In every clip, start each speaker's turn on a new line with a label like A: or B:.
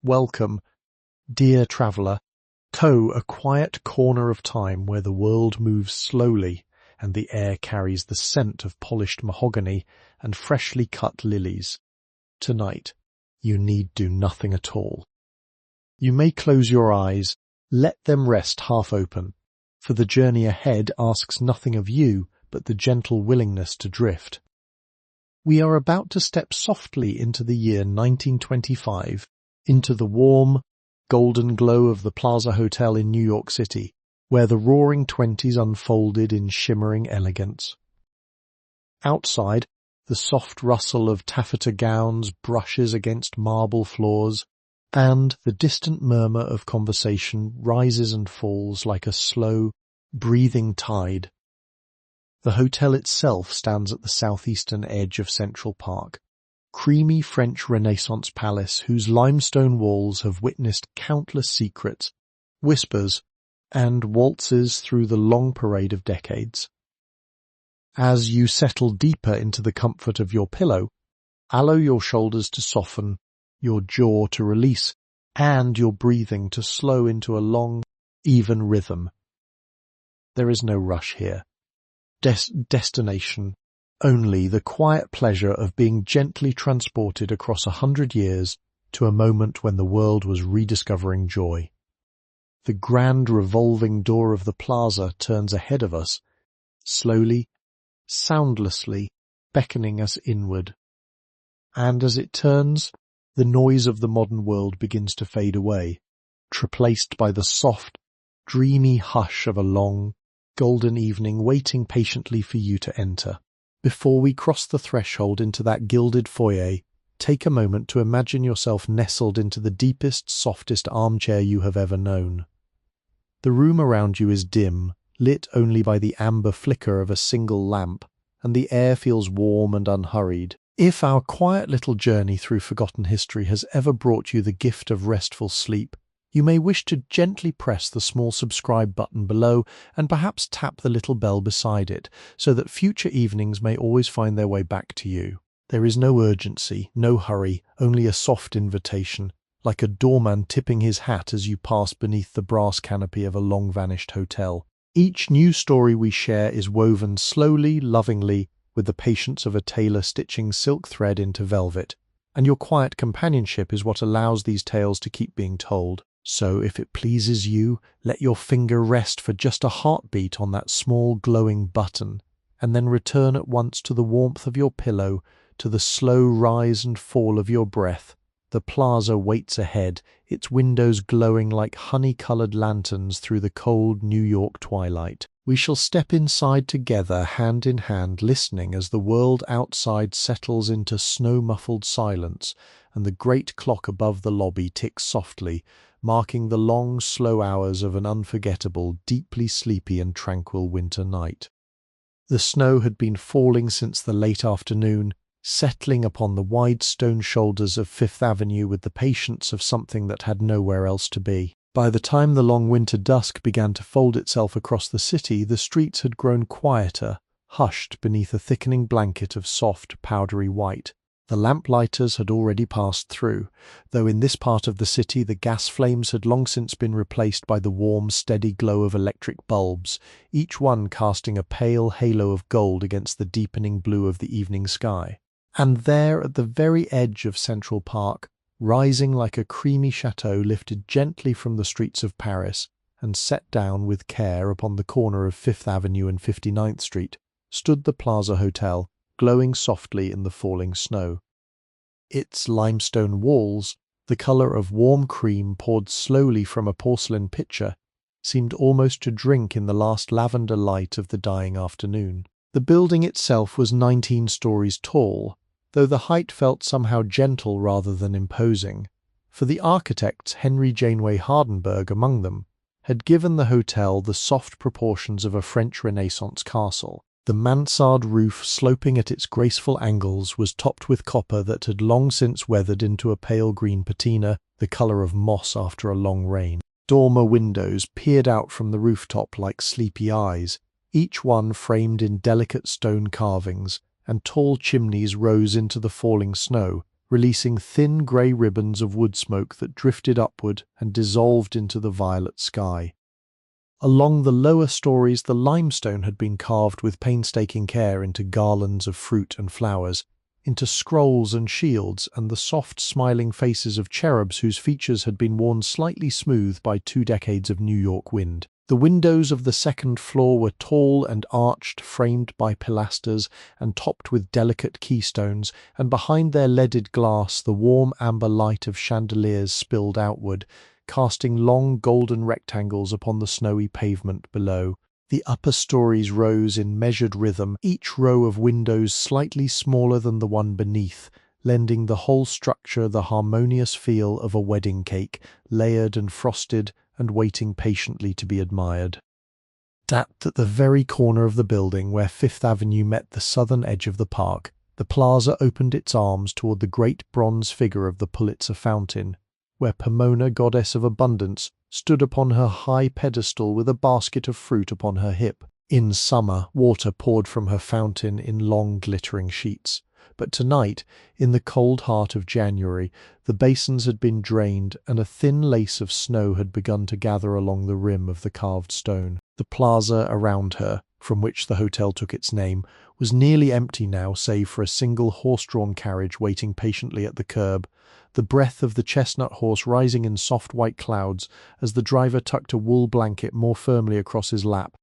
A: Welcome, dear traveller, to a quiet corner of time where the world moves slowly and the air carries the scent of polished mahogany and freshly cut lilies. Tonight, you need do nothing at all. You may close your eyes, let them rest half open, for the journey ahead asks nothing of you but the gentle willingness to drift. We are about to step softly into the year 1925, into the warm, golden glow of the Plaza Hotel in New York City, where the Roaring Twenties unfolded in shimmering elegance. Outside, the soft rustle of taffeta gowns brushes against marble floors, and the distant murmur of conversation rises and falls like a slow, breathing tide. The hotel itself stands at the southeastern edge of Central Park, creamy French Renaissance palace whose limestone walls have witnessed countless secrets, whispers, and waltzes through the long parade of decades. As you settle deeper into the comfort of your pillow, allow your shoulders to soften, your jaw to release, and your breathing to slow into a long, even rhythm. There is no rush here. Destination only the quiet pleasure of being gently transported across 100 years to a moment when the world was rediscovering joy. The grand revolving door of the plaza turns ahead of us, slowly, soundlessly, beckoning us inward. And as it turns, the noise of the modern world begins to fade away, replaced by the soft, dreamy hush of a long, golden evening waiting patiently for you to enter. Before we cross the threshold into that gilded foyer, take a moment to imagine yourself nestled into the deepest, softest armchair you have ever known. The room around you is dim, lit only by the amber flicker of a single lamp, and the air feels warm and unhurried. If our quiet little journey through forgotten history has ever brought you the gift of restful sleep, you may wish to gently press the small subscribe button below and perhaps tap the little bell beside it, so that future evenings may always find their way back to you. There is no urgency, no hurry, only a soft invitation, like a doorman tipping his hat as you pass beneath the brass canopy of a long-vanished hotel. Each new story we share is woven slowly, lovingly, with the patience of a tailor stitching silk thread into velvet, and your quiet companionship is what allows these tales to keep being told. So, if it pleases you, let your finger rest for just a heartbeat on that small glowing button, and then return at once to the warmth of your pillow, to the slow rise and fall of your breath. The plaza waits ahead, its windows glowing like honey-coloured lanterns through the cold New York twilight. We shall step inside together, hand in hand, listening as the world outside settles into snow-muffled silence, and the great clock above the lobby ticks softly, marking the long, slow hours of an unforgettable, deeply sleepy and tranquil winter night. The snow had been falling since the late afternoon, settling upon the wide stone shoulders of Fifth Avenue with the patience of something that had nowhere else to be. By the time the long winter dusk began to fold itself across the city, the streets had grown quieter, hushed beneath a thickening blanket of soft, powdery white. The lamplighters had already passed through, though in this part of the city the gas flames had long since been replaced by the warm, steady glow of electric bulbs, each one casting a pale halo of gold against the deepening blue of the evening sky. And there, at the very edge of Central Park, rising like a creamy chateau lifted gently from the streets of Paris and set down with care upon the corner of Fifth Avenue and 59th Street, stood the Plaza Hotel, glowing softly in the falling snow. Its limestone walls, the colour of warm cream poured slowly from a porcelain pitcher, seemed almost to drink in the last lavender light of the dying afternoon. The building itself was 19 stories tall, though the height felt somehow gentle rather than imposing, for the architects, Henry Janeway Hardenberg among them, had given the hotel the soft proportions of a French Renaissance castle. The mansard roof, sloping at its graceful angles, was topped with copper that had long since weathered into a pale green patina, the colour of moss after a long rain. Dormer windows peered out from the rooftop like sleepy eyes, each one framed in delicate stone carvings, and tall chimneys rose into the falling snow, releasing thin grey ribbons of wood smoke that drifted upward and dissolved into the violet sky. Along the lower stories, the limestone had been carved with painstaking care into garlands of fruit and flowers, into scrolls and shields, and the soft, smiling faces of cherubs whose features had been worn slightly smooth by 2 decades of New York wind. The windows of the second floor were tall and arched, framed by pilasters and topped with delicate keystones, and behind their leaded glass the warm amber light of chandeliers spilled outward, casting long golden rectangles upon the snowy pavement below. The upper stories rose in measured rhythm, each row of windows slightly smaller than the one beneath, lending the whole structure the harmonious feel of a wedding cake, layered and frosted and waiting patiently to be admired. At the very corner of the building where Fifth Avenue met the southern edge of the park, the plaza opened its arms toward the great bronze figure of the Pulitzer Fountain, where Pomona, goddess of abundance, stood upon her high pedestal with a basket of fruit upon her hip. In summer, water poured from her fountain in long glittering sheets. But tonight, in the cold heart of January, the basins had been drained and a thin lace of snow had begun to gather along the rim of the carved stone. The plaza around her, from which the hotel took its name, was nearly empty now save for a single horse-drawn carriage waiting patiently at the curb, the breath of the chestnut horse rising in soft white clouds as the driver tucked a wool blanket more firmly across his lap.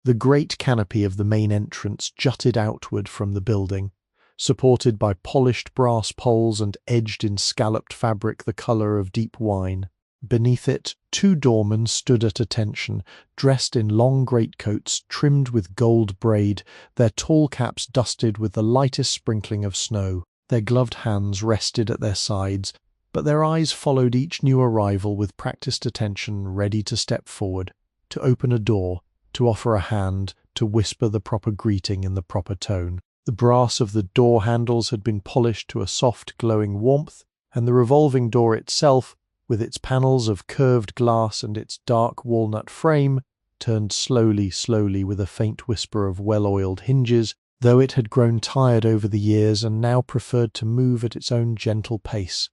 A: The great canopy of the main entrance jutted outward from the building, supported by polished brass poles and edged in scalloped fabric the colour of deep wine. Beneath it, 2 doormen stood at attention, dressed in long greatcoats trimmed with gold braid, their tall caps dusted with the lightest sprinkling of snow. Their gloved hands rested at their sides, but their eyes followed each new arrival with practised attention, ready to step forward, to open a door, to offer a hand, to whisper the proper greeting in the proper tone. The brass of the door handles had been polished to a soft, glowing warmth, and the revolving door itself, with its panels of curved glass and its dark walnut frame, turned slowly with a faint whisper of well-oiled hinges, though it had grown tired over the years and now preferred to move at its own gentle pace.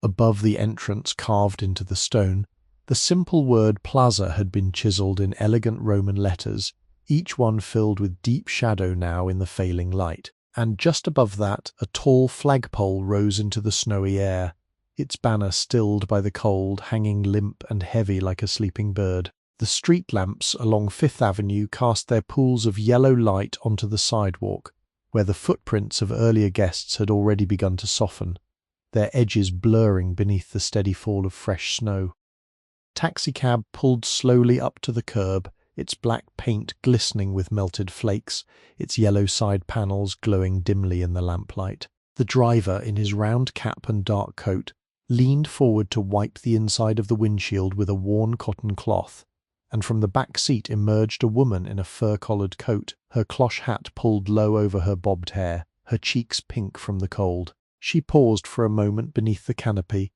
A: Above the entrance, carved into the stone, the simple word plaza had been chiselled in elegant Roman letters, each one filled with deep shadow now in the failing light. And just above that, a tall flagpole rose into the snowy air, its banner stilled by the cold, hanging limp and heavy like a sleeping bird. The street lamps along Fifth Avenue cast their pools of yellow light onto the sidewalk, where the footprints of earlier guests had already begun to soften, their edges blurring beneath the steady fall of fresh snow. Taxicab pulled slowly up to the curb, its black paint glistening with melted flakes, its yellow side panels glowing dimly in the lamplight. The driver, in his round cap and dark coat, leaned forward to wipe the inside of the windshield with a worn cotton cloth, and from the back seat emerged a woman in a fur-collared coat, her cloche hat pulled low over her bobbed hair, her cheeks pink from the cold. She paused for a moment beneath the canopy,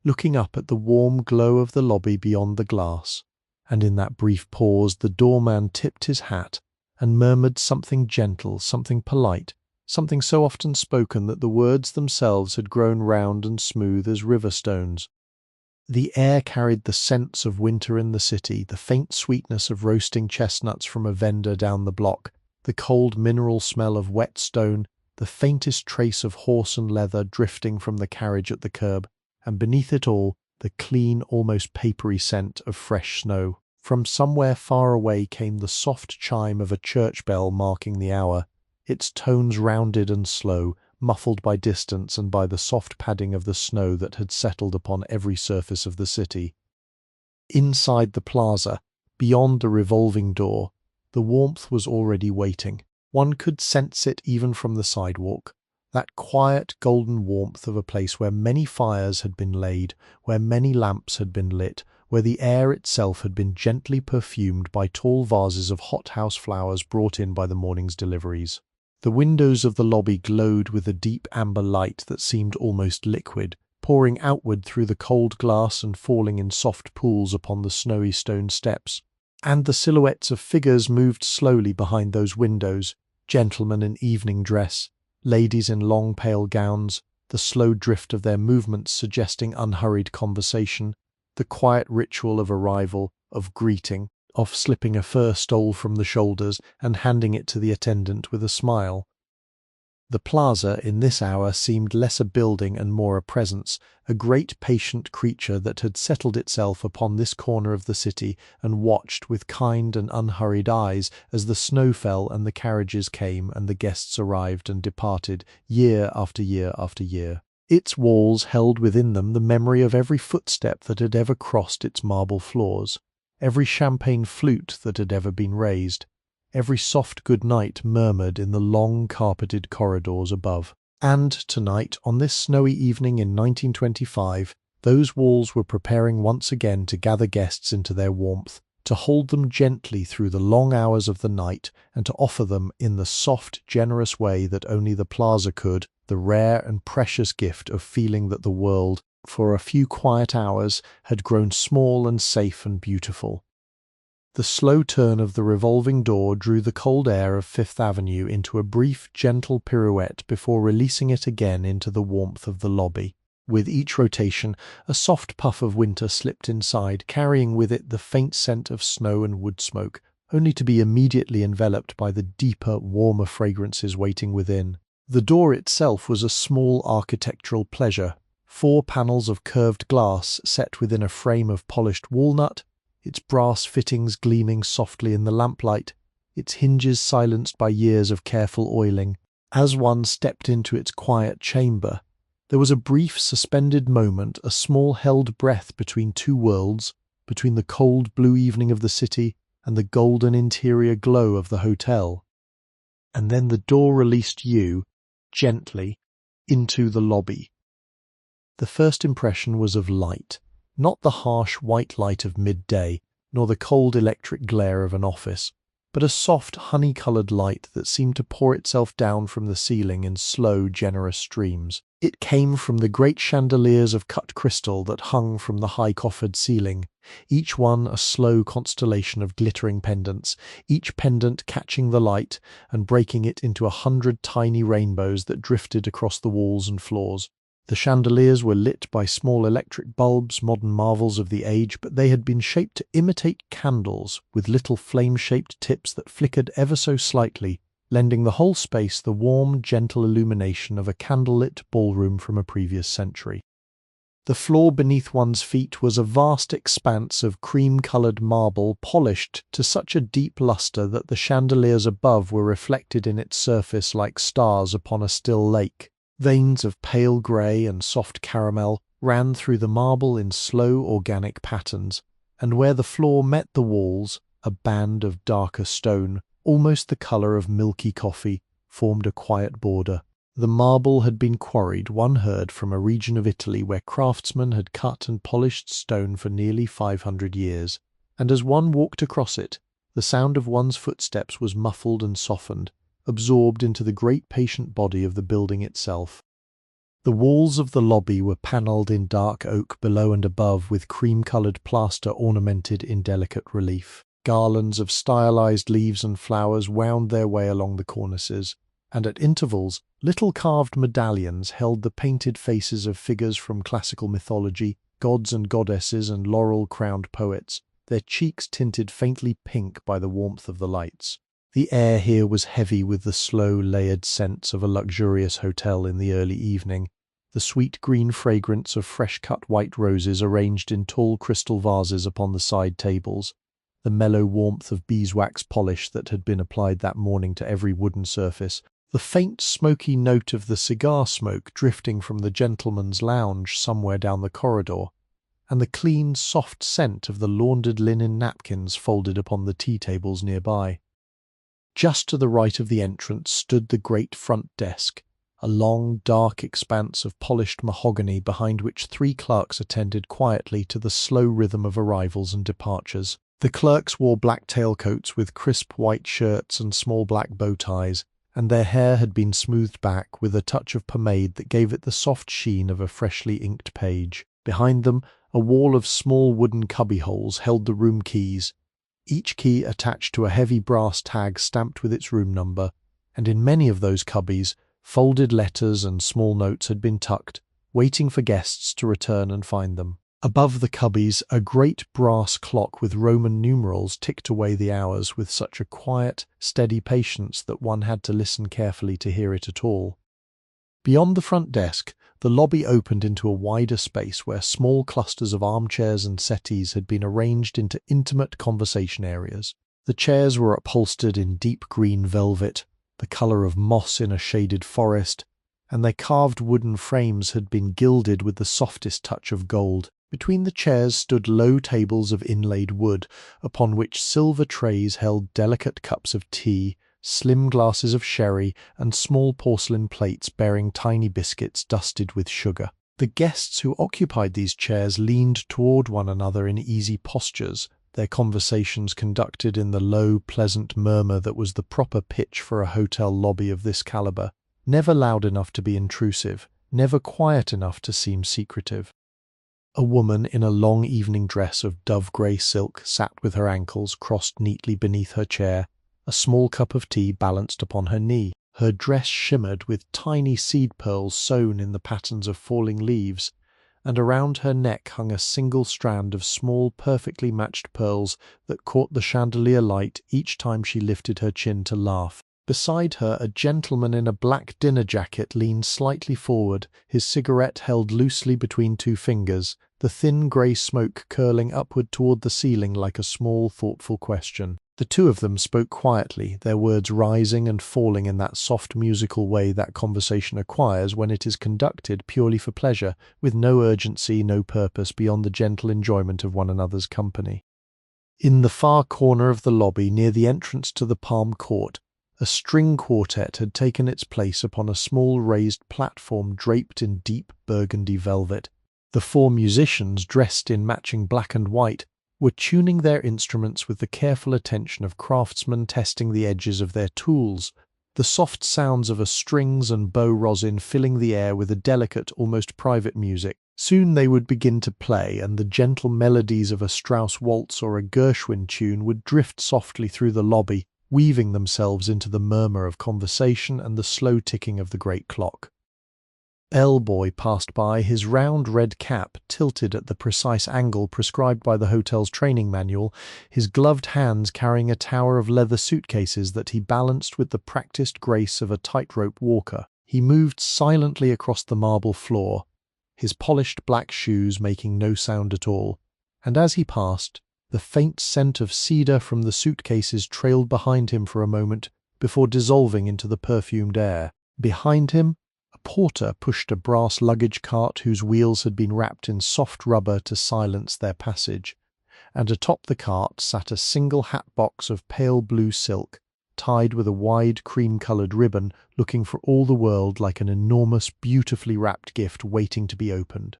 A: looking up at the warm glow of the lobby beyond the glass, and in that brief pause the doorman tipped his hat and murmured something gentle, something polite, something so often spoken that the words themselves had grown round and smooth as river stones. The air carried the scents of winter in the city, the faint sweetness of roasting chestnuts from a vendor down the block, the cold mineral smell of wet stone, the faintest trace of horse and leather drifting from the carriage at the curb, and beneath it all, the clean, almost papery scent of fresh snow. From somewhere far away came the soft chime of a church bell marking the hour, its tones rounded and slow, muffled by distance and by the soft padding of the snow that had settled upon every surface of the city. Inside the plaza, beyond the revolving door, the warmth was already waiting. One could sense it even from the sidewalk, that quiet golden warmth of a place where many fires had been laid, where many lamps had been lit, where the air itself had been gently perfumed by tall vases of hothouse flowers brought in by the morning's deliveries. The windows of the lobby glowed with a deep amber light that seemed almost liquid, pouring outward through the cold glass and falling in soft pools upon the snowy stone steps. And the silhouettes of figures moved slowly behind those windows, gentlemen in evening dress, ladies in long pale gowns, the slow drift of their movements suggesting unhurried conversation, the quiet ritual of arrival, of greeting, of slipping a fur stole from the shoulders and handing it to the attendant with a smile. The plaza in this hour seemed less a building and more a presence, a great patient creature that had settled itself upon this corner of the city and watched with kind and unhurried eyes as the snow fell and the carriages came and the guests arrived and departed, year after year after year. Its walls held within them the memory of every footstep that had ever crossed its marble floors, every champagne flute that had ever been raised, every soft good night murmured in the long carpeted corridors above. And tonight, on this snowy evening in 1925, those walls were preparing once again to gather guests into their warmth, to hold them gently through the long hours of the night, and to offer them, in the soft, generous way that only the plaza could, the rare and precious gift of feeling that the world, for a few quiet hours, had grown small and safe and beautiful. The slow turn of the revolving door drew the cold air of Fifth Avenue into a brief, gentle pirouette before releasing it again into the warmth of the lobby. With each rotation, a soft puff of winter slipped inside, carrying with it the faint scent of snow and wood smoke, only to be immediately enveloped by the deeper, warmer fragrances waiting within. The door itself was a small architectural pleasure, 4 panels of curved glass set within a frame of polished walnut, its brass fittings gleaming softly in the lamplight, its hinges silenced by years of careful oiling. As one stepped into its quiet chamber, there was a brief suspended moment, a small held breath between two worlds, between the cold blue evening of the city and the golden interior glow of the hotel. And then the door released you, gently, into the lobby. The first impression was of light. Not the harsh white light of midday, nor the cold electric glare of an office, but a soft honey-coloured light that seemed to pour itself down from the ceiling in slow, generous streams. It came from the great chandeliers of cut crystal that hung from the high-coffered ceiling, each one a slow constellation of glittering pendants, each pendant catching the light and breaking it into 100 tiny rainbows that drifted across the walls and floors. The chandeliers were lit by small electric bulbs, modern marvels of the age, but they had been shaped to imitate candles, with little flame-shaped tips that flickered ever so slightly, lending the whole space the warm, gentle illumination of a candlelit ballroom from a previous century. The floor beneath one's feet was a vast expanse of cream-coloured marble polished to such a deep lustre that the chandeliers above were reflected in its surface like stars upon a still lake. Veins of pale grey and soft caramel ran through the marble in slow organic patterns, and where the floor met the walls, a band of darker stone, almost the colour of milky coffee, formed a quiet border. The marble had been quarried, one heard, from a region of Italy where craftsmen had cut and polished stone for nearly 500 years, and as one walked across it, the sound of one's footsteps was muffled and softened, absorbed into the great patient body of the building itself. The walls of the lobby were panelled in dark oak below and above with cream-coloured plaster ornamented in delicate relief. Garlands of stylized leaves and flowers wound their way along the cornices, and at intervals little carved medallions held the painted faces of figures from classical mythology, gods and goddesses and laurel-crowned poets, their cheeks tinted faintly pink by the warmth of the lights. The air here was heavy with the slow, layered scents of a luxurious hotel in the early evening, the sweet green fragrance of fresh-cut white roses arranged in tall crystal vases upon the side tables, the mellow warmth of beeswax polish that had been applied that morning to every wooden surface, the faint smoky note of the cigar smoke drifting from the gentleman's lounge somewhere down the corridor, and the clean, soft scent of the laundered linen napkins folded upon the tea tables nearby. Just to the right of the entrance stood the great front desk, a long, dark expanse of polished mahogany behind which 3 clerks attended quietly to the slow rhythm of arrivals and departures. The clerks wore black tailcoats with crisp white shirts and small black bow ties, and their hair had been smoothed back with a touch of pomade that gave it the soft sheen of a freshly inked page. Behind them, a wall of small wooden cubbyholes held the room keys, each key attached to a heavy brass tag stamped with its room number, and in many of those cubbies, Folded letters and small notes had been tucked, waiting for guests to return and find them. Above the cubbies, a great brass clock with Roman numerals ticked away the hours with such a quiet, steady patience that one had to listen carefully to hear it at all. Beyond the front desk, the lobby opened into a wider space where small clusters of armchairs and settees had been arranged into intimate conversation areas. The chairs were upholstered in deep green velvet, the colour of moss in a shaded forest, and their carved wooden frames had been gilded with the softest touch of gold. Between the chairs stood low tables of inlaid wood, upon which silver trays held delicate cups of tea, slim glasses of sherry, and small porcelain plates bearing tiny biscuits dusted with sugar. The guests who occupied these chairs leaned toward one another in easy postures, their conversations conducted in the low, pleasant murmur that was the proper pitch for a hotel lobby of this caliber, never loud enough to be intrusive, never quiet enough to seem secretive. A woman in a long evening dress of dove-grey silk sat with her ankles crossed neatly beneath her chair, a small cup of tea balanced upon her knee. Her dress shimmered with tiny seed pearls sewn in the patterns of falling leaves, and around her neck hung a single strand of small, perfectly matched pearls that caught the chandelier light each time she lifted her chin to laugh. Beside her, a gentleman in a black dinner jacket leaned slightly forward, his cigarette held loosely between two fingers, the thin grey smoke curling upward toward the ceiling like a small, thoughtful question. The two of them spoke quietly, their words rising and falling in that soft musical way that conversation acquires when it is conducted purely for pleasure, with no urgency, no purpose beyond the gentle enjoyment of one another's company. In the far corner of the lobby, near the entrance to the Palm Court, a string quartet had taken its place upon a small raised platform draped in deep burgundy velvet. The four musicians, dressed in matching black and white, were tuning their instruments with the careful attention of craftsmen testing the edges of their tools, the soft sounds of strings and bow rosin filling the air with a delicate, almost private music. Soon they would begin to play, and the gentle melodies of a Strauss waltz or a Gershwin tune would drift softly through the lobby, weaving themselves into the murmur of conversation and the slow ticking of the great clock. Boy passed by, his round red cap tilted at the precise angle prescribed by the hotel's training manual, his gloved hands carrying a tower of leather suitcases that he balanced with the practiced grace of a tightrope walker. He moved silently across the marble floor, his polished black shoes making no sound at all, and as he passed, the faint scent of cedar from the suitcases trailed behind him for a moment before dissolving into the perfumed air. Behind him, a porter pushed a brass luggage cart whose wheels had been wrapped in soft rubber to silence their passage, and atop the cart sat a single hat box of pale blue silk, tied with a wide cream-coloured ribbon, looking for all the world like an enormous, beautifully wrapped gift waiting to be opened.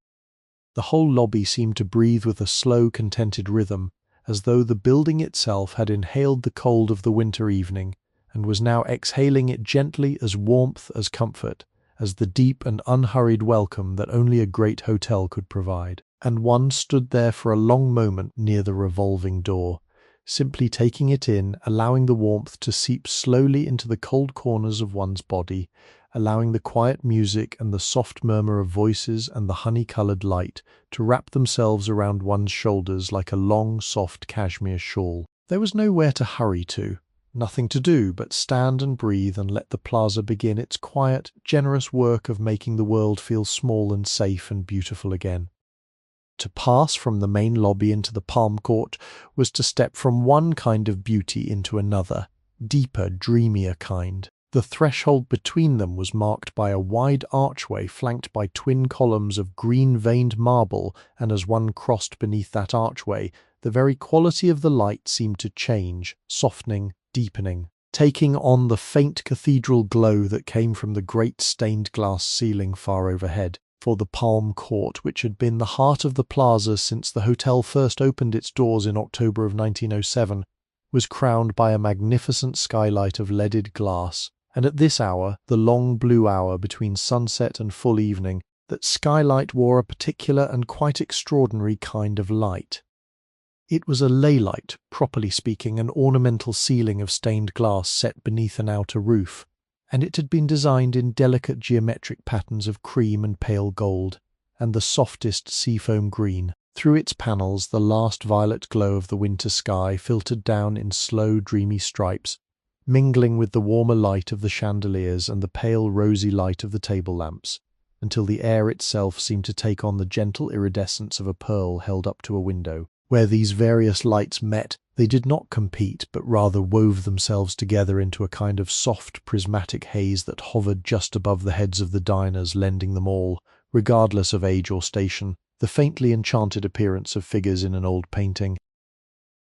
A: The whole lobby seemed to breathe with a slow, contented rhythm, as though the building itself had inhaled the cold of the winter evening, and was now exhaling it gently as warmth, as comfort, as the deep and unhurried welcome that only a great hotel could provide. And one stood there for a long moment near the revolving door, simply taking it in, allowing the warmth to seep slowly into the cold corners of one's body, allowing the quiet music and the soft murmur of voices and the honey-coloured light to wrap themselves around one's shoulders like a long, soft cashmere shawl. There was nowhere to hurry to, nothing to do but stand and breathe and let the plaza begin its quiet, generous work of making the world feel small and safe and beautiful again. To pass from the main lobby into the Palm Court was to step from one kind of beauty into another, deeper, dreamier kind. The threshold between them was marked by a wide archway flanked by twin columns of green-veined marble, and as one crossed beneath that archway, the very quality of the light seemed to change, softening, deepening, taking on the faint cathedral glow that came from the great stained glass ceiling far overhead. For the Palm Court, which had been the heart of the plaza since the hotel first opened its doors in October of 1907, was crowned by a magnificent skylight of leaded glass, and at this hour, the long blue hour between sunset and full evening, that skylight wore a particular and quite extraordinary kind of light. It was a ley light, properly speaking, an ornamental ceiling of stained glass set beneath an outer roof, and it had been designed in delicate geometric patterns of cream and pale gold, and the softest seafoam green. Through its panels, the last violet glow of the winter sky filtered down in slow, dreamy stripes, mingling with the warmer light of the chandeliers and the pale, rosy light of the table lamps, until the air itself seemed to take on the gentle iridescence of a pearl held up to a window. Where these various lights met, they did not compete, but rather wove themselves together into a kind of soft, prismatic haze that hovered just above the heads of the diners, lending them all, regardless of age or station, the faintly enchanted appearance of figures in an old painting.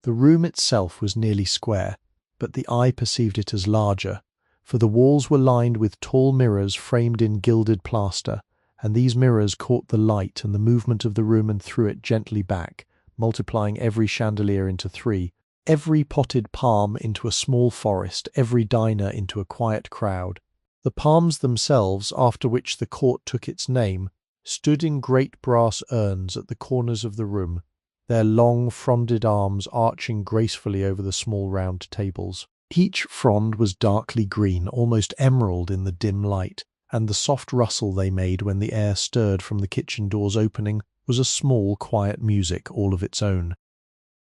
A: The room itself was nearly square, but the eye perceived it as larger, for the walls were lined with tall mirrors framed in gilded plaster, and these mirrors caught the light and the movement of the room and threw it gently back, multiplying every chandelier into 3, every potted palm into a small forest, every diner into a quiet crowd. The palms themselves, after which the court took its name, stood in great brass urns at the corners of the room, their long fronded arms arching gracefully over the small round tables. Each frond was darkly green, almost emerald in the dim light, and the soft rustle they made when the air stirred from the kitchen doors opening was a small, quiet music all of its own.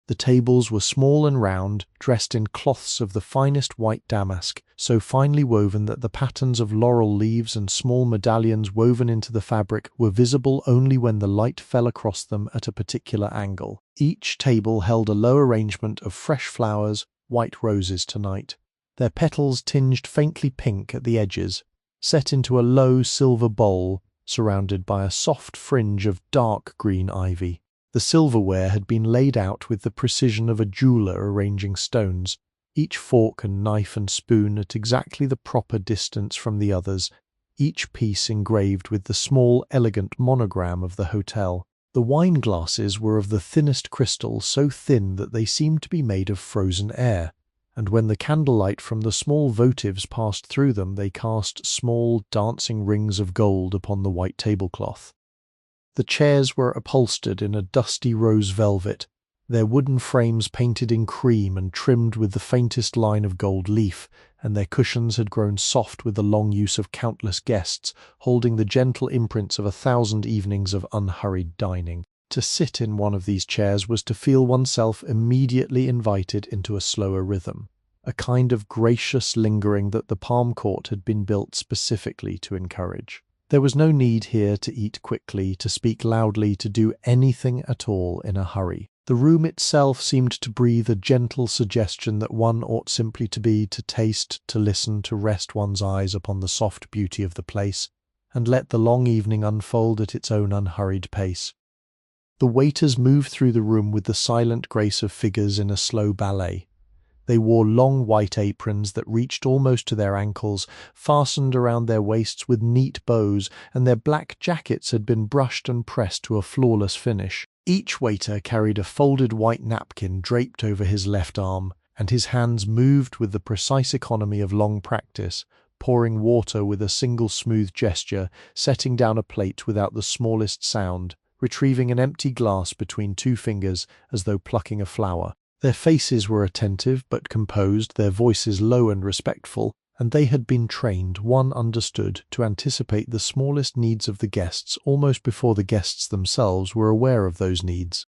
A: The tables were small and round, dressed in cloths of the finest white damask, so finely woven that the patterns of laurel leaves and small medallions woven into the fabric were visible only when the light fell across them at a particular angle. Each table held a low arrangement of fresh flowers, white roses tonight, their petals tinged faintly pink at the edges, set into a low silver bowl surrounded by a soft fringe of dark green ivy. The silverware had been laid out with the precision of a jeweller arranging stones, each fork and knife and spoon at exactly the proper distance from the others, each piece engraved with the small, elegant monogram of the hotel. The wine glasses were of the thinnest crystal, so thin that they seemed to be made of frozen air, and when the candlelight from the small votives passed through them, they cast small, dancing rings of gold upon the white tablecloth. The chairs were upholstered in a dusty rose velvet, their wooden frames painted in cream and trimmed with the faintest line of gold leaf, and their cushions had grown soft with the long use of countless guests, holding the gentle imprints of 1,000 evenings of unhurried dining. To sit in one of these chairs was to feel oneself immediately invited into a slower rhythm, a kind of gracious lingering that the palm court had been built specifically to encourage. There was no need here to eat quickly, to speak loudly, to do anything at all in a hurry. The room itself seemed to breathe a gentle suggestion that one ought simply to taste, to listen, to rest one's eyes upon the soft beauty of the place, and let the long evening unfold at its own unhurried pace. The waiters moved through the room with the silent grace of figures in a slow ballet. They wore long white aprons that reached almost to their ankles, fastened around their waists with neat bows, and their black jackets had been brushed and pressed to a flawless finish. Each waiter carried a folded white napkin draped over his left arm, and his hands moved with the precise economy of long practice, pouring water with a single smooth gesture, setting down a plate without the smallest sound, retrieving an empty glass between 2 fingers as though plucking a flower. Their faces were attentive but composed, their voices low and respectful, and they had been trained, one understood, to anticipate the smallest needs of the guests almost before the guests themselves were aware of those needs.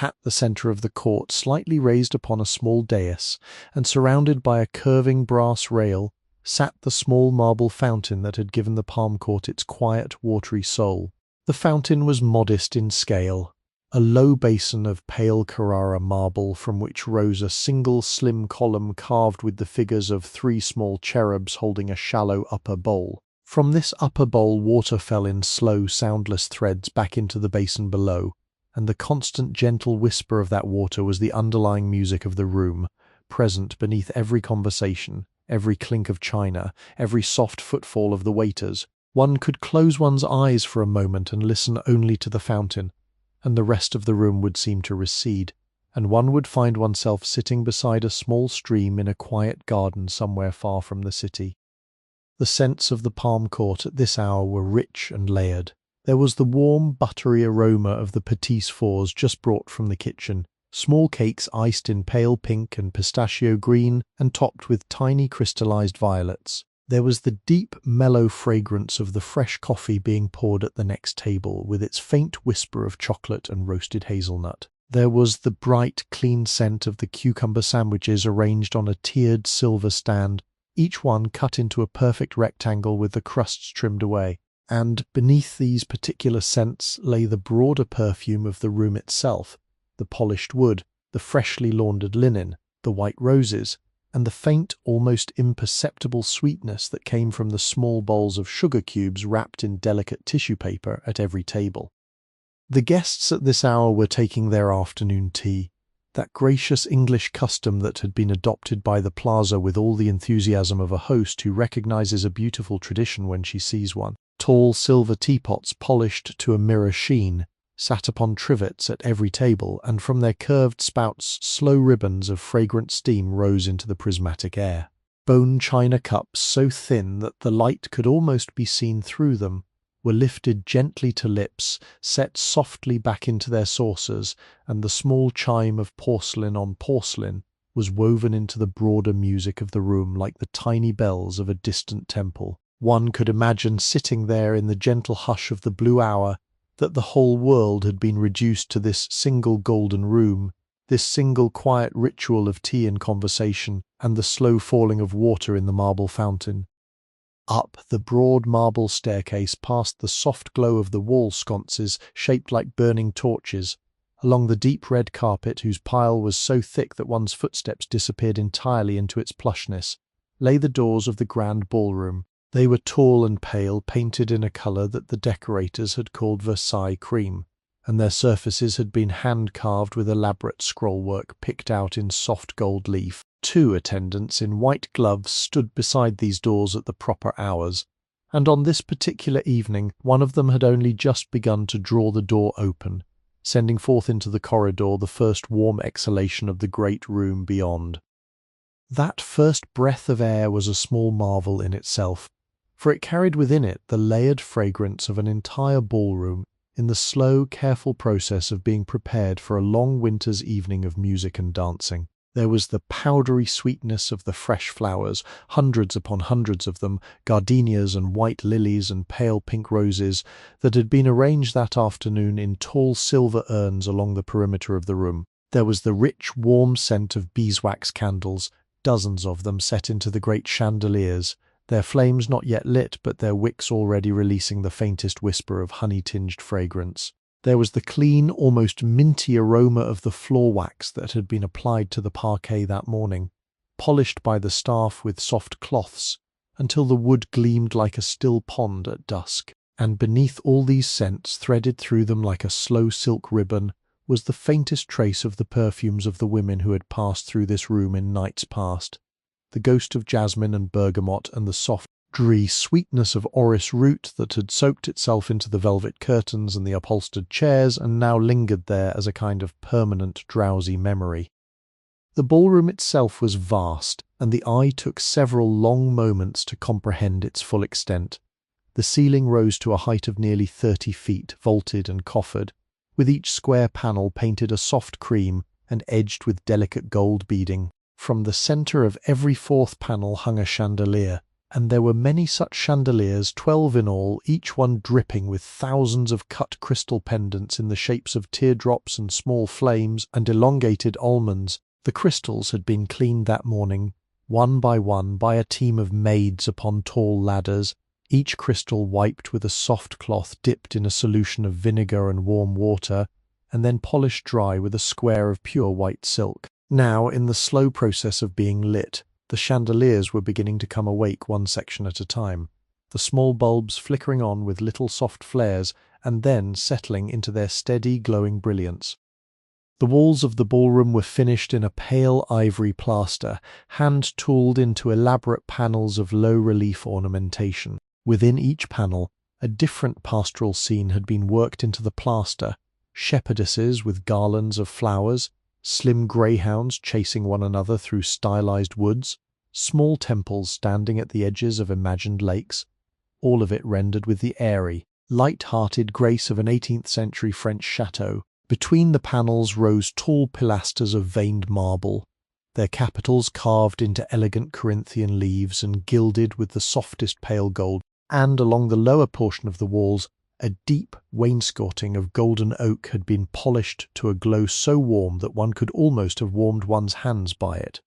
A: At the centre of the court, slightly raised upon a small dais, and surrounded by a curving brass rail, sat the small marble fountain that had given the palm court its quiet, watery soul. The fountain was modest in scale, a low basin of pale Carrara marble from which rose a single slim column carved with the figures of 3 small cherubs holding a shallow upper bowl. From this upper bowl water fell in slow, soundless threads back into the basin below, and the constant gentle whisper of that water was the underlying music of the room, present beneath every conversation, every clink of china, every soft footfall of the waiters. One could close one's eyes for a moment and listen only to the fountain, and the rest of the room would seem to recede, and one would find oneself sitting beside a small stream in a quiet garden somewhere far from the city. The scents of the palm court at this hour were rich and layered. There was the warm, buttery aroma of the petits fours just brought from the kitchen, small cakes iced in pale pink and pistachio green and topped with tiny crystallized violets. There was the deep, mellow fragrance of the fresh coffee being poured at the next table, with its faint whisper of chocolate and roasted hazelnut. There was the bright, clean scent of the cucumber sandwiches arranged on a tiered silver stand, each one cut into a perfect rectangle with the crusts trimmed away. And beneath these particular scents lay the broader perfume of the room itself, the polished wood, the freshly laundered linen, the white roses, and the faint, almost imperceptible sweetness that came from the small bowls of sugar cubes wrapped in delicate tissue paper at every table. The guests at this hour were taking their afternoon tea, that gracious English custom that had been adopted by the Plaza with all the enthusiasm of a host who recognizes a beautiful tradition when she sees one. Tall silver teapots polished to a mirror sheen sat upon trivets at every table, and from their curved spouts slow ribbons of fragrant steam rose into the prismatic air. Bone china cups, so thin that the light could almost be seen through them, were lifted gently to lips, set softly back into their saucers, and the small chime of porcelain on porcelain was woven into the broader music of the room like the tiny bells of a distant temple. One could imagine sitting there in the gentle hush of the blue hour that the whole world had been reduced to this single golden room, this single quiet ritual of tea and conversation, and the slow falling of water in the marble fountain. Up the broad marble staircase past the soft glow of the wall sconces shaped like burning torches, along the deep red carpet whose pile was so thick that one's footsteps disappeared entirely into its plushness, lay the doors of the grand ballroom. They were tall and pale, painted in a colour that the decorators had called Versailles cream, and their surfaces had been hand-carved with elaborate scrollwork picked out in soft gold leaf. 2 attendants in white gloves stood beside these doors at the proper hours, and on this particular evening one of them had only just begun to draw the door open, sending forth into the corridor the first warm exhalation of the great room beyond. That first breath of air was a small marvel in itself, for it carried within it the layered fragrance of an entire ballroom in the slow, careful process of being prepared for a long winter's evening of music and dancing. There was the powdery sweetness of the fresh flowers, hundreds upon hundreds of them, gardenias and white lilies and pale pink roses, that had been arranged that afternoon in tall silver urns along the perimeter of the room. There was the rich, warm scent of beeswax candles, dozens of them set into the great chandeliers, their flames not yet lit but their wicks already releasing the faintest whisper of honey-tinged fragrance. There was the clean, almost minty aroma of the floor wax that had been applied to the parquet that morning, polished by the staff with soft cloths, until the wood gleamed like a still pond at dusk. And beneath all these scents, threaded through them like a slow silk ribbon, was the faintest trace of the perfumes of the women who had passed through this room in nights past, the ghost of jasmine and bergamot and the soft, dreary sweetness of orris root that had soaked itself into the velvet curtains and the upholstered chairs and now lingered there as a kind of permanent drowsy memory. The ballroom itself was vast, and the eye took several long moments to comprehend its full extent. The ceiling rose to a height of nearly 30 feet, vaulted and coffered, with each square panel painted a soft cream and edged with delicate gold beading. From the centre of every 4th panel hung a chandelier, and there were many such chandeliers, 12 in all, each one dripping with thousands of cut crystal pendants in the shapes of teardrops and small flames and elongated almonds. The crystals had been cleaned that morning, one, by a team of maids upon tall ladders, each crystal wiped with a soft cloth dipped in a solution of vinegar and warm water, and then polished dry with a square of pure white silk. Now, in the slow process of being lit, the chandeliers were beginning to come awake one section at a time, the small bulbs flickering on with little soft flares and then settling into their steady glowing brilliance. The walls of the ballroom were finished in a pale ivory plaster, hand-tooled into elaborate panels of low-relief ornamentation. Within each panel, a different pastoral scene had been worked into the plaster, shepherdesses with garlands of flowers, slim greyhounds chasing one another through stylized woods, small temples standing at the edges of imagined lakes, all of it rendered with the airy, light-hearted grace of an 18th-century French chateau. Between the panels rose tall pilasters of veined marble, their capitals carved into elegant Corinthian leaves and gilded with the softest pale gold, and along the lower portion of the walls a deep wainscoting of golden oak had been polished to a glow so warm that one could almost have warmed one's hands by it.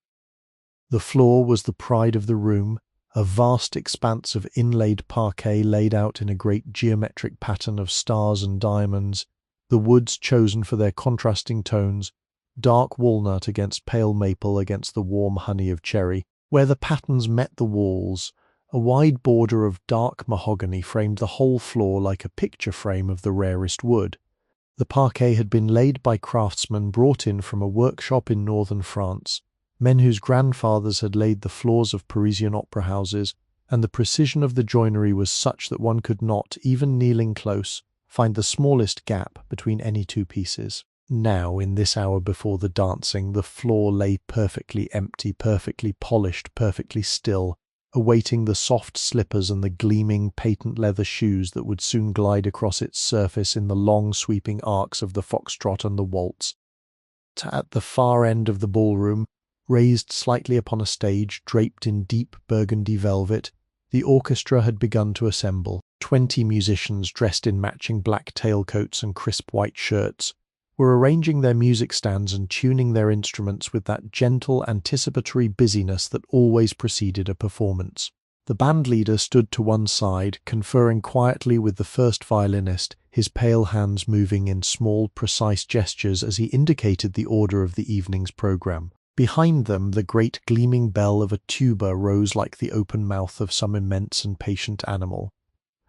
A: The floor was the pride of the room, a vast expanse of inlaid parquet laid out in a great geometric pattern of stars and diamonds, the woods chosen for their contrasting tones, dark walnut against pale maple against the warm honey of cherry. Where the patterns met the walls, a wide border of dark mahogany framed the whole floor like a picture frame of the rarest wood. The parquet had been laid by craftsmen brought in from a workshop in northern France, men whose grandfathers had laid the floors of Parisian opera houses, and the precision of the joinery was such that one could not, even kneeling close, find the smallest gap between any two pieces. Now, in this hour before the dancing, the floor lay perfectly empty, perfectly polished, perfectly still, awaiting the soft slippers and the gleaming patent leather shoes that would soon glide across its surface in the long sweeping arcs of the foxtrot and the waltz. At the far end of the ballroom, raised slightly upon a stage draped in deep burgundy velvet, the orchestra had begun to assemble. 20 musicians dressed in matching black tailcoats and crisp white shirts were arranging their music stands and tuning their instruments with that gentle, anticipatory busyness that always preceded a performance. The bandleader stood to one side, conferring quietly with the first violinist, his pale hands moving in small, precise gestures as he indicated the order of the evening's program. Behind them, the great gleaming bell of a tuba rose like the open mouth of some immense and patient animal,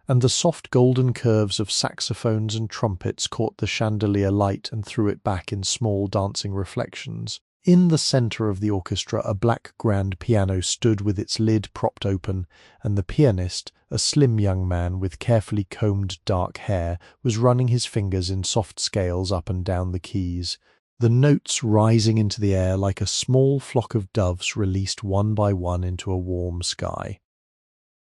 A: and the soft golden curves of saxophones and trumpets caught the chandelier light and threw it back in small dancing reflections. In the centre of the orchestra, a black grand piano stood with its lid propped open, and the pianist, a slim young man with carefully combed dark hair, was running his fingers in soft scales up and down the keys, the notes rising into the air like a small flock of doves released one by one into a warm sky.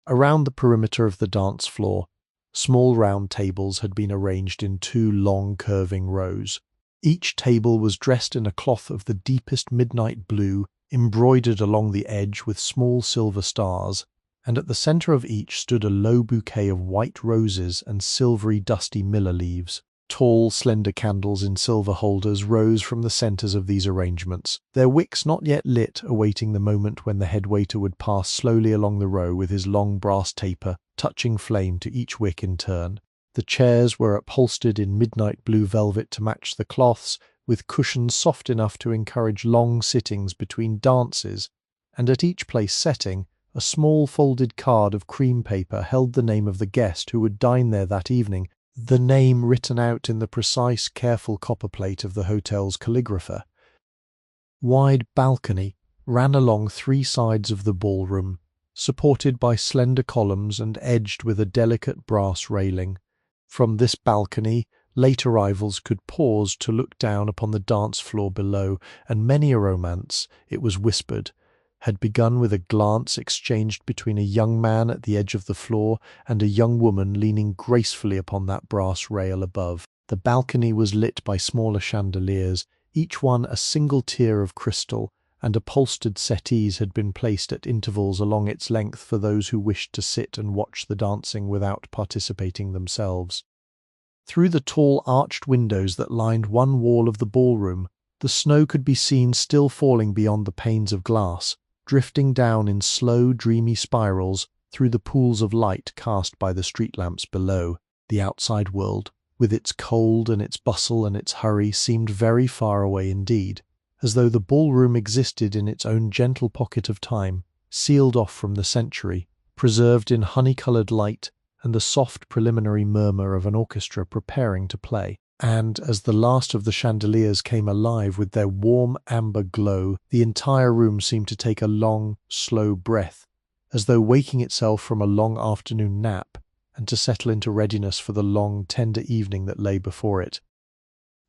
A: Around the perimeter of the dance floor, small round tables had been arranged in 2 long curving rows. Each table was dressed in a cloth of the deepest midnight blue, embroidered along the edge with small silver stars, and at the centre of each stood a low bouquet of white roses and silvery dusty miller leaves. Tall, slender candles in silver holders rose from the centres of these arrangements, their wicks not yet lit, awaiting the moment when the head waiter would pass slowly along the row with his long brass taper, touching flame to each wick in turn. The chairs were upholstered in midnight blue velvet to match the cloths, with cushions soft enough to encourage long sittings between dances, and at each place setting, a small folded card of cream paper held the name of the guest who would dine there that evening, the name written out in the precise, careful copperplate of the hotel's calligrapher. Wide balcony ran along 3 sides of the ballroom, supported by slender columns and edged with a delicate brass railing. From this balcony, late arrivals could pause to look down upon the dance floor below, and many a romance, it was whispered, had begun with a glance exchanged between a young man at the edge of the floor and a young woman leaning gracefully upon that brass rail above. The balcony was lit by smaller chandeliers, each one a single tier of crystal, and upholstered settees had been placed at intervals along its length for those who wished to sit and watch the dancing without participating themselves. Through the tall arched windows that lined one wall of the ballroom, the snow could be seen still falling beyond the panes of glass, drifting down in slow, dreamy spirals through the pools of light cast by the street lamps below. The outside world, with its cold and its bustle and its hurry, seemed very far away indeed, as though the ballroom existed in its own gentle pocket of time, sealed off from the century, preserved in honey-coloured light and the soft preliminary murmur of an orchestra preparing to play. And as the last of the chandeliers came alive with their warm amber glow, the entire room seemed to take a long, slow breath, as though waking itself from a long afternoon nap, and to settle into readiness for the long, tender evening that lay before it.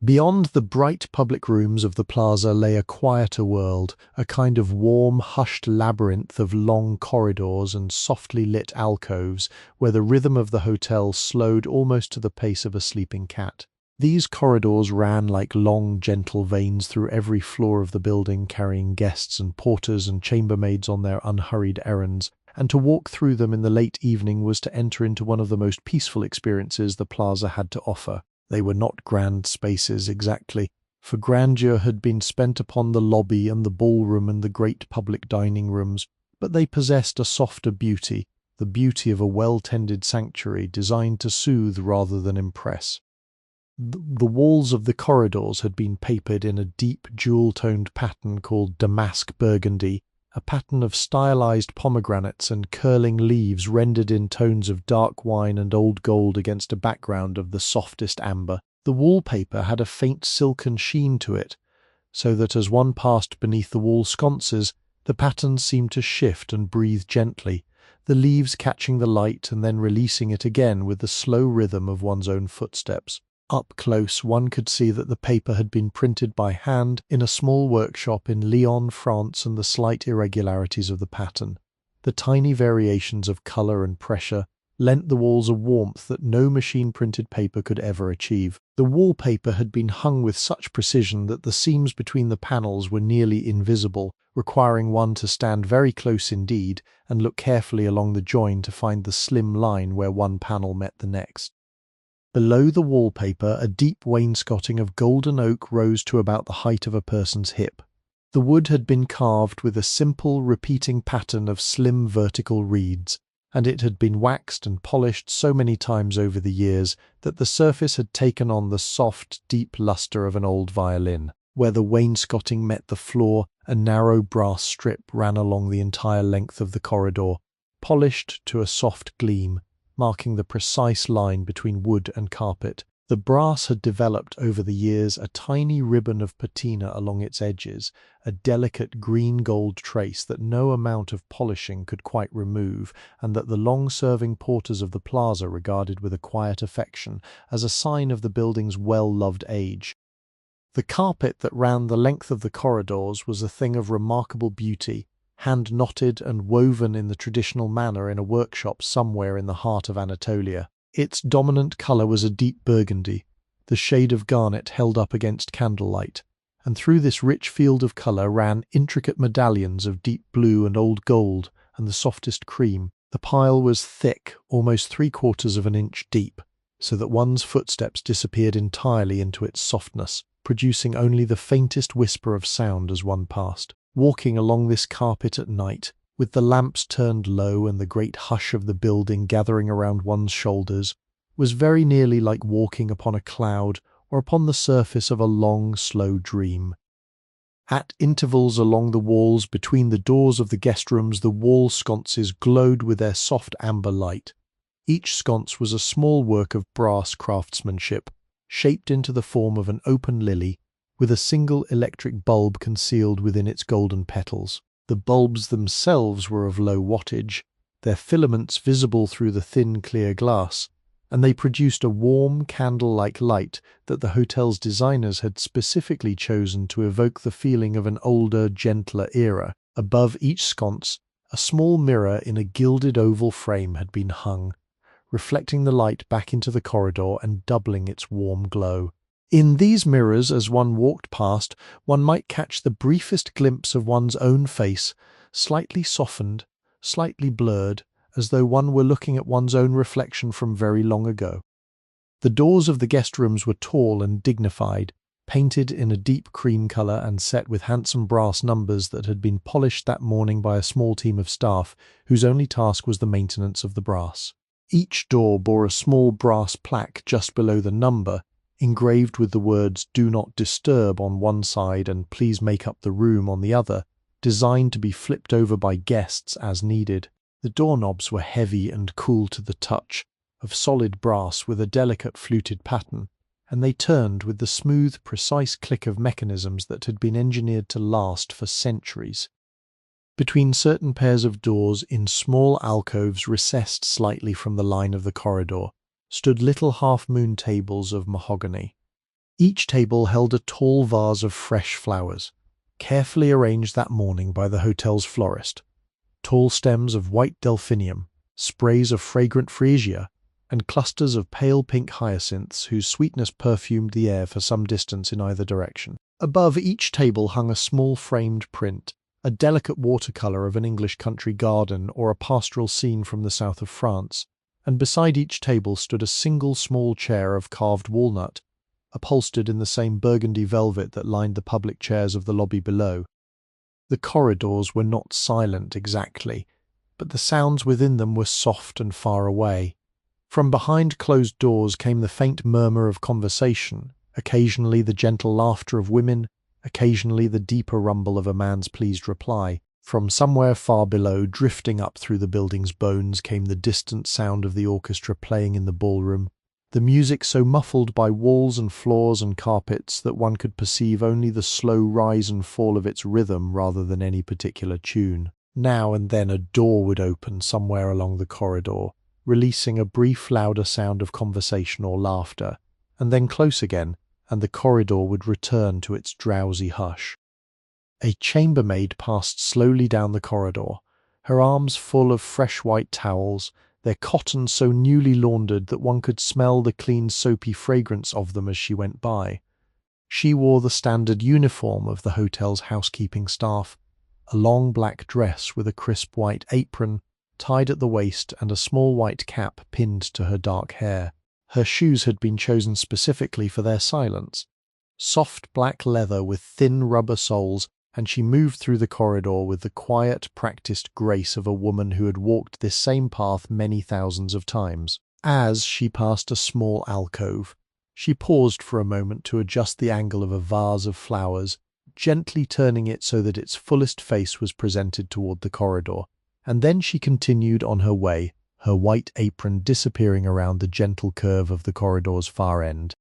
A: Beyond the bright public rooms of the plaza lay a quieter world, a kind of warm, hushed labyrinth of long corridors and softly lit alcoves, where the rhythm of the hotel slowed almost to the pace of a sleeping cat. These corridors ran like long, gentle veins through every floor of the building, carrying guests and porters and chambermaids on their unhurried errands, and to walk through them in the late evening was to enter into one of the most peaceful experiences the plaza had to offer. They were not grand spaces exactly, for grandeur had been spent upon the lobby and the ballroom and the great public dining rooms, but they possessed a softer beauty, the beauty of a well-tended sanctuary designed to soothe rather than impress. The walls of the corridors had been papered in a deep jewel-toned pattern called damask burgundy, a pattern of stylized pomegranates and curling leaves rendered in tones of dark wine and old gold against a background of the softest amber. The wallpaper had a faint silken sheen to it, so that as one passed beneath the wall sconces, the pattern seemed to shift and breathe gently, the leaves catching the light and then releasing it again with the slow rhythm of one's own footsteps. Up close, one could see that the paper had been printed by hand in a small workshop in Lyon, France, and the slight irregularities of the pattern, the tiny variations of colour and pressure, lent the walls a warmth that no machine-printed paper could ever achieve. The wallpaper had been hung with such precision that the seams between the panels were nearly invisible, requiring one to stand very close indeed and look carefully along the join to find the slim line where one panel met the next. Below the wallpaper, a deep wainscoting of golden oak rose to about the height of a person's hip. The wood had been carved with a simple, repeating pattern of slim vertical reeds, and it had been waxed and polished so many times over the years that the surface had taken on the soft, deep lustre of an old violin. Where the wainscoting met the floor, a narrow brass strip ran along the entire length of the corridor, polished to a soft gleam, marking the precise line between wood and carpet. The brass had developed over the years a tiny ribbon of patina along its edges, a delicate green-gold trace that no amount of polishing could quite remove, and that the long-serving porters of the plaza regarded with a quiet affection as a sign of the building's well-loved age. The carpet that ran the length of the corridors was a thing of remarkable beauty, hand-knotted and woven in the traditional manner in a workshop somewhere in the heart of Anatolia. Its dominant colour was a deep burgundy, the shade of garnet held up against candlelight, and through this rich field of colour ran intricate medallions of deep blue and old gold and the softest cream. The pile was thick, almost 3/4 of an inch deep, so that one's footsteps disappeared entirely into its softness, producing only the faintest whisper of sound as one passed. Walking along this carpet at night, with the lamps turned low and the great hush of the building gathering around one's shoulders, was very nearly like walking upon a cloud or upon the surface of a long, slow dream. At intervals along the walls between the doors of the guest rooms, the wall sconces glowed with their soft amber light. Each sconce was a small work of brass craftsmanship, shaped into the form of an open lily, with a single electric bulb concealed within its golden petals. The bulbs themselves were of low wattage, their filaments visible through the thin clear glass, and they produced a warm, candle-like light that the hotel's designers had specifically chosen to evoke the feeling of an older, gentler era. Above each sconce, a small mirror in a gilded oval frame had been hung, reflecting the light back into the corridor and doubling its warm glow. In these mirrors, as one walked past, one might catch the briefest glimpse of one's own face, slightly softened, slightly blurred, as though one were looking at one's own reflection from very long ago. The doors of the guest rooms were tall and dignified, painted in a deep cream colour and set with handsome brass numbers that had been polished that morning by a small team of staff whose only task was the maintenance of the brass. Each door bore a small brass plaque just below the number, engraved with the words "Do Not Disturb" on one side and "Please Make Up the Room" on the other, designed to be flipped over by guests as needed. The doorknobs were heavy and cool to the touch, of solid brass with a delicate fluted pattern, and they turned with the smooth, precise click of mechanisms that had been engineered to last for centuries. Between certain pairs of doors, in small alcoves recessed slightly from the line of the corridor, stood little half-moon tables of mahogany. Each table held a tall vase of fresh flowers, carefully arranged that morning by the hotel's florist. Tall stems of white delphinium, sprays of fragrant freesia, and clusters of pale pink hyacinths whose sweetness perfumed the air for some distance in either direction. Above each table hung a small framed print, a delicate watercolour of an English country garden or a pastoral scene from the south of France, and beside each table stood a single small chair of carved walnut, upholstered in the same burgundy velvet that lined the public chairs of the lobby below. The corridors were not silent exactly, but the sounds within them were soft and far away. From behind closed doors came the faint murmur of conversation, occasionally the gentle laughter of women, occasionally the deeper rumble of a man's pleased reply. From somewhere far below, drifting up through the building's bones, came the distant sound of the orchestra playing in the ballroom, the music so muffled by walls and floors and carpets that one could perceive only the slow rise and fall of its rhythm rather than any particular tune. Now and then a door would open somewhere along the corridor, releasing a brief louder sound of conversation or laughter, and then close again, and the corridor would return to its drowsy hush. A chambermaid passed slowly down the corridor, her arms full of fresh white towels, their cotton so newly laundered that one could smell the clean soapy fragrance of them as she went by. She wore the standard uniform of the hotel's housekeeping staff, a long black dress with a crisp white apron, tied at the waist, and a small white cap pinned to her dark hair. Her shoes had been chosen specifically for their silence, soft black leather with thin rubber soles, and she moved through the corridor with the quiet, practiced grace of a woman who had walked this same path many thousands of times. As she passed a small alcove, she paused for a moment to adjust the angle of a vase of flowers, gently turning it so that its fullest face was presented toward the corridor, and then she continued on her way, her white apron disappearing around the gentle curve of the corridor's far end.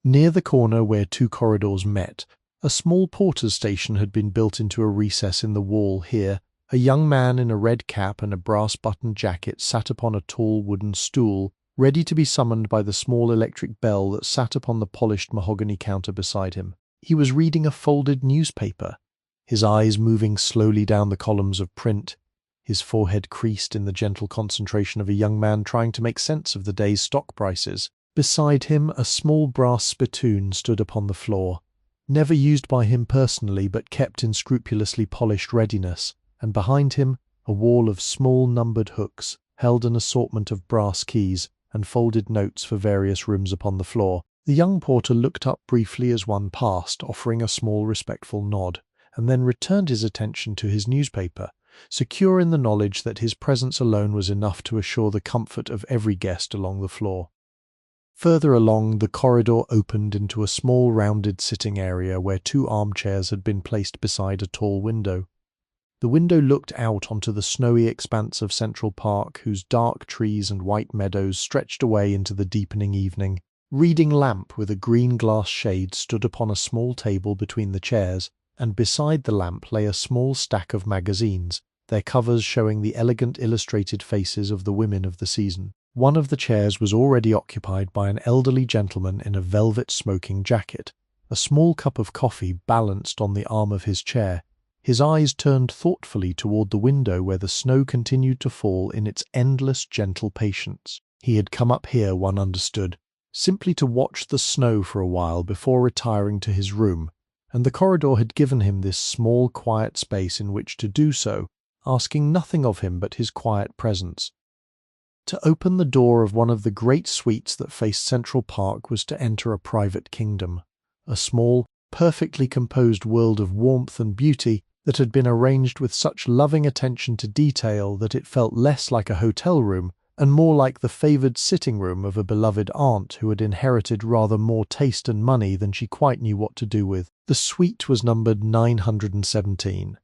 A: Near the corner where two corridors met, a small porter's station had been built into a recess in the wall. Here, a young man in a red cap and a brass-buttoned jacket sat upon a tall wooden stool, ready to be summoned by the small electric bell that sat upon the polished mahogany counter beside him. He was reading a folded newspaper, his eyes moving slowly down the columns of print, his forehead creased in the gentle concentration of a young man trying to make sense of the day's stock prices. Beside him, a small brass spittoon stood upon the floor, never used by him personally but kept in scrupulously polished readiness, and behind him a wall of small numbered hooks held an assortment of brass keys and folded notes for various rooms upon the floor. The young porter looked up briefly as one passed, offering a small respectful nod, and then returned his attention to his newspaper, secure in the knowledge that his presence alone was enough to assure the comfort of every guest along the floor. Further along, the corridor opened into a small rounded sitting area where two armchairs had been placed beside a tall window. The window looked out onto the snowy expanse of Central Park, whose dark trees and white meadows stretched away into the deepening evening. Reading lamp with a green glass shade stood upon a small table between the chairs, and beside the lamp lay a small stack of magazines, their covers showing the elegant illustrated faces of the women of the season. One of the chairs was already occupied by an elderly gentleman in a velvet smoking jacket. A small cup of coffee balanced on the arm of his chair, his eyes turned thoughtfully toward the window where the snow continued to fall in its endless gentle patience. He had come up here, one understood, simply to watch the snow for a while before retiring to his room, and the corridor had given him this small quiet space in which to do so, asking nothing of him but his quiet presence. To open the door of one of the great suites that faced Central Park was to enter a private kingdom, a small, perfectly composed world of warmth and beauty that had been arranged with such loving attention to detail that it felt less like a hotel room and more like the favoured sitting room of a beloved aunt who had inherited rather more taste and money than she quite knew what to do with. The suite was numbered 917,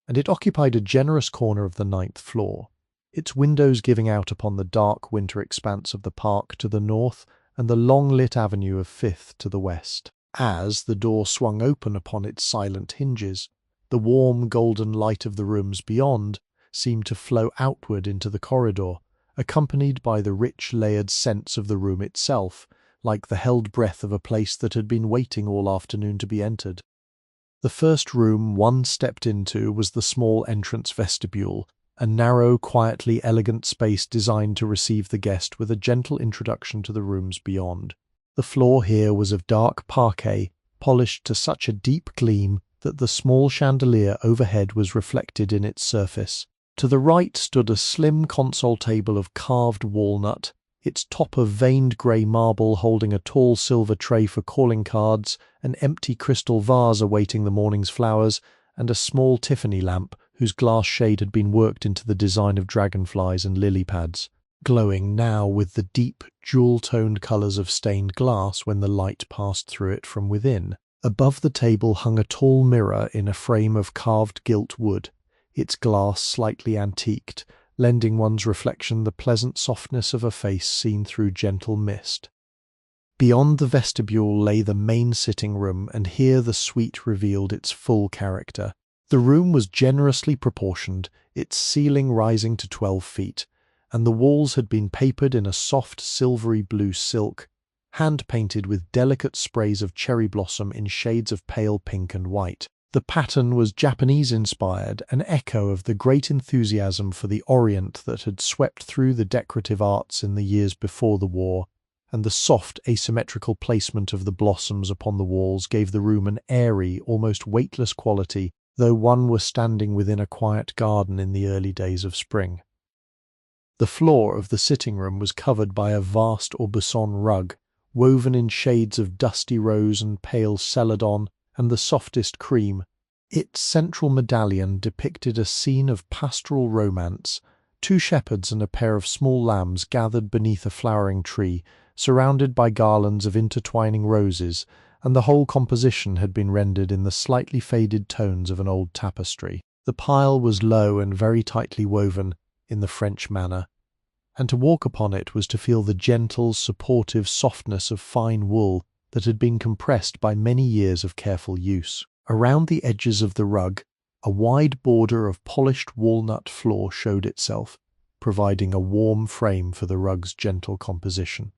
A: and it occupied a generous corner of the 9th floor, its windows giving out upon the dark winter expanse of the park to the north and the long-lit avenue of 5th to the west. As the door swung open upon its silent hinges, the warm golden light of the rooms beyond seemed to flow outward into the corridor, accompanied by the rich layered scents of the room itself, like the held breath of a place that had been waiting all afternoon to be entered. The first room one stepped into was the small entrance vestibule, a narrow, quietly elegant space designed to receive the guest with a gentle introduction to the rooms beyond. The floor here was of dark parquet, polished to such a deep gleam that the small chandelier overhead was reflected in its surface. To the right stood a slim console table of carved walnut, its top of veined grey marble holding a tall silver tray for calling cards, an empty crystal vase awaiting the morning's flowers, and a small Tiffany lamp whose glass shade had been worked into the design of dragonflies and lily pads, glowing now with the deep, jewel-toned colours of stained glass when the light passed through it from within. Above the table hung a tall mirror in a frame of carved gilt wood, its glass slightly antiqued, lending one's reflection the pleasant softness of a face seen through gentle mist. Beyond the vestibule lay the main sitting room, and here the suite revealed its full character. The room was generously proportioned, its ceiling rising to 12 feet, and the walls had been papered in a soft silvery blue silk, hand-painted with delicate sprays of cherry blossom in shades of pale pink and white. The pattern was Japanese-inspired, an echo of the great enthusiasm for the Orient that had swept through the decorative arts in the years before the war, and the soft, asymmetrical placement of the blossoms upon the walls gave the room an airy, almost weightless quality, though one were standing within a quiet garden in the early days of spring. The floor of the sitting room was covered by a vast Aubusson rug, woven in shades of dusty rose and pale celadon and the softest cream. Its central medallion depicted a scene of pastoral romance, 2 shepherds and a pair of small lambs gathered beneath a flowering tree, surrounded by garlands of intertwining roses, and the whole composition had been rendered in the slightly faded tones of an old tapestry. The pile was low and very tightly woven, in the French manner, and to walk upon it was to feel the gentle, supportive softness of fine wool that had been compressed by many years of careful use. Around the edges of the rug, a wide border of polished walnut floor showed itself, providing a warm frame for the rug's gentle composition.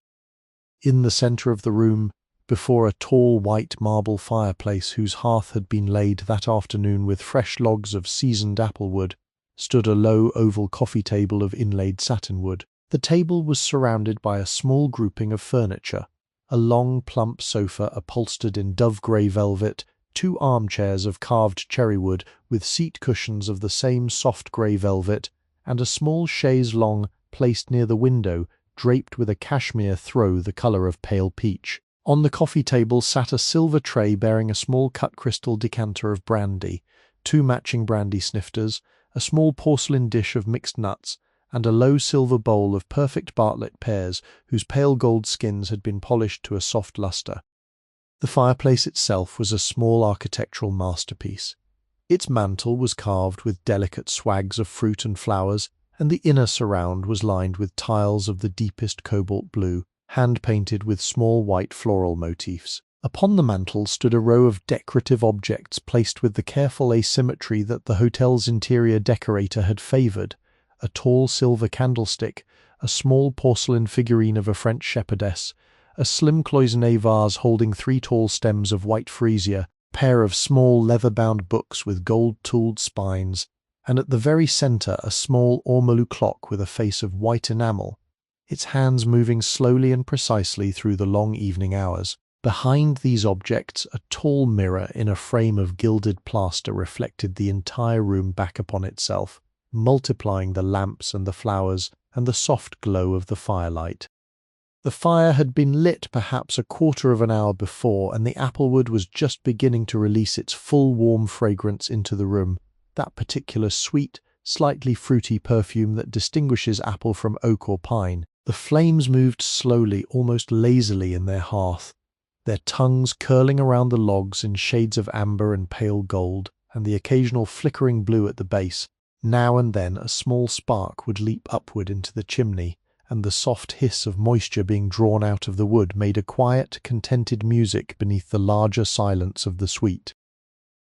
A: In the centre of the room, before a tall white marble fireplace whose hearth had been laid that afternoon with fresh logs of seasoned applewood, stood a low oval coffee table of inlaid satinwood. The table was surrounded by a small grouping of furniture, a long plump sofa upholstered in dove-grey velvet, 2 armchairs of carved cherrywood with seat cushions of the same soft grey velvet, and a small chaise longue placed near the window, draped with a cashmere throw the colour of pale peach. On the coffee table sat a silver tray bearing a small cut crystal decanter of brandy, 2 matching brandy snifters, a small porcelain dish of mixed nuts, and a low silver bowl of perfect Bartlett pears whose pale gold skins had been polished to a soft lustre. The fireplace itself was a small architectural masterpiece. Its mantel was carved with delicate swags of fruit and flowers, and the inner surround was lined with tiles of the deepest cobalt blue, hand-painted with small white floral motifs. Upon the mantel stood a row of decorative objects placed with the careful asymmetry that the hotel's interior decorator had favoured: a tall silver candlestick, a small porcelain figurine of a French shepherdess, a slim cloisonné vase holding 3 tall stems of white freesia, a pair of small leather-bound books with gold-tooled spines, and at the very centre a small ormolu clock with a face of white enamel, its hands moving slowly and precisely through the long evening hours. Behind these objects, a tall mirror in a frame of gilded plaster reflected the entire room back upon itself, multiplying the lamps and the flowers and the soft glow of the firelight. The fire had been lit perhaps a quarter of an hour before, and the applewood was just beginning to release its full warm fragrance into the room, that particular sweet, slightly fruity perfume that distinguishes apple from oak or pine. The flames moved slowly, almost lazily in their hearth, their tongues curling around the logs in shades of amber and pale gold, and the occasional flickering blue at the base. Now and then a small spark would leap upward into the chimney, and the soft hiss of moisture being drawn out of the wood made a quiet, contented music beneath the larger silence of the suite.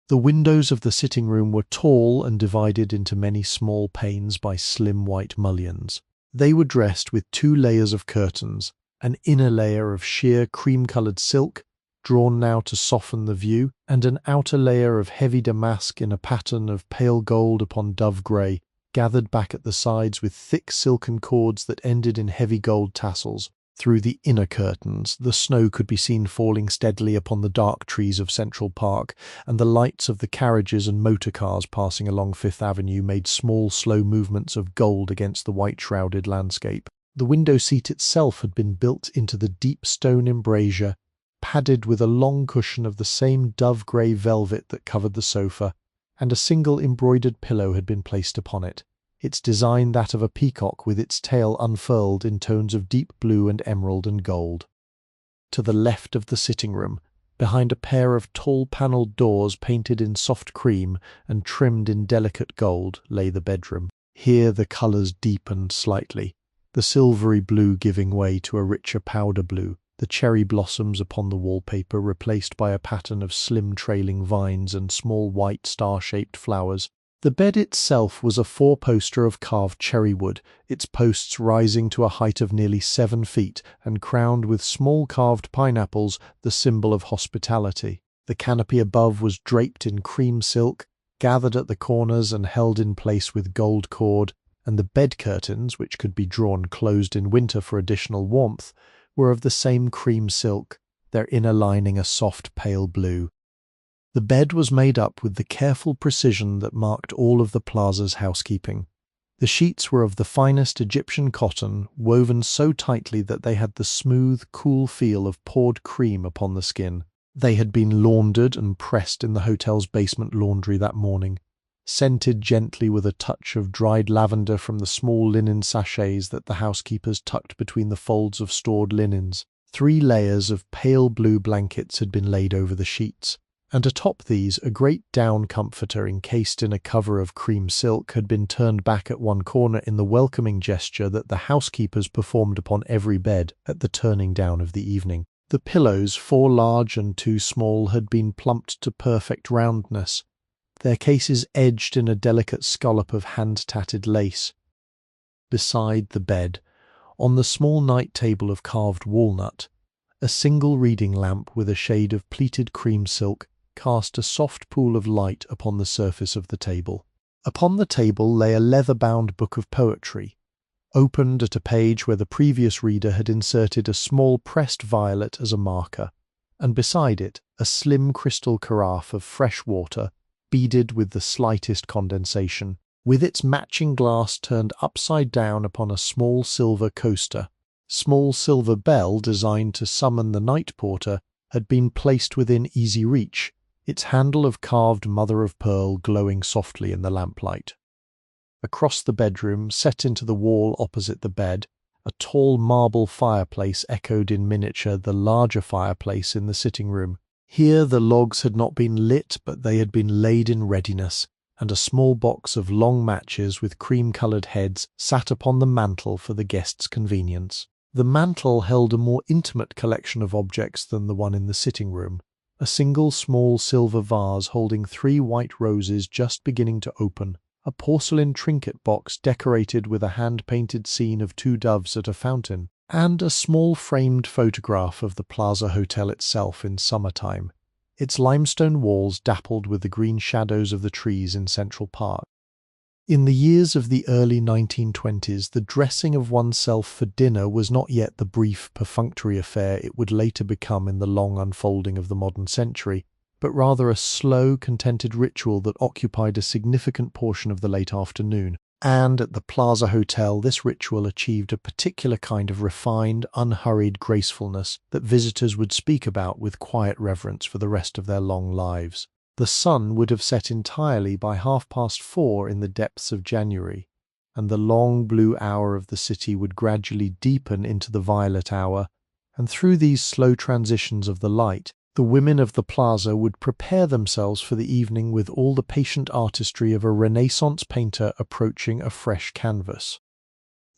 A: The windows of the sitting-room were tall and divided into many small panes by slim white mullions. They were dressed with 2 layers of curtains, an inner layer of sheer cream-coloured silk, drawn now to soften the view, and an outer layer of heavy damask in a pattern of pale gold upon dove grey, gathered back at the sides with thick silken cords that ended in heavy gold tassels. Through the inner curtains, the snow could be seen falling steadily upon the dark trees of Central Park, and the lights of the carriages and motor cars passing along Fifth Avenue made small, slow movements of gold against the white-shrouded landscape. The window seat itself had been built into the deep stone embrasure, padded with a long cushion of the same dove-grey velvet that covered the sofa, and a single embroidered pillow had been placed upon it, its design that of a peacock with its tail unfurled in tones of deep blue and emerald and gold. To the left of the sitting-room, behind a pair of tall panelled doors painted in soft cream and trimmed in delicate gold, lay the bedroom. Here the colours deepened slightly, the silvery blue giving way to a richer powder blue, the cherry blossoms upon the wallpaper replaced by a pattern of slim trailing vines and small white star-shaped flowers. The bed itself was a four-poster of carved cherry wood, its posts rising to a height of nearly 7 feet and crowned with small carved pineapples, the symbol of hospitality. The canopy above was draped in cream silk, gathered at the corners and held in place with gold cord, and the bed curtains, which could be drawn closed in winter for additional warmth, were of the same cream silk, their inner lining a soft pale blue. The bed was made up with the careful precision that marked all of the plaza's housekeeping. The sheets were of the finest Egyptian cotton, woven so tightly that they had the smooth, cool feel of poured cream upon the skin. They had been laundered and pressed in the hotel's basement laundry that morning, scented gently with a touch of dried lavender from the small linen sachets that the housekeepers tucked between the folds of stored linens. 3 layers of pale blue blankets had been laid over the sheets, and atop these a great down comforter encased in a cover of cream silk had been turned back at one corner in the welcoming gesture that the housekeepers performed upon every bed at the turning down of the evening. The pillows, 4 large and 2 small, had been plumped to perfect roundness, their cases edged in a delicate scallop of hand-tatted lace. Beside the bed, on the small night table of carved walnut, a single reading lamp with a shade of pleated cream silk cast a soft pool of light upon the surface of the table. Upon the table lay a leather-bound book of poetry, opened at a page where the previous reader had inserted a small pressed violet as a marker, and beside it a slim crystal carafe of fresh water, beaded with the slightest condensation, with its matching glass turned upside down upon a small silver coaster. Small silver bell designed to summon the night porter had been placed within easy reach, its handle of carved mother-of-pearl glowing softly in the lamplight. Across the bedroom, set into the wall opposite the bed, a tall marble fireplace echoed in miniature the larger fireplace in the sitting-room. Here the logs had not been lit, but they had been laid in readiness, and a small box of long matches with cream-coloured heads sat upon the mantel for the guests' convenience. The mantel held a more intimate collection of objects than the one in the sitting-room. A single small silver vase holding 3 white roses just beginning to open, a porcelain trinket box decorated with a hand-painted scene of 2 doves at a fountain, and a small framed photograph of the Plaza Hotel itself in summertime, its limestone walls dappled with the green shadows of the trees in Central Park. In the years of the early 1920s, the dressing of oneself for dinner was not yet the brief, perfunctory affair it would later become in the long unfolding of the modern century, but rather a slow, contented ritual that occupied a significant portion of the late afternoon. And at the Plaza Hotel, this ritual achieved a particular kind of refined, unhurried gracefulness that visitors would speak about with quiet reverence for the rest of their long lives. The sun would have set entirely by 4:30 in the depths of January, and the long blue hour of the city would gradually deepen into the violet hour, and through these slow transitions of the light, the women of the plaza would prepare themselves for the evening with all the patient artistry of a Renaissance painter approaching a fresh canvas.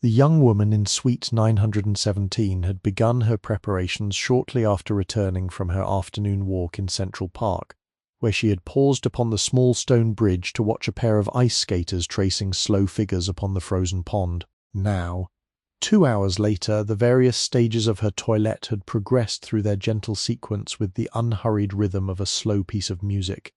A: The young woman in Suite 917 had begun her preparations shortly after returning from her afternoon walk in Central Park, where she had paused upon the small stone bridge to watch a pair of ice skaters tracing slow figures upon the frozen pond. Now, 2 hours later, the various stages of her toilette had progressed through their gentle sequence with the unhurried rhythm of a slow piece of music.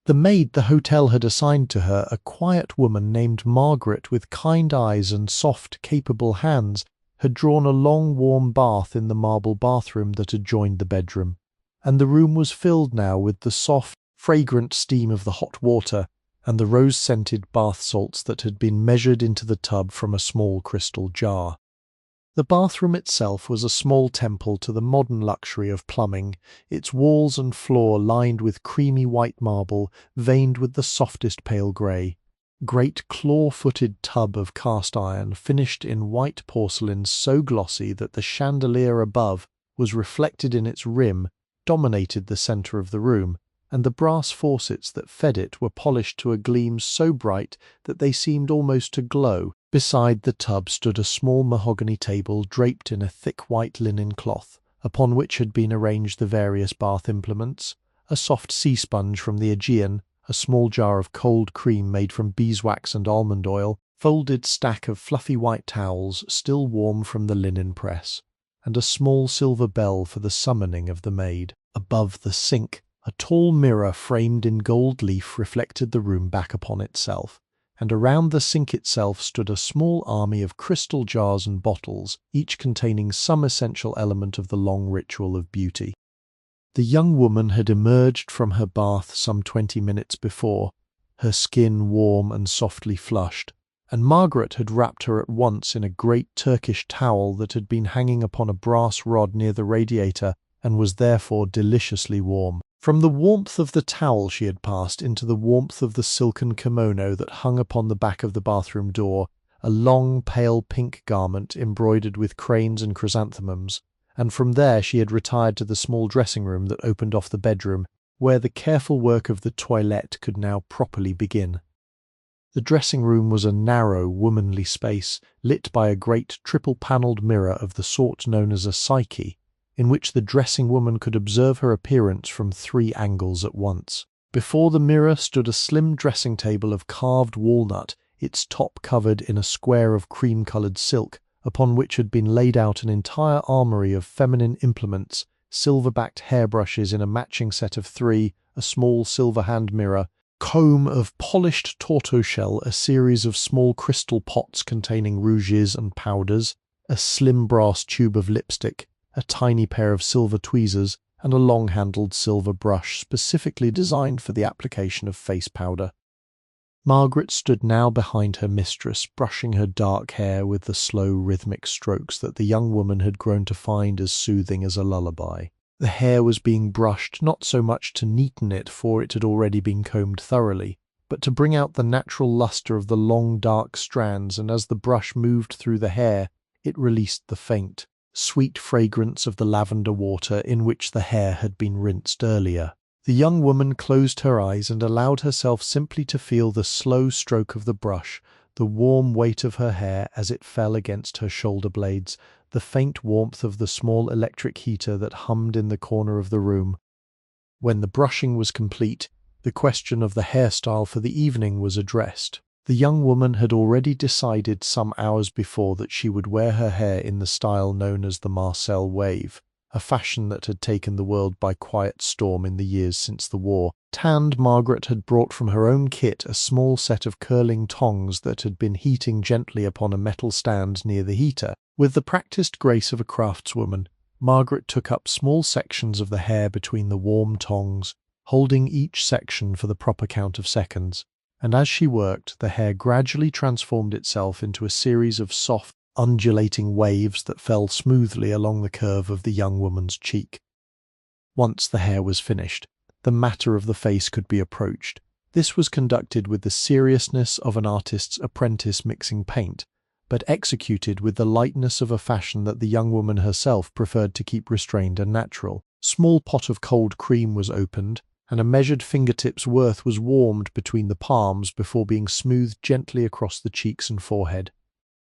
A: The maid the hotel had assigned to her, a quiet woman named Margaret with kind eyes and soft, capable hands, had drawn a long, warm bath in the marble bathroom that adjoined the bedroom, and the room was filled now with the soft, fragrant steam of the hot water and the rose-scented bath salts that had been measured into the tub from a small crystal jar. The bathroom itself was a small temple to the modern luxury of plumbing, its walls and floor lined with creamy white marble, veined with the softest pale grey. Great claw-footed tub of cast iron, finished in white porcelain so glossy that the chandelier above was reflected in its rim, dominated the centre of the room, and the brass faucets that fed it were polished to a gleam so bright that they seemed almost to glow. Beside the tub stood a small mahogany table draped in a thick white linen cloth, upon which had been arranged the various bath implements, a soft sea sponge from the Aegean, a small jar of cold cream made from beeswax and almond oil, folded stack of fluffy white towels still warm from the linen press, and a small silver bell for the summoning of the maid. Above the sink, a tall mirror framed in gold leaf reflected the room back upon itself, and around the sink itself stood a small army of crystal jars and bottles, each containing some essential element of the long ritual of beauty. The young woman had emerged from her bath some 20 minutes before, her skin warm and softly flushed, and Margaret had wrapped her at once in a great Turkish towel that had been hanging upon a brass rod near the radiator and was therefore deliciously warm. From the warmth of the towel she had passed into the warmth of the silken kimono that hung upon the back of the bathroom door, a long pale pink garment embroidered with cranes and chrysanthemums, and from there she had retired to the small dressing room that opened off the bedroom, where the careful work of the toilette could now properly begin. The dressing room was a narrow, womanly space, lit by a great triple-panelled mirror of the sort known as a psyche, in which the dressing woman could observe her appearance from 3 angles at once. Before the mirror stood a slim dressing table of carved walnut, its top covered in a square of cream-coloured silk, upon which had been laid out an entire armoury of feminine implements, silver-backed hairbrushes in a matching set of 3, a small silver hand mirror, comb of polished tortoiseshell, a series of small crystal pots containing rouges and powders, a slim brass tube of lipstick, a tiny pair of silver tweezers, and a long-handled silver brush specifically designed for the application of face powder. Margaret stood now behind her mistress, brushing her dark hair with the slow rhythmic strokes that the young woman had grown to find as soothing as a lullaby. The hair was being brushed not so much to neaten it, for it had already been combed thoroughly, but to bring out the natural lustre of the long dark strands, and as the brush moved through the hair, it released the faint, sweet fragrance of the lavender water in which the hair had been rinsed earlier. The young woman closed her eyes and allowed herself simply to feel the slow stroke of the brush, the warm weight of her hair as it fell against her shoulder blades, the faint warmth of the small electric heater that hummed in the corner of the room. When the brushing was complete, the question of the hairstyle for the evening was addressed. The young woman had already decided some hours before that she would wear her hair in the style known as the Marcel wave, a fashion that had taken the world by quiet storm in the years since the war. Tanned Margaret had brought from her own kit a small set of curling tongs that had been heating gently upon a metal stand near the heater. With the practised grace of a craftswoman, Margaret took up small sections of the hair between the warm tongs, holding each section for the proper count of seconds, and as she worked, the hair gradually transformed itself into a series of soft, undulating waves that fell smoothly along the curve of the young woman's cheek. Once the hair was finished, the matter of the face could be approached. This was conducted with the seriousness of an artist's apprentice mixing paint, but executed with the lightness of a fashion that the young woman herself preferred to keep restrained and natural. Small pot of cold cream was opened, and a measured fingertip's worth was warmed between the palms before being smoothed gently across the cheeks and forehead.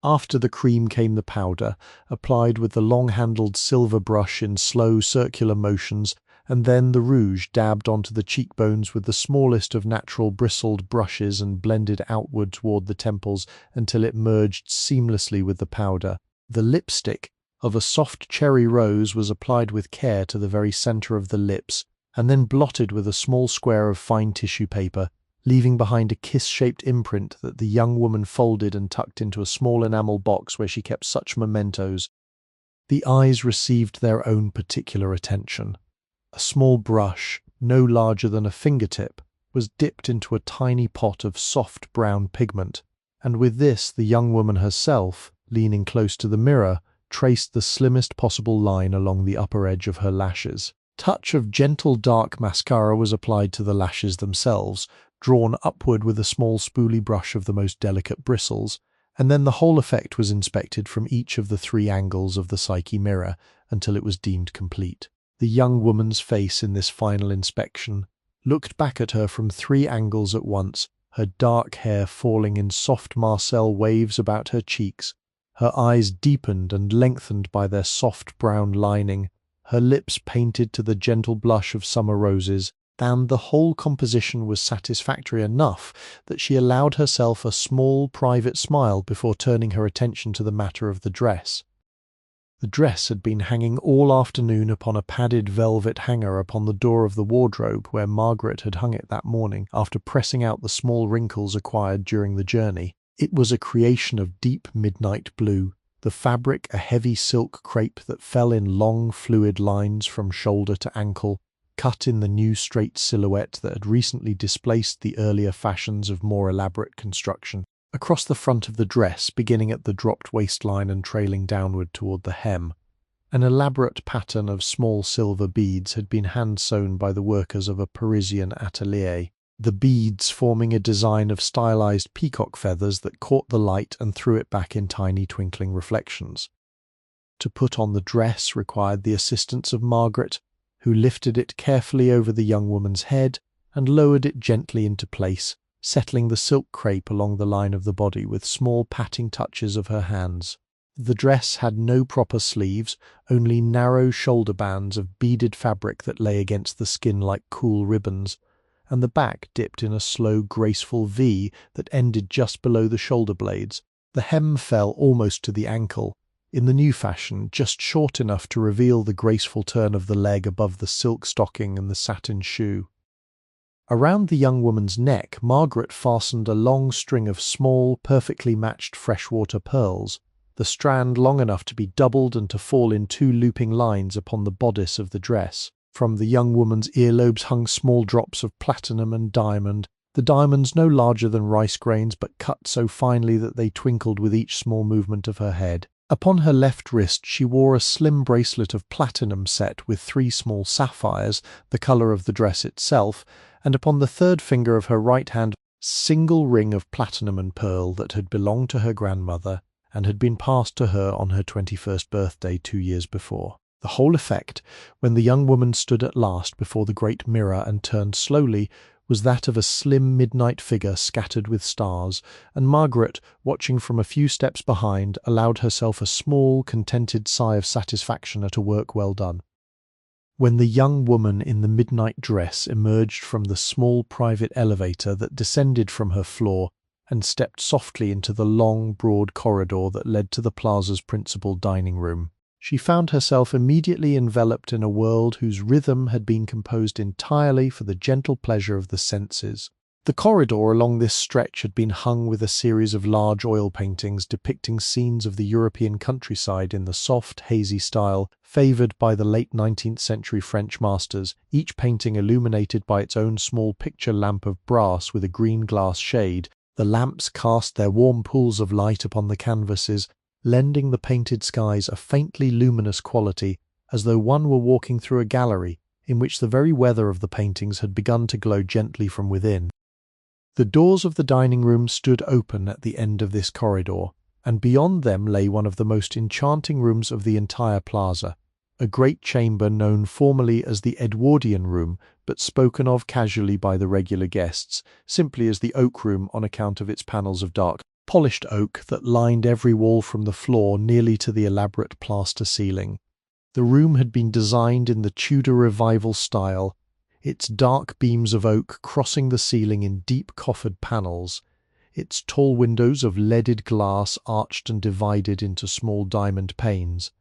A: After the cream came the powder, applied with the long-handled silver brush in slow circular motions, and then the rouge dabbed onto the cheekbones with the smallest of natural bristled brushes and blended outward toward the temples until it merged seamlessly with the powder. The lipstick, of a soft cherry rose, was applied with care to the very centre of the lips, and then blotted with a small square of fine tissue paper, leaving behind a kiss-shaped imprint that the young woman folded and tucked into a small enamel box where she kept such mementos. The eyes received their own particular attention. A small brush, no larger than a fingertip, was dipped into a tiny pot of soft brown pigment, and with this the young woman herself, leaning close to the mirror, traced the slimmest possible line along the upper edge of her lashes. Touch of gentle dark mascara was applied to the lashes themselves, drawn upward with a small spoolie brush of the most delicate bristles, and then the whole effect was inspected from each of the 3 angles of the Psyche mirror until it was deemed complete. The young woman's face in this final inspection looked back at her from 3 angles at once, her dark hair falling in soft Marcel waves about her cheeks, her eyes deepened and lengthened by their soft brown lining, her lips painted to the gentle blush of summer roses, and the whole composition was satisfactory enough that she allowed herself a small private smile before turning her attention to the matter of the dress. The dress had been hanging all afternoon upon a padded velvet hanger upon the door of the wardrobe where Margaret had hung it that morning after pressing out the small wrinkles acquired during the journey. It was a creation of deep midnight blue, the fabric a heavy silk crepe that fell in long fluid lines from shoulder to ankle, cut in the new straight silhouette that had recently displaced the earlier fashions of more elaborate construction. Across the front of the dress, beginning at the dropped waistline and trailing downward toward the hem, an elaborate pattern of small silver beads had been hand-sewn by the workers of a Parisian atelier, the beads forming a design of stylized peacock feathers that caught the light and threw it back in tiny twinkling reflections. To put on the dress required the assistance of Margaret, who lifted it carefully over the young woman's head and lowered it gently into place, settling the silk crepe along the line of the body with small patting touches of her hands. The dress had no proper sleeves, only narrow shoulder bands of beaded fabric that lay against the skin like cool ribbons, and the back dipped in a slow, graceful V that ended just below the shoulder blades. The hem fell almost to the ankle, in the new fashion, just short enough to reveal the graceful turn of the leg above the silk stocking and the satin shoe. Around the young woman's neck, Margaret fastened a long string of small, perfectly matched freshwater pearls, the strand long enough to be doubled and to fall in 2 looping lines upon the bodice of the dress. From the young woman's earlobes hung small drops of platinum and diamond, the diamonds no larger than rice grains but cut so finely that they twinkled with each small movement of her head. Upon her left wrist she wore a slim bracelet of platinum set with 3 small sapphires, the colour of the dress itself, and upon the 3rd finger of her right hand single ring of platinum and pearl that had belonged to her grandmother and had been passed to her on her 21st birthday 2 years before. The whole effect, when the young woman stood at last before the great mirror and turned slowly, was that of a slim midnight figure scattered with stars, and Margaret, watching from a few steps behind, allowed herself a small, contented sigh of satisfaction at a work well done. When the young woman in the midnight dress emerged from the small private elevator that descended from her floor and stepped softly into the long, broad corridor that led to the plaza's principal dining room, she found herself immediately enveloped in a world whose rhythm had been composed entirely for the gentle pleasure of the senses. The corridor along this stretch had been hung with a series of large oil paintings depicting scenes of the European countryside in the soft, hazy style favoured by the late 19th century French masters, each painting illuminated by its own small picture lamp of brass with a green glass shade. The lamps cast their warm pools of light upon the canvases, lending the painted skies a faintly luminous quality, as though one were walking through a gallery in which the very weather of the paintings had begun to glow gently from within. The doors of the dining room stood open at the end of this corridor, and beyond them lay one of the most enchanting rooms of the entire plaza, a great chamber known formerly as the Edwardian Room, but spoken of casually by the regular guests, simply as the Oak Room on account of its panels of dark, polished oak that lined every wall from the floor nearly to the elaborate plaster ceiling. The room had been designed in the Tudor Revival style, its dark beams of oak crossing the ceiling in deep coffered panels, its tall windows of leaded glass arched and divided into small diamond panes.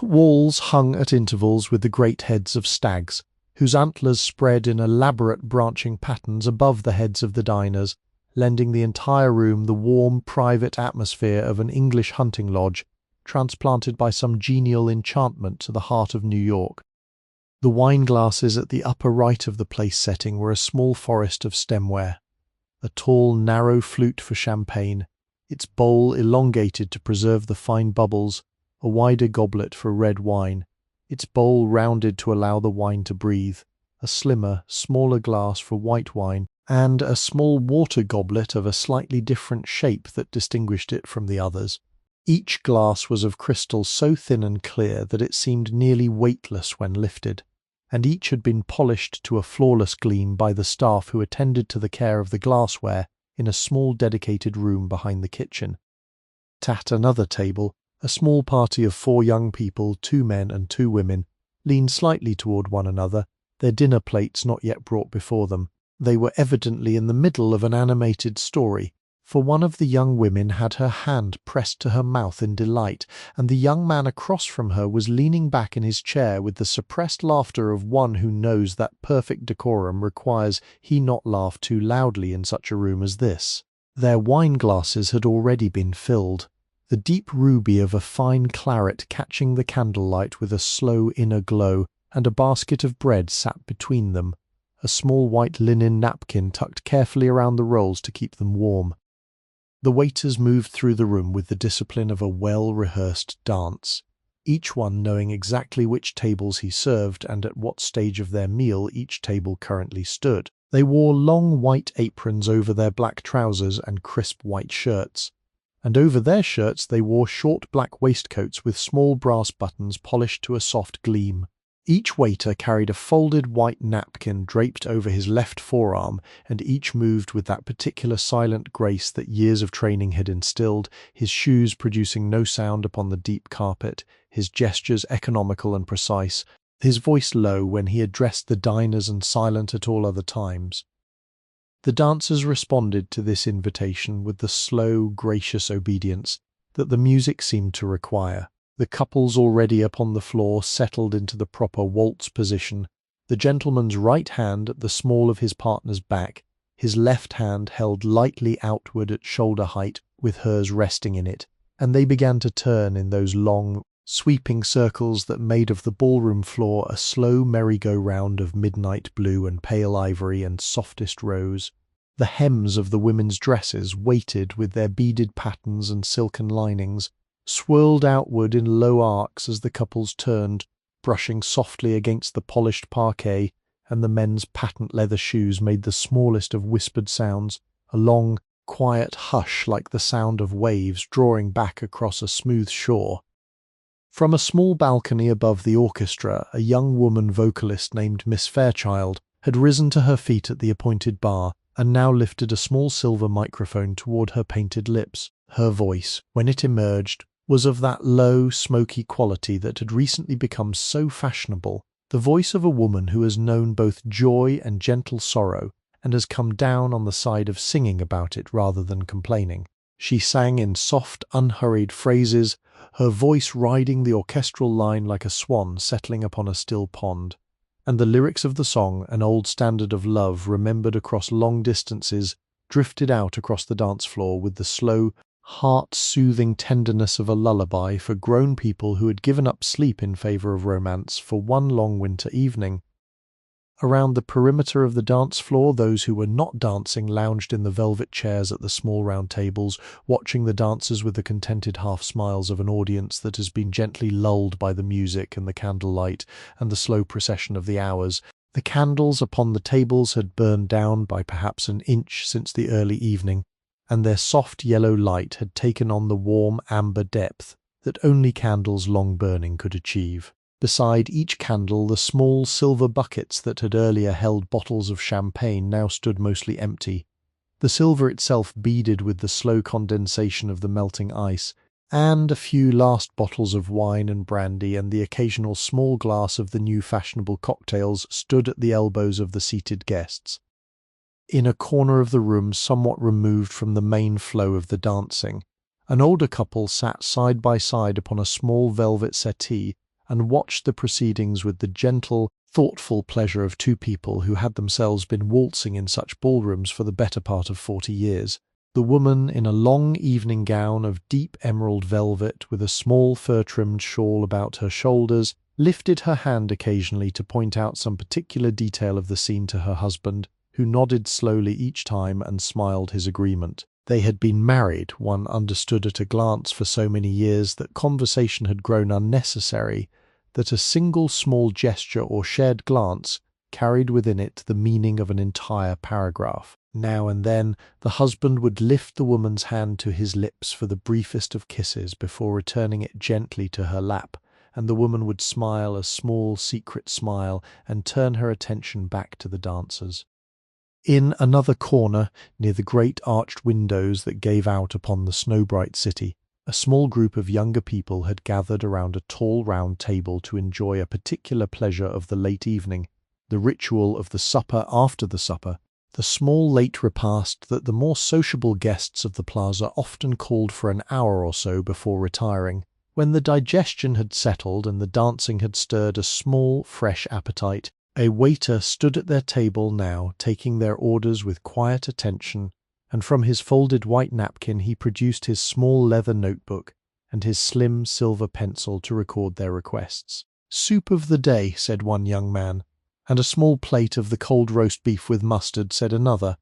A: Walls hung at intervals with the great heads of stags, whose antlers spread in elaborate branching patterns above the heads of the diners, lending the entire room the warm, private atmosphere of an English hunting lodge, transplanted by some genial enchantment to the heart of New York. The wine glasses at the upper right of the place setting were a small forest of stemware. A tall, narrow flute for champagne, its bowl elongated to preserve the fine bubbles, a wider goblet for red wine, its bowl rounded to allow the wine to breathe, a slimmer, smaller glass for white wine, and a small water goblet of a slightly different shape that distinguished it from the others. Each glass was of crystal so thin and clear that it seemed nearly weightless when lifted, and each had been polished to a flawless gleam by the staff who attended to the care of the glassware in a small dedicated room behind the kitchen. At another table, a small party of 4 young people, 2 men and 2 women, leaned slightly toward one another, their dinner plates not yet brought before them. They were evidently in the middle of an animated story, for one of the young women had her hand pressed to her mouth in delight, and the young man across from her was leaning back in his chair with the suppressed laughter of one who knows that perfect decorum requires he not laugh too loudly in such a room as this. Their wine glasses had already been filled, the deep ruby of a fine claret catching the candlelight with a slow inner glow, and a basket of bread sat between them, a small white linen napkin tucked carefully around the rolls to keep them warm. The waiters moved through the room with the discipline of a well-rehearsed dance, each one knowing exactly which tables he served and at what stage of their meal each table currently stood. They wore long white aprons over their black trousers and crisp white shirts, and over their shirts they wore short black waistcoats with small brass buttons polished to a soft gleam. Each waiter carried a folded white napkin draped over his left forearm, and each moved with that particular silent grace that years of training had instilled, his shoes producing no sound upon the deep carpet, his gestures economical and precise, his voice low when he addressed the diners and silent at all other times. The dancers responded to this invitation with the slow, gracious obedience that the music seemed to require. The couples already upon the floor settled into the proper waltz position, the gentleman's right hand at the small of his partner's back, his left hand held lightly outward at shoulder height with hers resting in it, and they began to turn in those long, sweeping circles that made of the ballroom floor a slow merry-go-round of midnight blue and pale ivory and softest rose. The hems of the women's dresses, weighted with their beaded patterns and silken linings, swirled outward in low arcs as the couples turned, brushing softly against the polished parquet, and the men's patent leather shoes made the smallest of whispered sounds, a long, quiet hush like the sound of waves drawing back across a smooth shore. From a small balcony above the orchestra, a young woman vocalist named Miss Fairchild had risen to her feet at the appointed bar, and now lifted a small silver microphone toward her painted lips. Her voice, when it emerged, was of that low, smoky quality that had recently become so fashionable, the voice of a woman who has known both joy and gentle sorrow, and has come down on the side of singing about it rather than complaining. She sang in soft, unhurried phrases, her voice riding the orchestral line like a swan settling upon a still pond, and the lyrics of the song, an old standard of love remembered across long distances, drifted out across the dance floor with the slow, heart-soothing tenderness of a lullaby for grown people who had given up sleep in favor of romance for one long winter evening. Around the perimeter of the dance floor, those who were not dancing lounged in the velvet chairs at the small round tables, watching the dancers with the contented half-smiles of an audience that has been gently lulled by the music and the candlelight and the slow procession of the hours. The candles upon the tables had burned down by perhaps an inch since the early evening, and their soft yellow light had taken on the warm amber depth that only candles long burning could achieve. Beside each candle, the small silver buckets that had earlier held bottles of champagne now stood mostly empty, the silver itself beaded with the slow condensation of the melting ice, and a few last bottles of wine and brandy and the occasional small glass of the new fashionable cocktails stood at the elbows of the seated guests. In a corner of the room somewhat removed from the main flow of the dancing, an older couple sat side by side upon a small velvet settee and watched the proceedings with the gentle, thoughtful pleasure of two people who had themselves been waltzing in such ballrooms for the better part of 40 years. The woman, in a long evening gown of deep emerald velvet with a small fur-trimmed shawl about her shoulders, lifted her hand occasionally to point out some particular detail of the scene to her husband, who nodded slowly each time and smiled his agreement. They had been married, one understood at a glance, for so many years that conversation had grown unnecessary, that a single small gesture or shared glance carried within it the meaning of an entire paragraph. Now and then the husband would lift the woman's hand to his lips for the briefest of kisses before returning it gently to her lap, and the woman would smile a small secret smile and turn her attention back to the dancers. In another corner, near the great arched windows that gave out upon the snow-bright city, a small group of younger people had gathered around a tall round table to enjoy a particular pleasure of the late evening, the ritual of the supper after the supper, the small late repast that the more sociable guests of the plaza often called for an hour or so before retiring. When the digestion had settled and the dancing had stirred a small, fresh appetite, a waiter stood at their table now, taking their orders with quiet attention, and from his folded white napkin he produced his small leather notebook and his slim silver pencil to record their requests. "Soup of the day," said one young man, and a small plate of the cold roast beef with mustard, said another,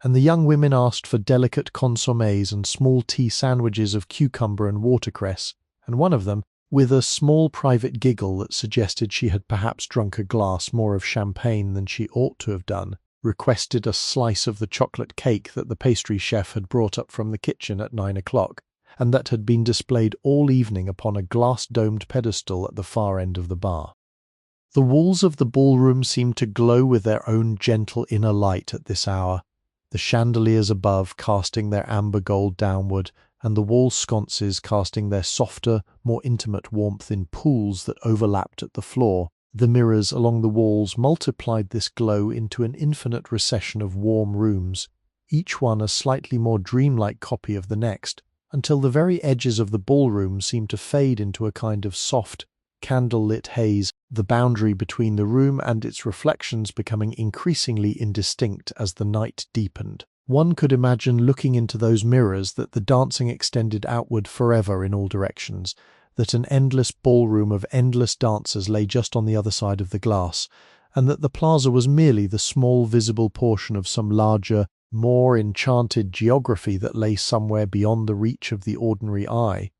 A: and the young women asked for delicate consommes and small tea sandwiches of cucumber and watercress, and one of them, with a small private giggle that suggested she had perhaps drunk a glass more of champagne than she ought to have done, requested a slice of the chocolate cake that the pastry chef had brought up from the kitchen at 9 o'clock, and that had been displayed all evening upon a glass-domed pedestal at the far end of the bar. The walls of the ballroom seemed to glow with their own gentle inner light at this hour, the chandeliers above casting their amber gold downward, and the wall sconces casting their softer, more intimate warmth in pools that overlapped at the floor. The mirrors along the walls multiplied this glow into an infinite recession of warm rooms, each one a slightly more dreamlike copy of the next, until the very edges of the ballroom seemed to fade into a kind of soft, candle-lit haze, the boundary between the room and its reflections becoming increasingly indistinct as the night deepened. One could imagine looking into those mirrors that the dancing extended outward forever in all directions, that an endless ballroom of endless dancers lay just on the other side of the glass, and that the plaza was merely the small visible portion of some larger, more enchanted geography that lay somewhere beyond the reach of the ordinary eye.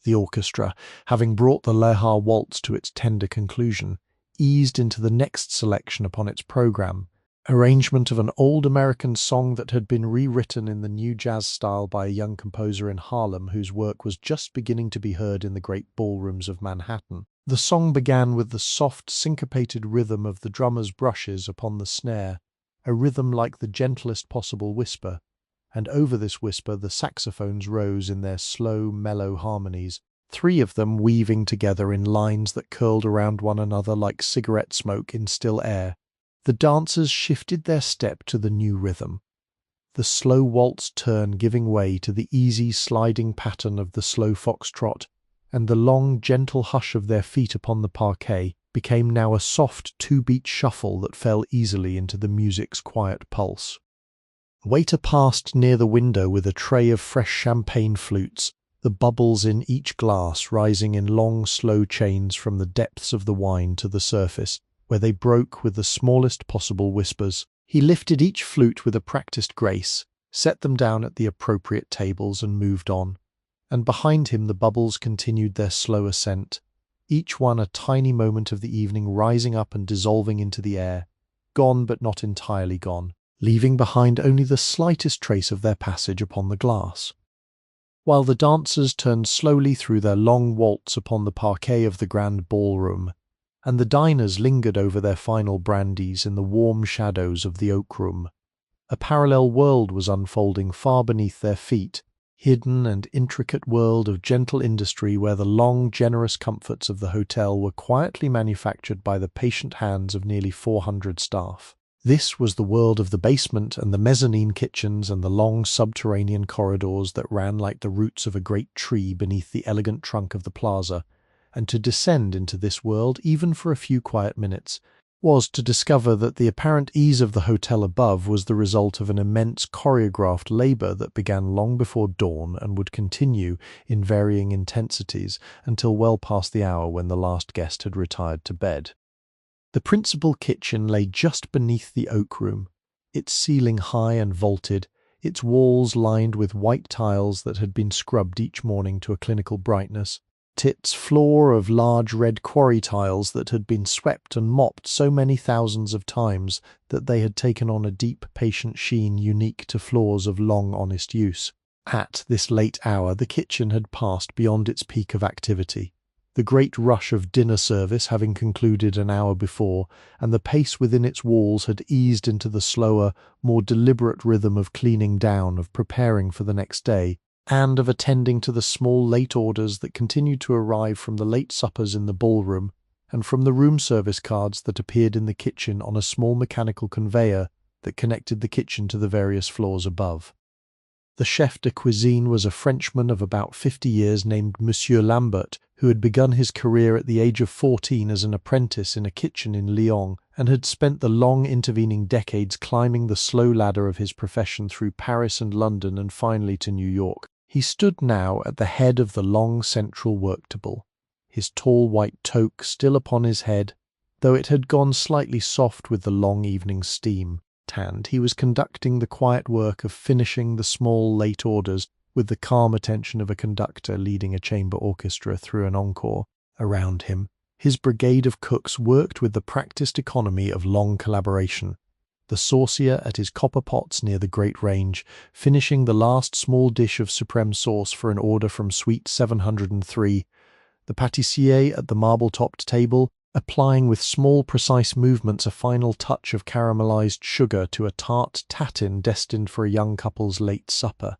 A: The orchestra, having brought the Lehar waltz to its tender conclusion, eased into the next selection upon its program, arrangement of an old American song that had been rewritten in the new jazz style by a young composer in Harlem whose work was just beginning to be heard in the great ballrooms of Manhattan. The song began with the soft, syncopated rhythm of the drummer's brushes upon the snare, a rhythm like the gentlest possible whisper, and over this whisper the saxophones rose in their slow, mellow harmonies, three of them weaving together in lines that curled around one another like cigarette smoke in still air. The dancers shifted their step to the new rhythm, the slow waltz turn giving way to the easy sliding pattern of the slow foxtrot, and the long, gentle hush of their feet upon the parquet became now a soft two-beat shuffle that fell easily into the music's quiet pulse. A waiter passed near the window with a tray of fresh champagne flutes, the bubbles in each glass rising in long, slow chains from the depths of the wine to the surface, where they broke with the smallest possible whispers. He lifted each flute with a practised grace, set them down at the appropriate tables and moved on, and behind him the bubbles continued their slow ascent, each one a tiny moment of the evening rising up and dissolving into the air, gone but not entirely gone, leaving behind only the slightest trace of their passage upon the glass. While the dancers turned slowly through their long waltz upon the parquet of the grand ballroom, and the diners lingered over their final brandies in the warm shadows of the oak room, a parallel world was unfolding far beneath their feet, hidden and intricate world of gentle industry where the long, generous comforts of the hotel were quietly manufactured by the patient hands of nearly 400 staff. This was the world of the basement and the mezzanine kitchens and the long subterranean corridors that ran like the roots of a great tree beneath the elegant trunk of the plaza, and to descend into this world, even for a few quiet minutes, was to discover that the apparent ease of the hotel above was the result of an immense choreographed labour that began long before dawn and would continue in varying intensities until well past the hour when the last guest had retired to bed. The principal kitchen lay just beneath the oak room, its ceiling high and vaulted, its walls lined with white tiles that had been scrubbed each morning to a clinical brightness, its floor of large red quarry tiles that had been swept and mopped so many thousands of times that they had taken on a deep, patient sheen unique to floors of long, honest use. At this late hour, the kitchen had passed beyond its peak of activity, the great rush of dinner service having concluded an hour before, and the pace within its walls had eased into the slower, more deliberate rhythm of cleaning down, of preparing for the next day, and of attending to the small late orders that continued to arrive from the late suppers in the ballroom and from the room service cards that appeared in the kitchen on a small mechanical conveyor that connected the kitchen to the various floors above. The chef de cuisine was a Frenchman of about 50 years named Monsieur Lambert, who had begun his career at the age of 14 as an apprentice in a kitchen in Lyon and had spent the long intervening decades climbing the slow ladder of his profession through Paris and London and finally to New York. He stood now at the head of the long central work table, his tall white toque still upon his head, though it had gone slightly soft with the long evening steam. He was conducting the quiet work of finishing the small late orders with the calm attention of a conductor leading a chamber orchestra through an encore. Around him, his brigade of cooks worked with the practiced economy of long collaboration, the saucier at his copper pots near the great range, finishing the last small dish of supreme sauce for an order from suite 703, the pâtissier at the marble-topped table, applying with small precise movements a final touch of caramelized sugar to a tart tatin destined for a young couple's late supper,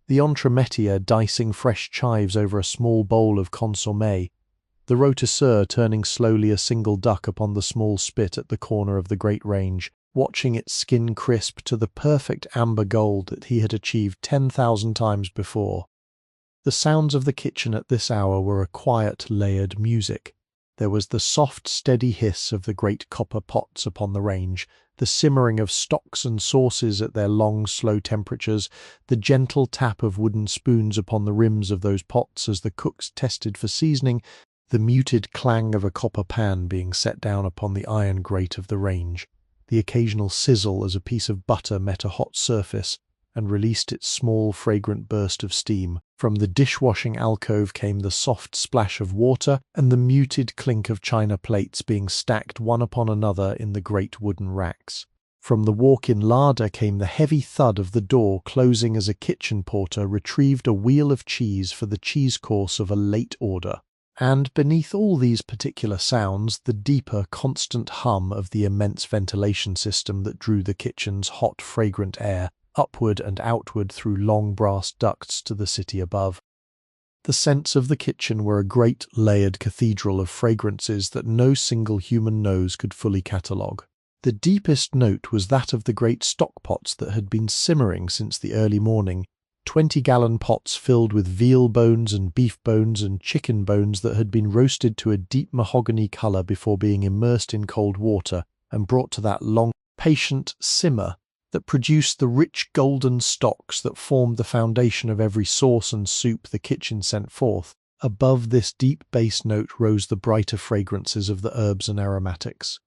A: the entremetier dicing fresh chives over a small bowl of consommé, the rôtisseur turning slowly a single duck upon the small spit at the corner of the great range, watching its skin crisp to the perfect amber gold that he had achieved 10,000 times before. The sounds of the kitchen at this hour were a quiet, layered music. There was the soft, steady hiss of the great copper pots upon the range, the simmering of stocks and sauces at their long, slow temperatures, the gentle tap of wooden spoons upon the rims of those pots as the cooks tested for seasoning, the muted clang of a copper pan being set down upon the iron grate of the range, the occasional sizzle as a piece of butter met a hot surface and released its small, fragrant burst of steam. From the dishwashing alcove came the soft splash of water and the muted clink of china plates being stacked one upon another in the great wooden racks. From the walk-in larder came the heavy thud of the door closing as a kitchen porter retrieved a wheel of cheese for the cheese course of a late order. And beneath all these particular sounds, the deeper, constant hum of the immense ventilation system that drew the kitchen's hot, fragrant air upward and outward through long brass ducts to the city above. The scents of the kitchen were a great layered cathedral of fragrances that no single human nose could fully catalogue. The deepest note was that of the great stock pots that had been simmering since the early morning, 20-gallon pots filled with veal bones and beef bones and chicken bones that had been roasted to a deep mahogany colour before being immersed in cold water and brought to that long, patient simmer that produced the rich golden stocks that formed the foundation of every sauce and soup the kitchen sent forth. Above this deep bass note rose the brighter fragrances of the herbs and aromatics.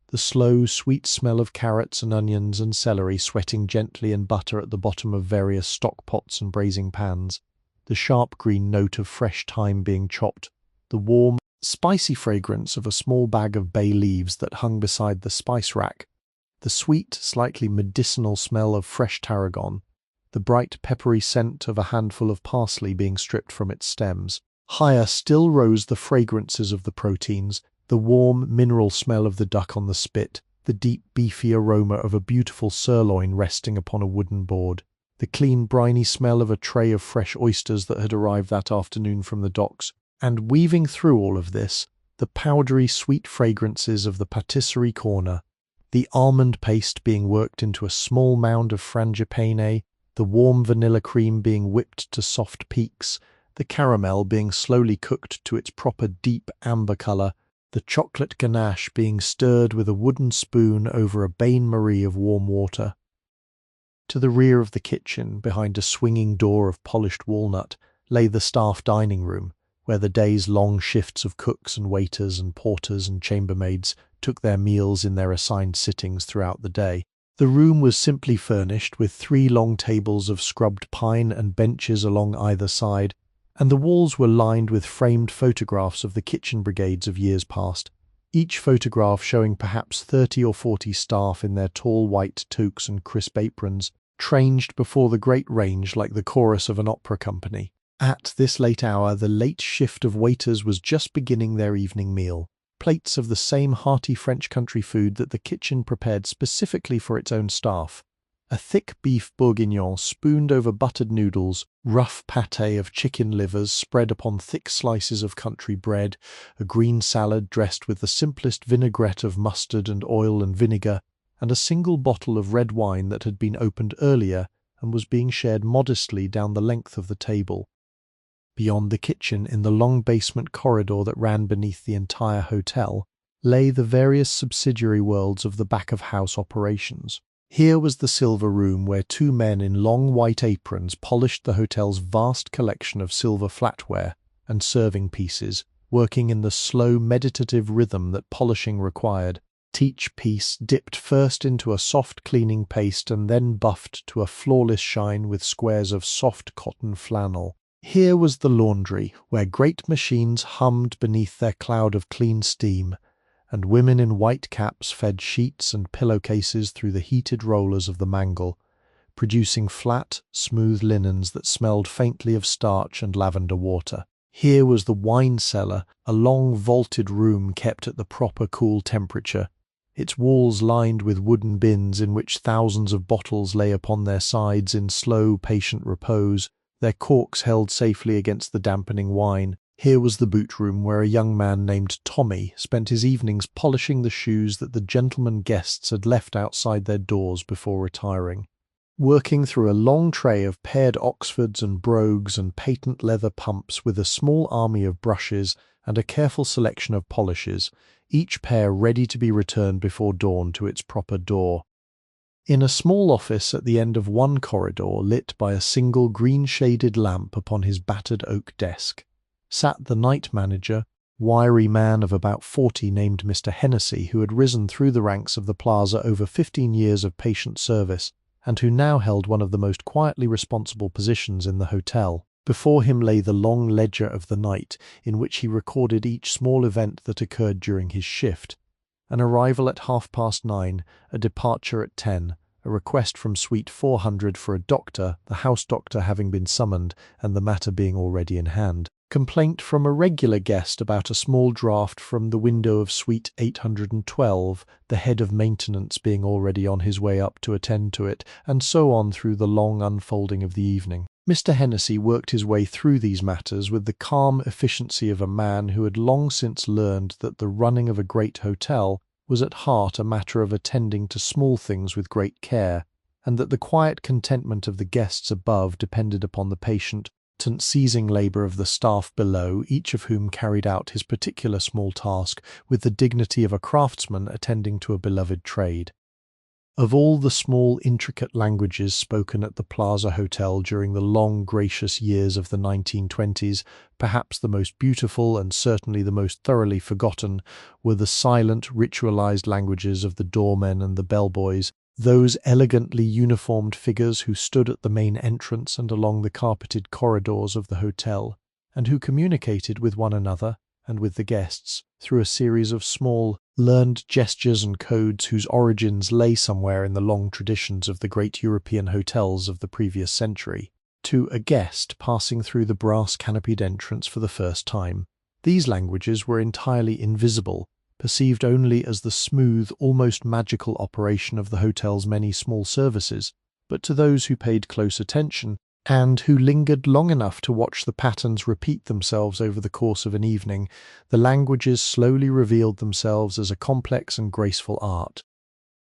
A: The slow, sweet smell of carrots and onions and celery sweating gently in butter at the bottom of various stock pots and braising pans, the sharp green note of fresh thyme being chopped, the warm, spicy fragrance of a small bag of bay leaves that hung beside the spice rack, the sweet, slightly medicinal smell of fresh tarragon, the bright peppery scent of a handful of parsley being stripped from its stems. Higher still rose the fragrances of the proteins, the warm, mineral smell of the duck on the spit, the deep, beefy aroma of a beautiful sirloin resting upon a wooden board, the clean, briny smell of a tray of fresh oysters that had arrived that afternoon from the docks, and weaving through all of this, the powdery, sweet fragrances of the patisserie corner, the almond paste being worked into a small mound of frangipane, the warm vanilla cream being whipped to soft peaks, the caramel being slowly cooked to its proper deep amber colour, the chocolate ganache being stirred with a wooden spoon over a bain-marie of warm water. To the rear of the kitchen, behind a swinging door of polished walnut, lay the staff dining room, where the day's long shifts of cooks and waiters and porters and chambermaids took their meals in their assigned sittings throughout the day. The room was simply furnished with 3 long tables of scrubbed pine and benches along either side, and the walls were lined with framed photographs of the kitchen brigades of years past, each photograph showing perhaps 30 or 40 staff in their tall white toques and crisp aprons, trained before the great range like the chorus of an opera company. At this late hour, the late shift of waiters was just beginning their evening meal. Plates of the same hearty French country food that the kitchen prepared specifically for its own staff. A thick beef bourguignon spooned over buttered noodles, rough pâté of chicken livers spread upon thick slices of country bread, a green salad dressed with the simplest vinaigrette of mustard and oil and vinegar, and a single bottle of red wine that had been opened earlier and was being shared modestly down the length of the table. Beyond the kitchen, in the long basement corridor that ran beneath the entire hotel, lay the various subsidiary worlds of the back-of-house operations. Here was the silver room where 2 men in long white aprons polished the hotel's vast collection of silver flatware and serving pieces, working in the slow meditative rhythm that polishing required. Each piece dipped first into a soft cleaning paste and then buffed to a flawless shine with squares of soft cotton flannel. Here was the laundry, where great machines hummed beneath their cloud of clean steam, and women in white caps fed sheets and pillowcases through the heated rollers of the mangle, producing flat, smooth linens that smelled faintly of starch and lavender water. Here was the wine cellar, a long vaulted room kept at the proper cool temperature, its walls lined with wooden bins in which thousands of bottles lay upon their sides in slow, patient repose, their corks held safely against the dampening wine. Here was the boot room where a young man named Tommy spent his evenings polishing the shoes that the gentlemen guests had left outside their doors before retiring. Working through a long tray of paired Oxfords and brogues and patent leather pumps with a small army of brushes and a careful selection of polishes, each pair ready to be returned before dawn to its proper door. In a small office at the end of one corridor, lit by a single green-shaded lamp upon his battered oak desk, sat the night manager, wiry man of about 40 named Mr. Hennessy, who had risen through the ranks of the Plaza over 15 years of patient service, and who now held one of the most quietly responsible positions in the hotel. Before him lay the long ledger of the night, in which he recorded each small event that occurred during his shift. An arrival at 9:30, a departure at 10, a request from suite 400 for a doctor, the house doctor having been summoned and the matter being already in hand. Complaint from a regular guest about a small draught from the window of suite 812, the head of maintenance being already on his way up to attend to it, and so on through the long unfolding of the evening. Mr. Hennessy worked his way through these matters with the calm efficiency of a man who had long since learned that the running of a great hotel was at heart a matter of attending to small things with great care, and that the quiet contentment of the guests above depended upon the patient, seizing labour of the staff below, each of whom carried out his particular small task with the dignity of a craftsman attending to a beloved trade. Of all the small, intricate languages spoken at the Plaza Hotel during the long, gracious years of the 1920s, perhaps the most beautiful and certainly the most thoroughly forgotten were the silent, ritualized languages of the doormen and the bellboys, those elegantly uniformed figures who stood at the main entrance and along the carpeted corridors of the hotel, and who communicated with one another and with the guests through a series of small, learned gestures and codes whose origins lay somewhere in the long traditions of the great European hotels of the previous century. To a guest passing through the brass-canopied entrance for the first time, these languages were entirely invisible, perceived only as the smooth, almost magical operation of the hotel's many small services, but to those who paid close attention, and who lingered long enough to watch the patterns repeat themselves over the course of an evening, the languages slowly revealed themselves as a complex and graceful art.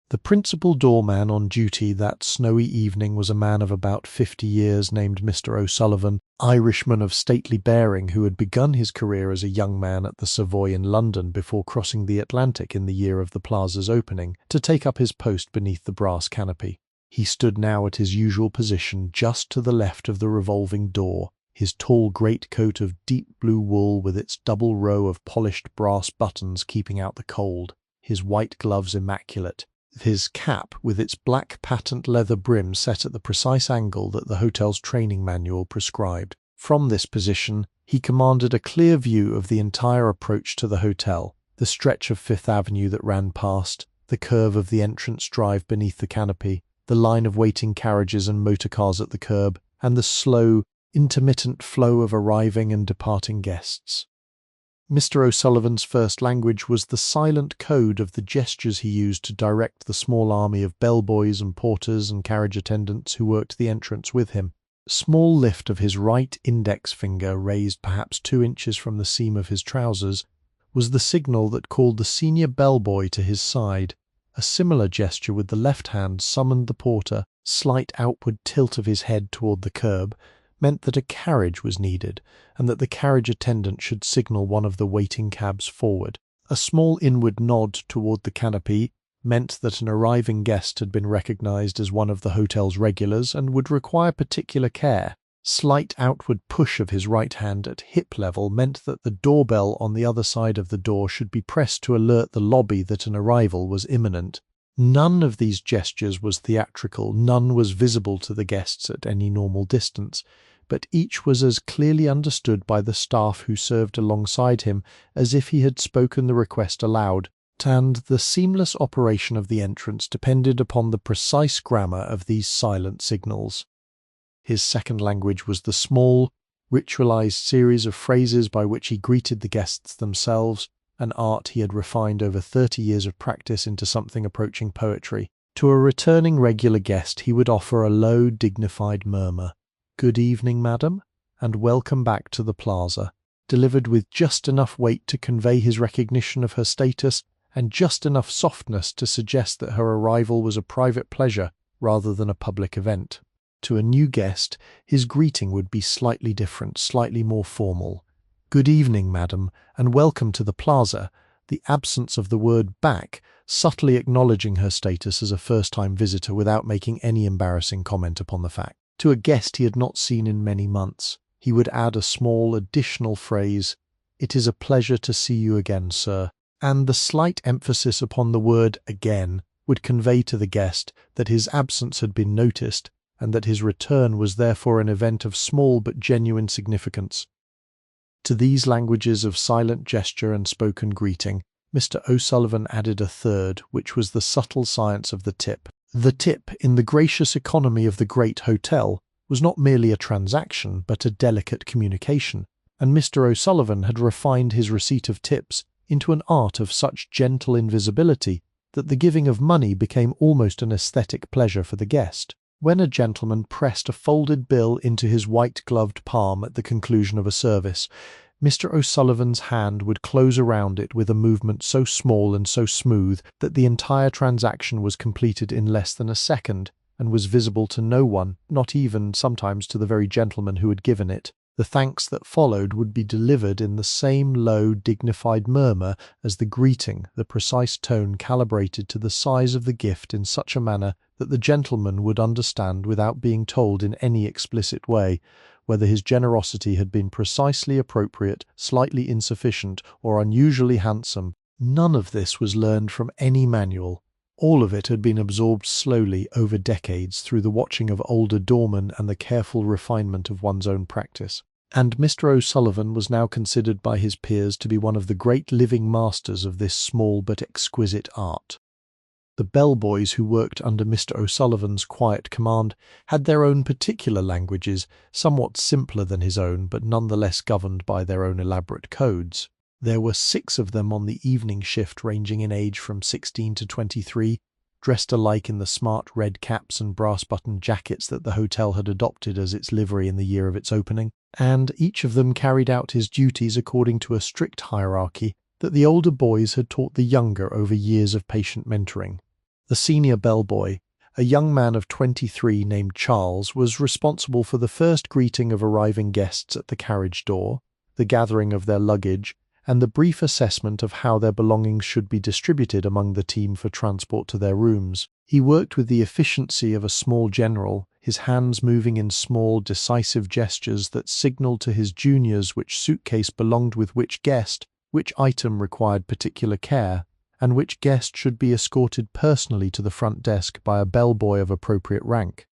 A: The principal doorman on duty that snowy evening was a man of about 50 years named Mr. O'Sullivan, Irishman of stately bearing who had begun his career as a young man at the Savoy in London before crossing the Atlantic in the year of the Plaza's opening to take up his post beneath the brass canopy. He stood now at his usual position just to the left of the revolving door, his tall greatcoat of deep blue wool with its double row of polished brass buttons keeping out the cold, his white gloves immaculate, his cap with its black patent leather brim set at the precise angle that the hotel's training manual prescribed. From this position, he commanded a clear view of the entire approach to the hotel, the stretch of Fifth Avenue that ran past, the curve of the entrance drive beneath the canopy, the line of waiting carriages and motor cars at the curb, and the slow, intermittent flow of arriving and departing guests. Mr. O'Sullivan's first language was the silent code of the gestures he used to direct the small army of bellboys and porters and carriage attendants who worked the entrance with him. A small lift of his right index finger, raised perhaps 2 inches from the seam of his trousers, was the signal that called the senior bellboy to his side. A similar gesture with the left hand summoned the porter. Slight outward tilt of his head toward the curb meant that a carriage was needed, and that the carriage attendant should signal one of the waiting cabs forward. A small inward nod toward the canopy meant that an arriving guest had been recognized as one of the hotel's regulars and would require particular care. Slight outward push of his right hand at hip level meant that the doorbell on the other side of the door should be pressed to alert the lobby that an arrival was imminent. None of these gestures was theatrical, none was visible to the guests at any normal distance, but each was as clearly understood by the staff who served alongside him as if he had spoken the request aloud, and the seamless operation of the entrance depended upon the precise grammar of these silent signals. His second language was the small, ritualized series of phrases by which he greeted the guests themselves, an art he had refined over 30 years of practice into something approaching poetry. To a returning regular guest he would offer a low, dignified murmur, "Good evening, madam, and welcome back to the Plaza," delivered with just enough weight to convey his recognition of her status and just enough softness to suggest that her arrival was a private pleasure rather than a public event. To a new guest, his greeting would be slightly different, slightly more formal. "Good evening, madam, and welcome to the Plaza," the absence of the word back subtly acknowledging her status as a first-time visitor without making any embarrassing comment upon the fact. To a guest he had not seen in many months, he would add a small additional phrase, "It is a pleasure to see you again, sir," and the slight emphasis upon the word "again" would convey to the guest that his absence had been noticed and that his return was therefore an event of small but genuine significance. To these languages of silent gesture and spoken greeting, Mr. O'Sullivan added a third, which was the subtle science of the tip. The tip, in the gracious economy of the great hotel, was not merely a transaction but a delicate communication, and Mr. O'Sullivan had refined his receipt of tips into an art of such gentle invisibility that the giving of money became almost an aesthetic pleasure for the guest. When a gentleman pressed a folded bill into his white-gloved palm at the conclusion of a service, Mr. O'Sullivan's hand would close around it with a movement so small and so smooth that the entire transaction was completed in less than a second and was visible to no one, not even sometimes to the very gentleman who had given it. The thanks that followed would be delivered in the same low, dignified murmur as the greeting, the precise tone calibrated to the size of the gift in such a manner that the gentleman would understand without being told in any explicit way whether his generosity had been precisely appropriate, slightly insufficient, or unusually handsome. None of this was learned from any manual. All of it had been absorbed slowly over decades through the watching of older doormen and the careful refinement of one's own practice. And Mr. O'Sullivan was now considered by his peers to be one of the great living masters of this small but exquisite art. The bellboys who worked under Mr. O'Sullivan's quiet command had their own particular languages, somewhat simpler than his own, but none the less governed by their own elaborate codes. There were 6 of them on the evening shift, ranging in age from 16 to 23, dressed alike in the smart red caps and brass-buttoned jackets that the hotel had adopted as its livery in the year of its opening, and each of them carried out his duties according to a strict hierarchy that the older boys had taught the younger over years of patient mentoring. The senior bellboy, a young man of 23 named Charles, was responsible for the first greeting of arriving guests at the carriage door, the gathering of their luggage, and the brief assessment of how their belongings should be distributed among the team for transport to their rooms. He worked with the efficiency of a small general, his hands moving in small, decisive gestures that signaled to his juniors which suitcase belonged with which guest, which item required particular care, and which guest should be escorted personally to the front desk by a bellboy of appropriate rank.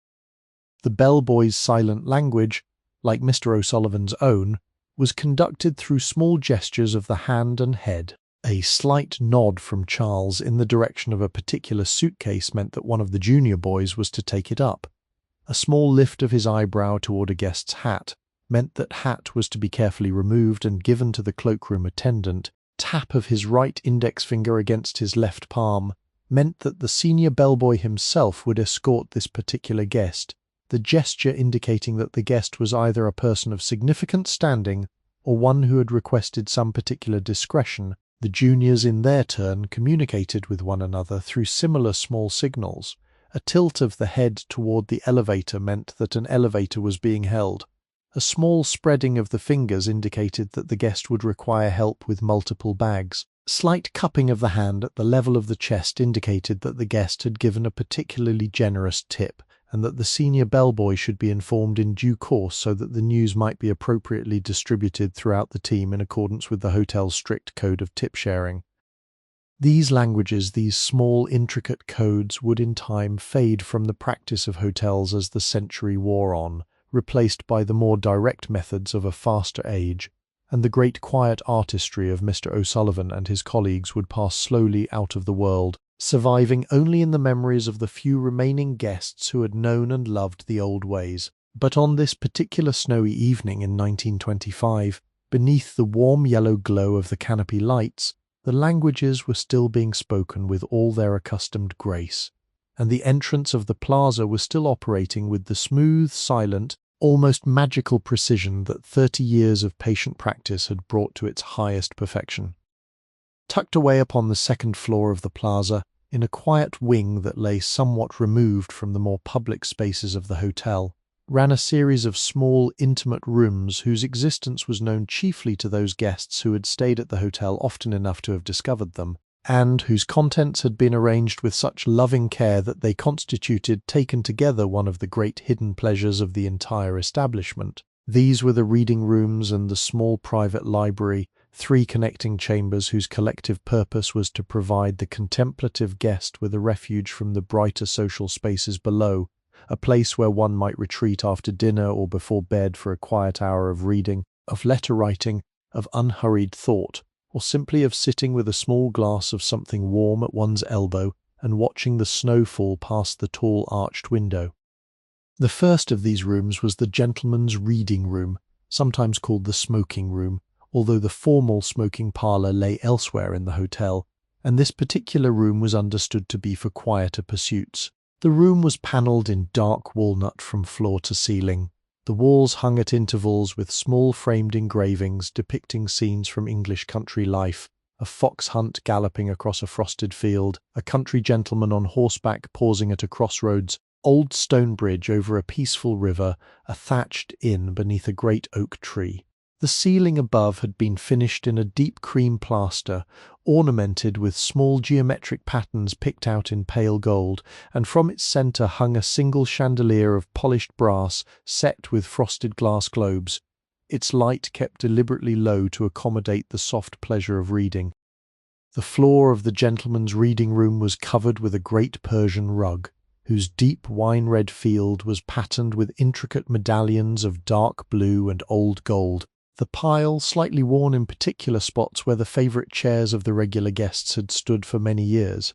A: The bellboy's silent language, like Mr. O'Sullivan's own, was conducted through small gestures of the hand and head. A slight nod from Charles in the direction of a particular suitcase meant that one of the junior boys was to take it up. A small lift of his eyebrow toward a guest's hat meant that hat was to be carefully removed and given to the cloakroom attendant. Tap of his right index finger against his left palm meant that the senior bellboy himself would escort this particular guest, the gesture indicating that the guest was either a person of significant standing or one who had requested some particular discretion. The juniors in their turn communicated with one another through similar small signals. A tilt of the head toward the elevator meant that an elevator was being held. A small spreading of the fingers indicated that the guest would require help with multiple bags. Slight cupping of the hand at the level of the chest indicated that the guest had given a particularly generous tip, and that the senior bellboy should be informed in due course so that the news might be appropriately distributed throughout the team in accordance with the hotel's strict code of tip sharing. These languages, these small intricate codes, would in time fade from the practice of hotels as the century wore on, replaced by the more direct methods of a faster age, and the great quiet artistry of Mr. O'Sullivan and his colleagues would pass slowly out of the world, surviving only in the memories of the few remaining guests who had known and loved the old ways. But on this particular snowy evening in 1925, beneath the warm yellow glow of the canopy lights, the languages were still being spoken with all their accustomed grace, and the entrance of the plaza was still operating with the smooth, silent, almost magical precision that 30 years of patient practice had brought to its highest perfection. Tucked away upon the second floor of the plaza, in a quiet wing that lay somewhat removed from the more public spaces of the hotel, ran a series of small, intimate rooms whose existence was known chiefly to those guests who had stayed at the hotel often enough to have discovered them, and whose contents had been arranged with such loving care that they constituted, taken together, one of the great hidden pleasures of the entire establishment. These were the reading rooms and the small private library, 3 connecting chambers whose collective purpose was to provide the contemplative guest with a refuge from the brighter social spaces below, a place where one might retreat after dinner or before bed for a quiet hour of reading, of letter writing, of unhurried thought, or simply of sitting with a small glass of something warm at one's elbow and watching the snow fall past the tall arched window. The first of these rooms was the gentleman's reading room, sometimes called the smoking room, although the formal smoking parlour lay elsewhere in the hotel, and this particular room was understood to be for quieter pursuits. The room was panelled in dark walnut from floor to ceiling. The walls hung at intervals with small framed engravings depicting scenes from English country life, a fox hunt galloping across a frosted field, a country gentleman on horseback pausing at a crossroads, old stone bridge over a peaceful river, a thatched inn beneath a great oak tree. The ceiling above had been finished in a deep cream plaster, ornamented with small geometric patterns picked out in pale gold, and from its centre hung a single chandelier of polished brass set with frosted glass globes, its light kept deliberately low to accommodate the soft pleasure of reading. The floor of the gentleman's reading room was covered with a great Persian rug, whose deep wine-red field was patterned with intricate medallions of dark blue and old gold. The pile, slightly worn in particular spots where the favourite chairs of the regular guests had stood for many years,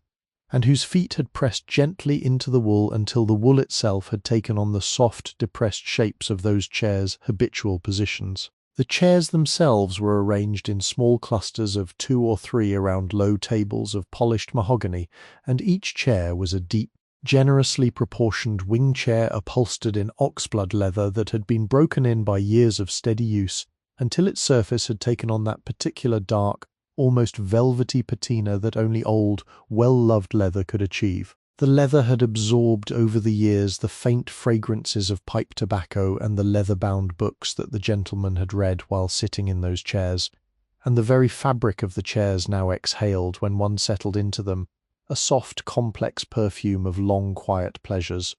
A: and whose feet had pressed gently into the wool until the wool itself had taken on the soft, depressed shapes of those chairs' habitual positions. The chairs themselves were arranged in small clusters of 2 or 3 around low tables of polished mahogany, and each chair was a deep, generously proportioned wing chair upholstered in oxblood leather that had been broken in by years of steady use, until its surface had taken on that particular dark, almost velvety patina that only old, well-loved leather could achieve. The leather had absorbed over the years the faint fragrances of pipe tobacco and the leather-bound books that the gentleman had read while sitting in those chairs, and the very fabric of the chairs now exhaled, when one settled into them, a soft, complex perfume of long, quiet pleasures.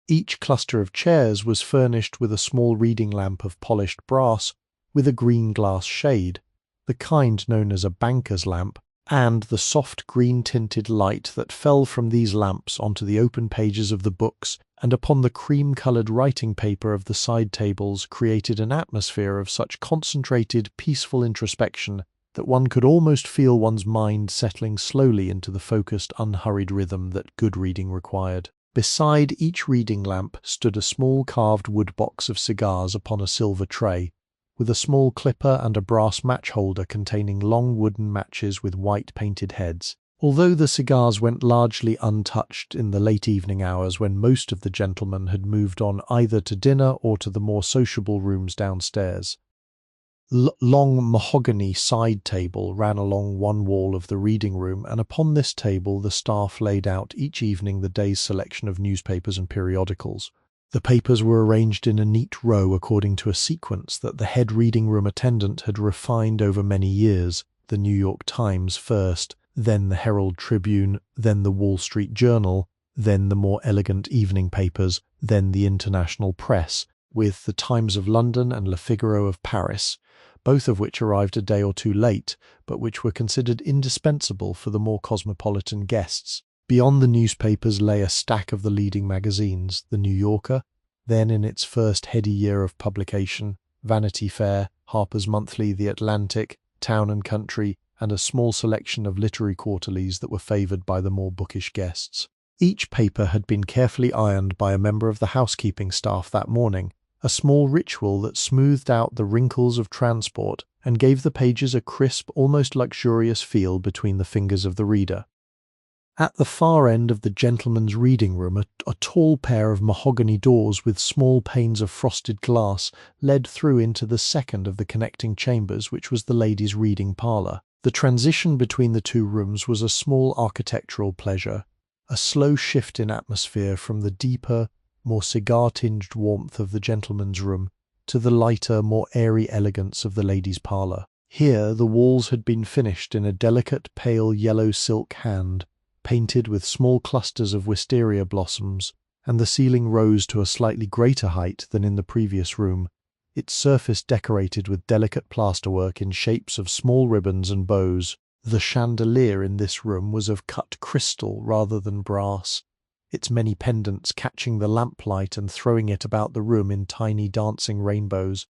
A: Each cluster of chairs was furnished with a small reading lamp of polished brass with a green glass shade, the kind known as a banker's lamp, and the soft green-tinted light that fell from these lamps onto the open pages of the books and upon the cream-coloured writing paper of the side tables created an atmosphere of such concentrated, peaceful introspection that one could almost feel one's mind settling slowly into the focused, unhurried rhythm that good reading required. Beside each reading lamp stood a small carved wood box of cigars upon a silver tray, with a small clipper and a brass match holder containing long wooden matches with white painted heads. Although the cigars went largely untouched in the late evening hours when most of the gentlemen had moved on either to dinner or to the more sociable rooms downstairs. Long mahogany side table ran along one wall of the reading room, and upon this table the staff laid out each evening the day's selection of newspapers and periodicals. The papers were arranged in a neat row according to a sequence that the head reading room attendant had refined over many years, the New York Times first, then the Herald Tribune, then the Wall Street Journal, then the more elegant evening papers, then the international press, with the Times of London and Le Figaro of Paris, both of which arrived a day or two late, but which were considered indispensable for the more cosmopolitan guests. Beyond the newspapers lay a stack of the leading magazines, the New Yorker, then in its first heady year of publication, Vanity Fair, Harper's Monthly, The Atlantic, Town and Country, and a small selection of literary quarterlies that were favoured by the more bookish guests. Each paper had been carefully ironed by a member of the housekeeping staff that morning, a small ritual that smoothed out the wrinkles of transport and gave the pages a crisp, almost luxurious feel between the fingers of the reader. At the far end of the gentleman's reading room, a tall pair of mahogany doors with small panes of frosted glass led through into the second of the connecting chambers, which was the ladies' reading parlour. The transition between the two rooms was a small architectural pleasure, a slow shift in atmosphere from the deeper, more cigar-tinged warmth of the gentleman's room to the lighter, more airy elegance of the ladies' parlour. Here the walls had been finished in a delicate pale yellow silk hand, painted with small clusters of wisteria blossoms, and the ceiling rose to a slightly greater height than in the previous room, its surface decorated with delicate plasterwork in shapes of small ribbons and bows. The chandelier in this room was of cut crystal rather than brass, its many pendants catching the lamplight and throwing it about the room in tiny dancing rainbows.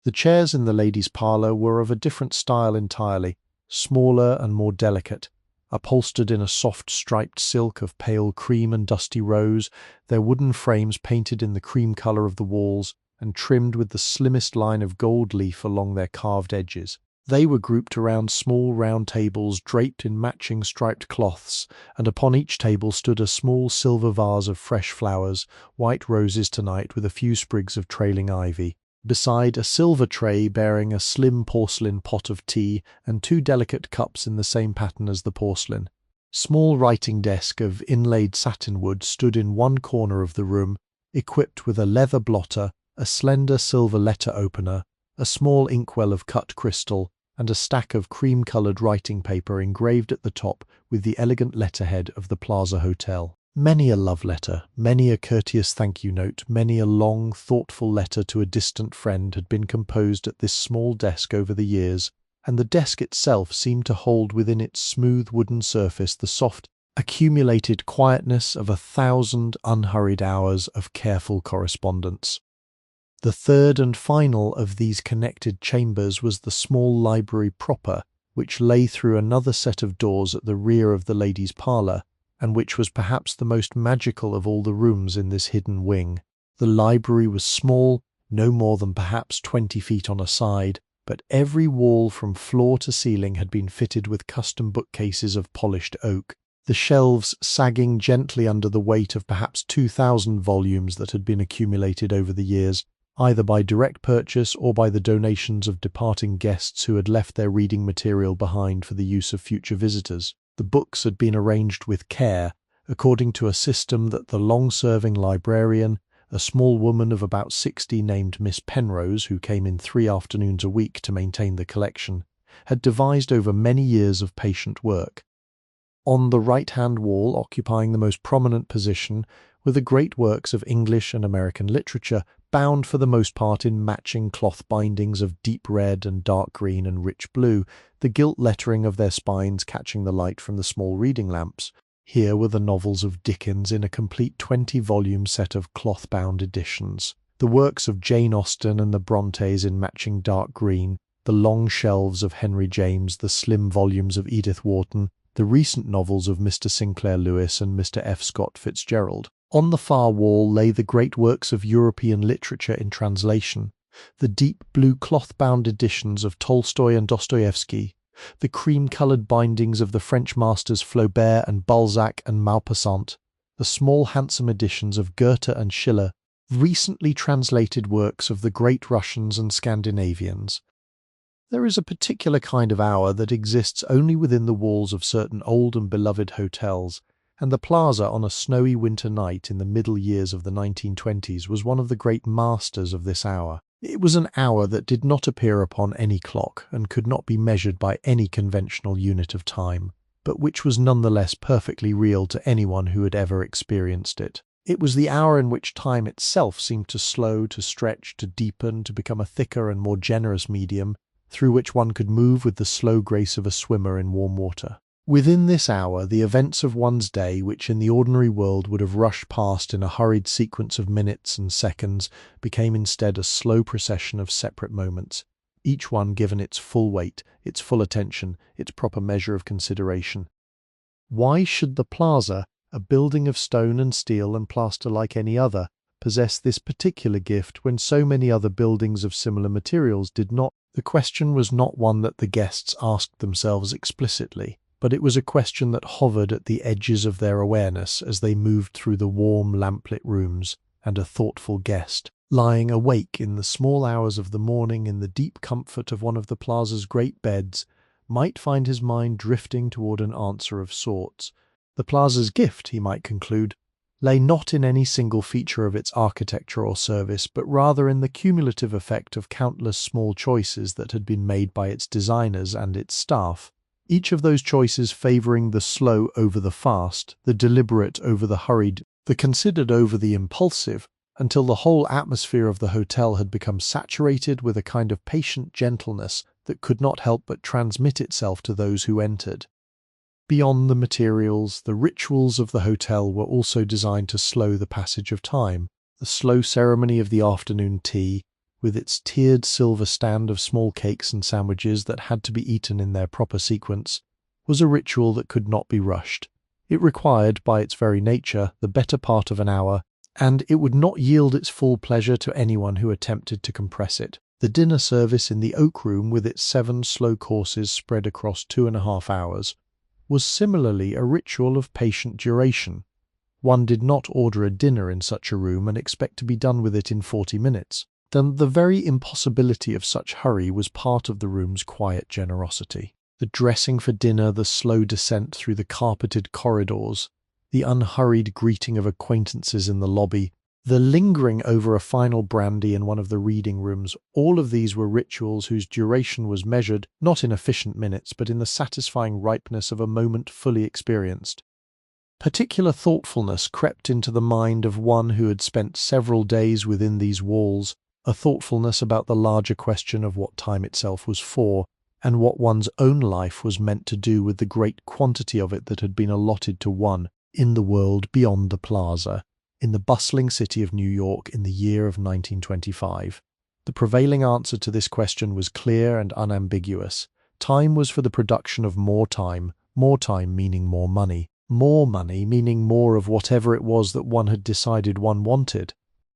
A: The chairs in the ladies' parlour were of a different style entirely, smaller and more delicate, upholstered in a soft striped silk of pale cream and dusty rose, their wooden frames painted in the cream colour of the walls and trimmed with the slimmest line of gold leaf along their carved edges. They were grouped around small round tables draped in matching striped cloths, and upon each table stood a small silver vase of fresh flowers, white roses tonight with a few sprigs of trailing ivy, beside a silver tray bearing a slim porcelain pot of tea and two delicate cups in the same pattern as the porcelain. Small writing desk of inlaid satinwood stood in one corner of the room, equipped with a leather blotter, a slender silver letter opener, a small inkwell of cut crystal, and a stack of cream-coloured writing paper engraved at the top with the elegant letterhead of the Plaza Hotel. Many a love letter, many a courteous thank-you note, many a long, thoughtful letter to a distant friend had been composed at this small desk over the years, and the desk itself seemed to hold within its smooth wooden surface the soft, accumulated quietness of 1,000 unhurried hours of careful correspondence. The third and final of these connected chambers was the small library proper, which lay through another set of doors at the rear of the ladies' parlour, and which was perhaps the most magical of all the rooms in this hidden wing. The library was small, no more than perhaps 20 feet on a side, but every wall from floor to ceiling had been fitted with custom bookcases of polished oak, the shelves sagging gently under the weight of perhaps 2,000 volumes that had been accumulated over the years, either by direct purchase or by the donations of departing guests who had left their reading material behind for the use of future visitors. The books had been arranged with care, according to a system that the long-serving librarian, a small woman of about 60 named Miss Penrose, who came in 3 afternoons a week to maintain the collection, had devised over many years of patient work. On the right-hand wall, occupying the most prominent position, were the great works of English and American literature, bound for the most part in matching cloth bindings of deep red and dark green and rich blue, the gilt lettering of their spines catching the light from the small reading lamps. Here were the novels of Dickens in a complete 20-volume set of cloth-bound editions, the works of Jane Austen and the Brontes in matching dark green, the long shelves of Henry James, the slim volumes of Edith Wharton, the recent novels of Mr. Sinclair Lewis and Mr. F. Scott Fitzgerald. On the far wall lay the great works of European literature in translation, the deep blue cloth-bound editions of Tolstoy and Dostoevsky, the cream-coloured bindings of the French masters Flaubert and Balzac and Maupassant, the small handsome editions of Goethe and Schiller, recently translated works of the great Russians and Scandinavians. There is a particular kind of hour that exists only within the walls of certain old and beloved hotels, and the Plaza on a snowy winter night in the middle years of the 1920s was one of the great masters of this hour. It was an hour that did not appear upon any clock and could not be measured by any conventional unit of time, but which was nonetheless perfectly real to anyone who had ever experienced it. It was the hour in which time itself seemed to slow, to stretch, to deepen, to become a thicker and more generous medium, through which one could move with the slow grace of a swimmer in warm water. Within this hour, the events of one's day, which in the ordinary world would have rushed past in a hurried sequence of minutes and seconds, became instead a slow procession of separate moments, each one given its full weight, its full attention, its proper measure of consideration. Why should the Plaza, a building of stone and steel and plaster like any other, possess this particular gift when so many other buildings of similar materials did not? The question was not one that the guests asked themselves explicitly, but it was a question that hovered at the edges of their awareness as they moved through the warm, lamplit rooms, and a thoughtful guest, lying awake in the small hours of the morning in the deep comfort of one of the Plaza's great beds, might find his mind drifting toward an answer of sorts. The Plaza's gift, he might conclude, lay not in any single feature of its architecture or service, but rather in the cumulative effect of countless small choices that had been made by its designers and its staff, each of those choices favouring the slow over the fast, the deliberate over the hurried, the considered over the impulsive, until the whole atmosphere of the hotel had become saturated with a kind of patient gentleness that could not help but transmit itself to those who entered. Beyond the materials, the rituals of the hotel were also designed to slow the passage of time. The slow ceremony of the afternoon tea, with its tiered silver stand of small cakes and sandwiches that had to be eaten in their proper sequence, was a ritual that could not be rushed. It required, by its very nature, the better part of an hour, and it would not yield its full pleasure to anyone who attempted to compress it. The dinner service in the Oak Room, with its 7 slow courses spread across 2.5 hours, was similarly a ritual of patient duration. One did not order a dinner in such a room and expect to be done with it in 40 minutes. Then the very impossibility of such hurry was part of the room's quiet generosity. The dressing for dinner, the slow descent through the carpeted corridors, the unhurried greeting of acquaintances in the lobby, the lingering over a final brandy in one of the reading rooms, all of these were rituals whose duration was measured not in efficient minutes, but in the satisfying ripeness of a moment fully experienced. Particular thoughtfulness crept into the mind of one who had spent several days within these walls, a thoughtfulness about the larger question of what time itself was for, and what one's own life was meant to do with the great quantity of it that had been allotted to one in the world beyond the Plaza, in the bustling city of New York in the year of 1925. The prevailing answer to this question was clear and unambiguous. Time was for the production of more time meaning more money meaning more of whatever it was that one had decided one wanted.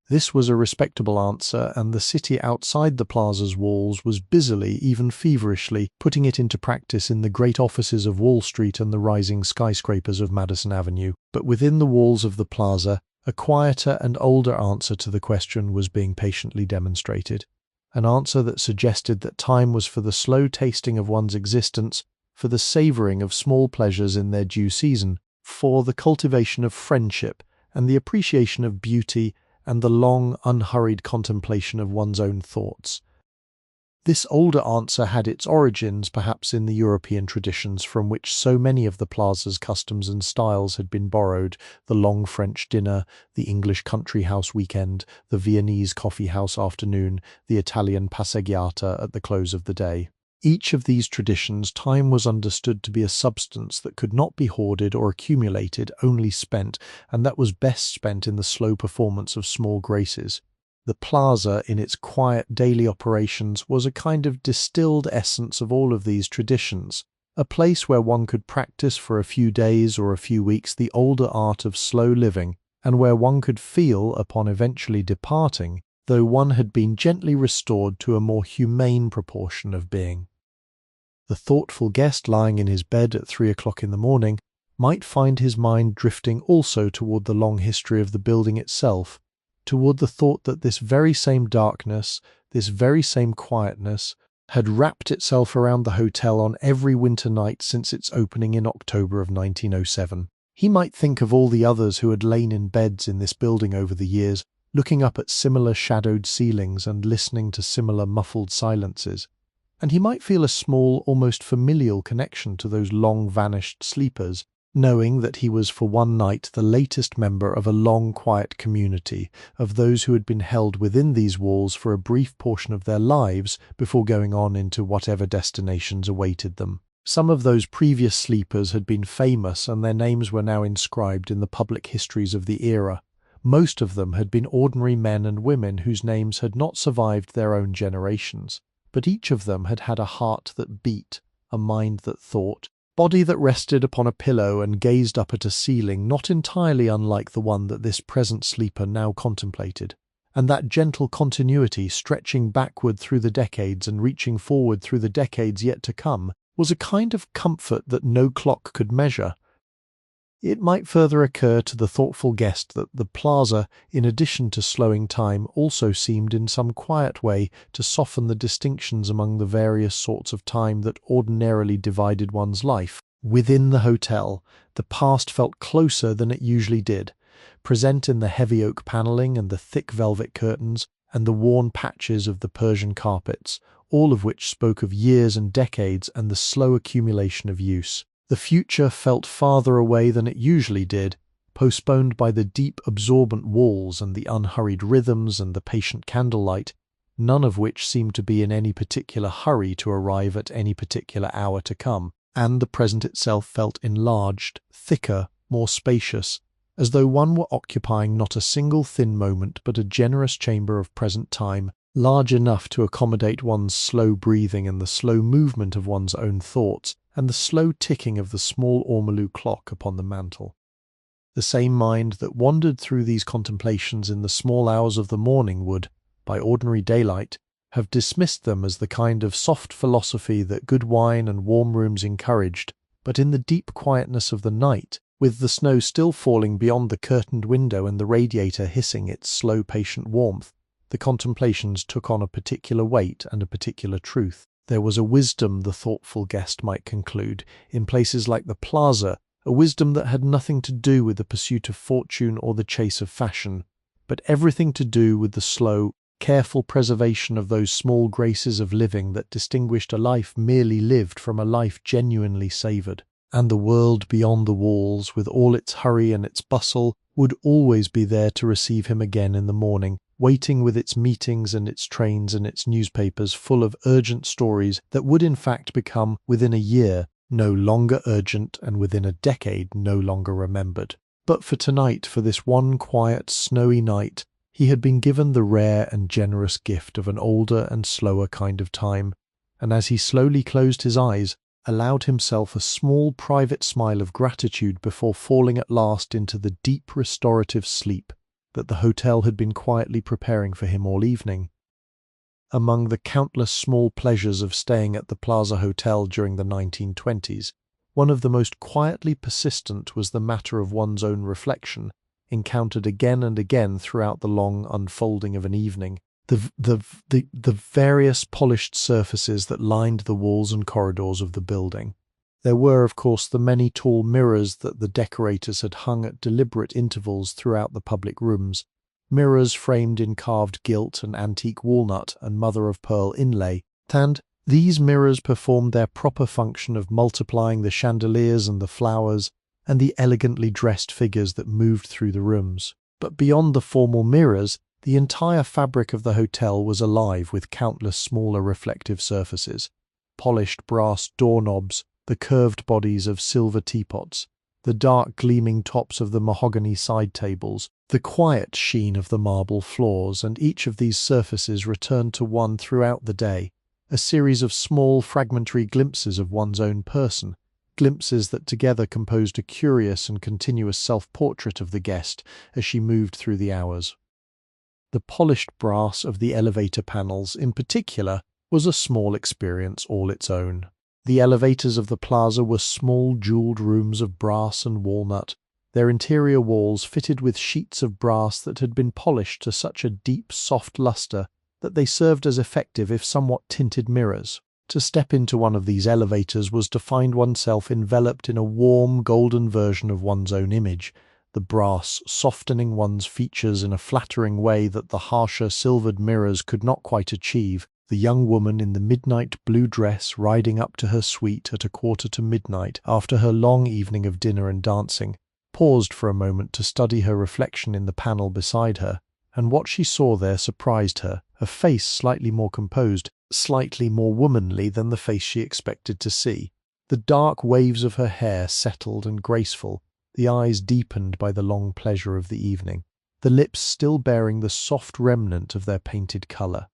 A: This was a respectable answer, and the city outside the Plaza's walls was busily, even feverishly, putting it into practice in the great offices of Wall Street and the rising skyscrapers of Madison Avenue. But within the walls of the Plaza, a quieter and older answer to the question was being patiently demonstrated, an answer that suggested that time was for the slow tasting of one's existence, for the savouring of small pleasures in their due season, for the cultivation of friendship and the appreciation of beauty and the long, unhurried contemplation of one's own thoughts. This older answer had its origins perhaps in the European traditions from which so many of the plaza's customs and styles had been borrowed: the long French dinner, the English country house weekend, the Viennese coffee house afternoon, the Italian passeggiata at the close of the day. Each of these traditions, time was understood to be a substance that could not be hoarded or accumulated, only spent, and that was best spent in the slow performance of small graces. The plaza, in its quiet daily operations, was a kind of distilled essence of all of these traditions, a place where one could practice for a few days or a few weeks the older art of slow living, and where one could feel, upon eventually departing, though one had been gently restored to a more humane proportion of being. The thoughtful guest lying in his bed at 3 o'clock in the morning might find his mind drifting also toward the long history of the building itself, toward the thought that this very same darkness, this very same quietness, had wrapped itself around the hotel on every winter night since its opening in October of 1907. He might think of all the others who had lain in beds in this building over the years, looking up at similar shadowed ceilings and listening to similar muffled silences, and he might feel a small, almost familial connection to those long-vanished sleepers, knowing that he was for one night the latest member of a long, quiet community of those who had been held within these walls for a brief portion of their lives before going on into whatever destinations awaited them. Some of those previous sleepers had been famous, and their names were now inscribed in the public histories of the era. Most of them had been ordinary men and women whose names had not survived their own generations, but each of them had had a heart that beat, a mind that thought, body that rested upon a pillow and gazed up at a ceiling not entirely unlike the one that this present sleeper now contemplated, and that gentle continuity stretching backward through the decades and reaching forward through the decades yet to come was a kind of comfort that no clock could measure. It might further occur to the thoughtful guest that the plaza, in addition to slowing time, also seemed in some quiet way to soften the distinctions among the various sorts of time that ordinarily divided one's life. Within the hotel, the past felt closer than it usually did, present in the heavy oak panelling and the thick velvet curtains and the worn patches of the Persian carpets, all of which spoke of years and decades and the slow accumulation of use. The future felt farther away than it usually did, postponed by the deep absorbent walls and the unhurried rhythms and the patient candlelight, none of which seemed to be in any particular hurry to arrive at any particular hour to come, and the present itself felt enlarged, thicker, more spacious, as though one were occupying not a single thin moment but a generous chamber of present time, large enough to accommodate one's slow breathing and the slow movement of one's own thoughts, and the slow ticking of the small ormolu clock upon the mantel. The same mind that wandered through these contemplations in the small hours of the morning would, by ordinary daylight, have dismissed them as the kind of soft philosophy that good wine and warm rooms encouraged, but in the deep quietness of the night, with the snow still falling beyond the curtained window and the radiator hissing its slow patient warmth, the contemplations took on a particular weight and a particular truth. There was a wisdom, the thoughtful guest might conclude, in places like the plaza, a wisdom that had nothing to do with the pursuit of fortune or the chase of fashion, but everything to do with the slow, careful preservation of those small graces of living that distinguished a life merely lived from a life genuinely savoured. And the world beyond the walls, with all its hurry and its bustle, would always be there to receive him again in the morning, waiting with its meetings and its trains and its newspapers full of urgent stories that would in fact become, within a year, no longer urgent, and within a decade no longer remembered. But for tonight, for this one quiet, snowy night, he had been given the rare and generous gift of an older and slower kind of time, and as he slowly closed his eyes, allowed himself a small private smile of gratitude before falling at last into the deep restorative sleep that the hotel had been quietly preparing for him all evening. Among the countless small pleasures of staying at the Plaza Hotel during the 1920s, one of the most quietly persistent was the matter of one's own reflection, encountered again and again throughout the long unfolding of an evening. The various polished surfaces that lined the walls and corridors of the building, There were, of course, the many tall mirrors that the decorators had hung at deliberate intervals throughout the public rooms, mirrors framed in carved gilt and antique walnut and mother-of-pearl inlay, and these mirrors performed their proper function of multiplying the chandeliers and the flowers and the elegantly dressed figures that moved through the rooms. But beyond the formal mirrors, the entire fabric of the hotel was alive with countless smaller reflective surfaces, polished brass doorknobs, the curved bodies of silver teapots, the dark gleaming tops of the mahogany side tables, the quiet sheen of the marble floors, and each of these surfaces returned to one throughout the day, a series of small fragmentary glimpses of one's own person, glimpses that together composed a curious and continuous self-portrait of the guest as she moved through the hours. The polished brass of the elevator panels, in particular, was a small experience all its own. The elevators of the plaza were small jeweled rooms of brass and walnut, their interior walls fitted with sheets of brass that had been polished to such a deep, soft luster that they served as effective if somewhat tinted mirrors. To step into one of these elevators was to find oneself enveloped in a warm, golden version of one's own image, the brass softening one's features in a flattering way that the harsher silvered mirrors could not quite achieve. The young woman in the midnight blue dress riding up to her suite at 1:45 after her long evening of dinner and dancing, paused for a moment to study her reflection in the panel beside her, and what she saw there surprised her, a face slightly more composed, slightly more womanly than the face she expected to see. The dark waves of her hair settled and graceful, the eyes deepened by the long pleasure of the evening, the lips still bearing the soft remnant of their painted colour.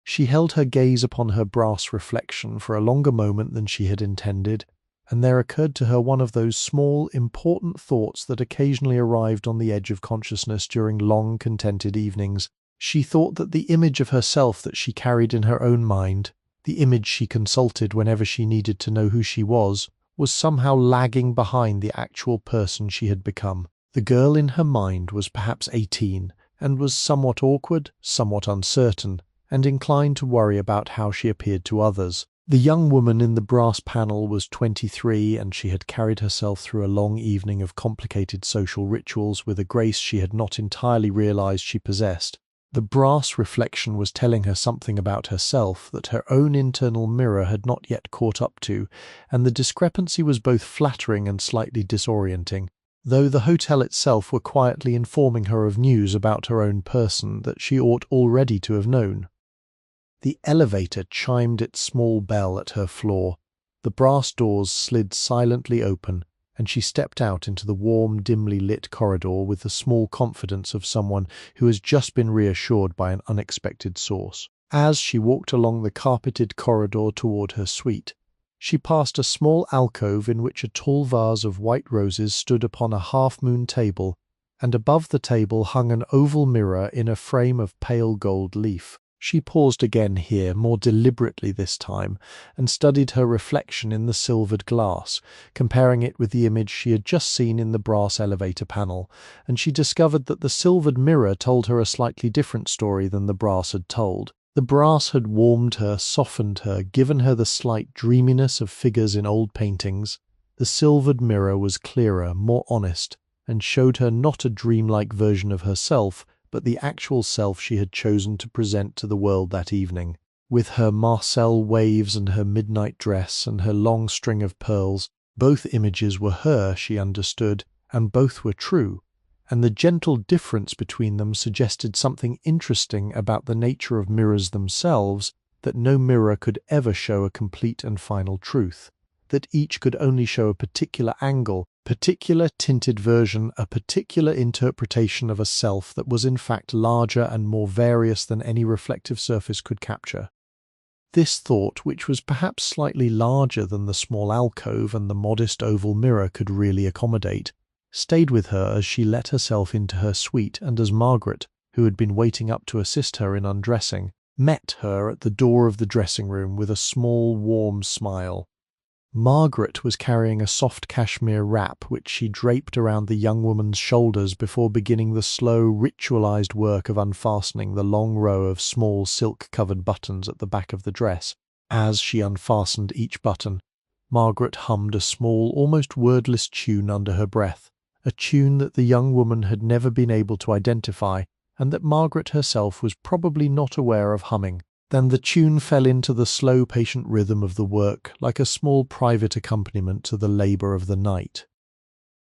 A: She held her gaze upon her brass reflection for a longer moment than she had intended, and there occurred to her one of those small, important thoughts that occasionally arrived on the edge of consciousness during long, contented evenings. She thought that the image of herself that she carried in her own mind, the image she consulted whenever she needed to know who she was somehow lagging behind the actual person she had become. The girl in her mind was perhaps 18, and was somewhat awkward, somewhat uncertain, and inclined to worry about how she appeared to others. The young woman in the brass panel was 23, and she had carried herself through a long evening of complicated social rituals with a grace she had not entirely realized she possessed. The brass reflection was telling her something about herself that her own internal mirror had not yet caught up to, and the discrepancy was both flattering and slightly disorienting, though the hotel itself were quietly informing her of news about her own person that she ought already to have known. The elevator chimed its small bell at her floor, the brass doors slid silently open, and she stepped out into the warm, dimly lit corridor with the small confidence of someone who has just been reassured by an unexpected source. As she walked along the carpeted corridor toward her suite, she passed a small alcove in which a tall vase of white roses stood upon a half-moon table, and above the table hung an oval mirror in a frame of pale gold leaf. She paused again here, more deliberately this time, and studied her reflection in the silvered glass, comparing it with the image she had just seen in the brass elevator panel, and she discovered that the silvered mirror told her a slightly different story than the brass had told. The brass had warmed her, softened her, given her the slight dreaminess of figures in old paintings. The silvered mirror was clearer, more honest, and showed her not a dreamlike version of herself, but the actual self she had chosen to present to the world that evening. With her Marcel waves and her midnight dress and her long string of pearls, both images were her, she understood, and both were true, and the gentle difference between them suggested something interesting about the nature of mirrors themselves, that no mirror could ever show a complete and final truth, that each could only show a particular angle, particular tinted version, a particular interpretation of a self that was in fact larger and more various than any reflective surface could capture. This thought, which was perhaps slightly larger than the small alcove and the modest oval mirror could really accommodate, stayed with her as she let herself into her suite, and as Margaret, who had been waiting up to assist her in undressing, met her at the door of the dressing-room with a small, warm smile. Margaret was carrying a soft cashmere wrap which she draped around the young woman's shoulders before beginning the slow, ritualized work of unfastening the long row of small silk-covered buttons at the back of the dress. As she unfastened each button, Margaret hummed a small, almost wordless tune under her breath, a tune that the young woman had never been able to identify and that Margaret herself was probably not aware of humming. Then the tune fell into the slow, patient rhythm of the work, like a small private accompaniment to the labour of the night.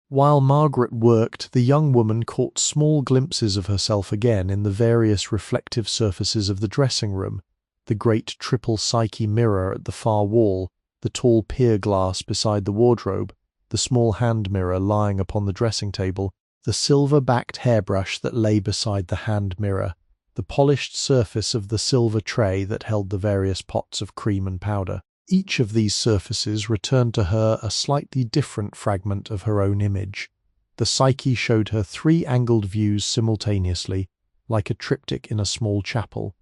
A: While Margaret worked, the young woman caught small glimpses of herself again in the various reflective surfaces of the dressing room, the great triple Psyche mirror at the far wall, the tall pier glass beside the wardrobe, the small hand mirror lying upon the dressing table, the silver-backed hairbrush that lay beside the hand mirror, the polished surface of the silver tray that held the various pots of cream and powder. Each of these surfaces returned to her a slightly different fragment of her own image. The Psyche showed her three angled views simultaneously, like a triptych in a small chapel.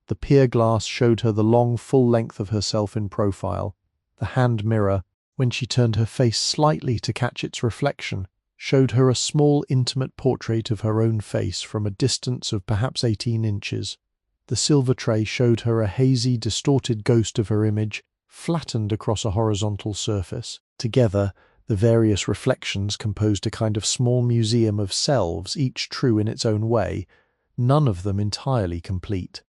A: The pier glass showed her the long, full length of herself in profile. The hand mirror, when she turned her face slightly to catch its reflection, showed her a small, intimate portrait of her own face from a distance of perhaps 18 inches. The silver tray showed her a hazy, distorted ghost of her image, flattened across a horizontal surface. Together, the various reflections composed a kind of small museum of selves, each true in its own way, none of them entirely complete.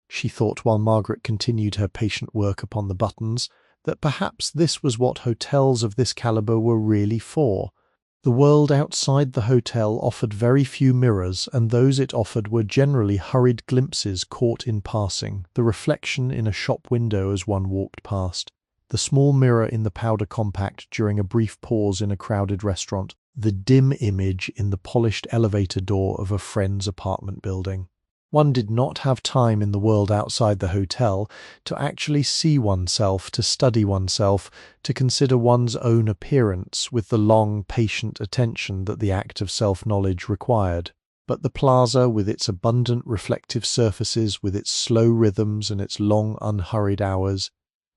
A: She thought while Margaret continued her patient work upon the buttons that perhaps this was what hotels of this calibre were really for. The world outside the hotel offered very few mirrors, and those it offered were generally hurried glimpses caught in passing, the reflection in a shop window as one walked past, the small mirror in the powder compact during a brief pause in a crowded restaurant, the dim image in the polished elevator door of a friend's apartment building. One did not have time in the world outside the hotel to actually see oneself, to study oneself, to consider one's own appearance with the long, patient attention that the act of self-knowledge required. But the plaza, with its abundant reflective surfaces, with its slow rhythms and its long, unhurried hours,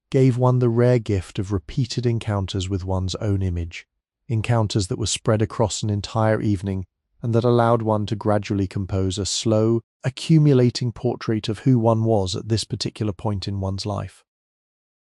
A: gave one the rare gift of repeated encounters with one's own image, encounters that were spread across an entire evening and that allowed one to gradually compose a slow, accumulating portrait of who one was at this particular point in one's life.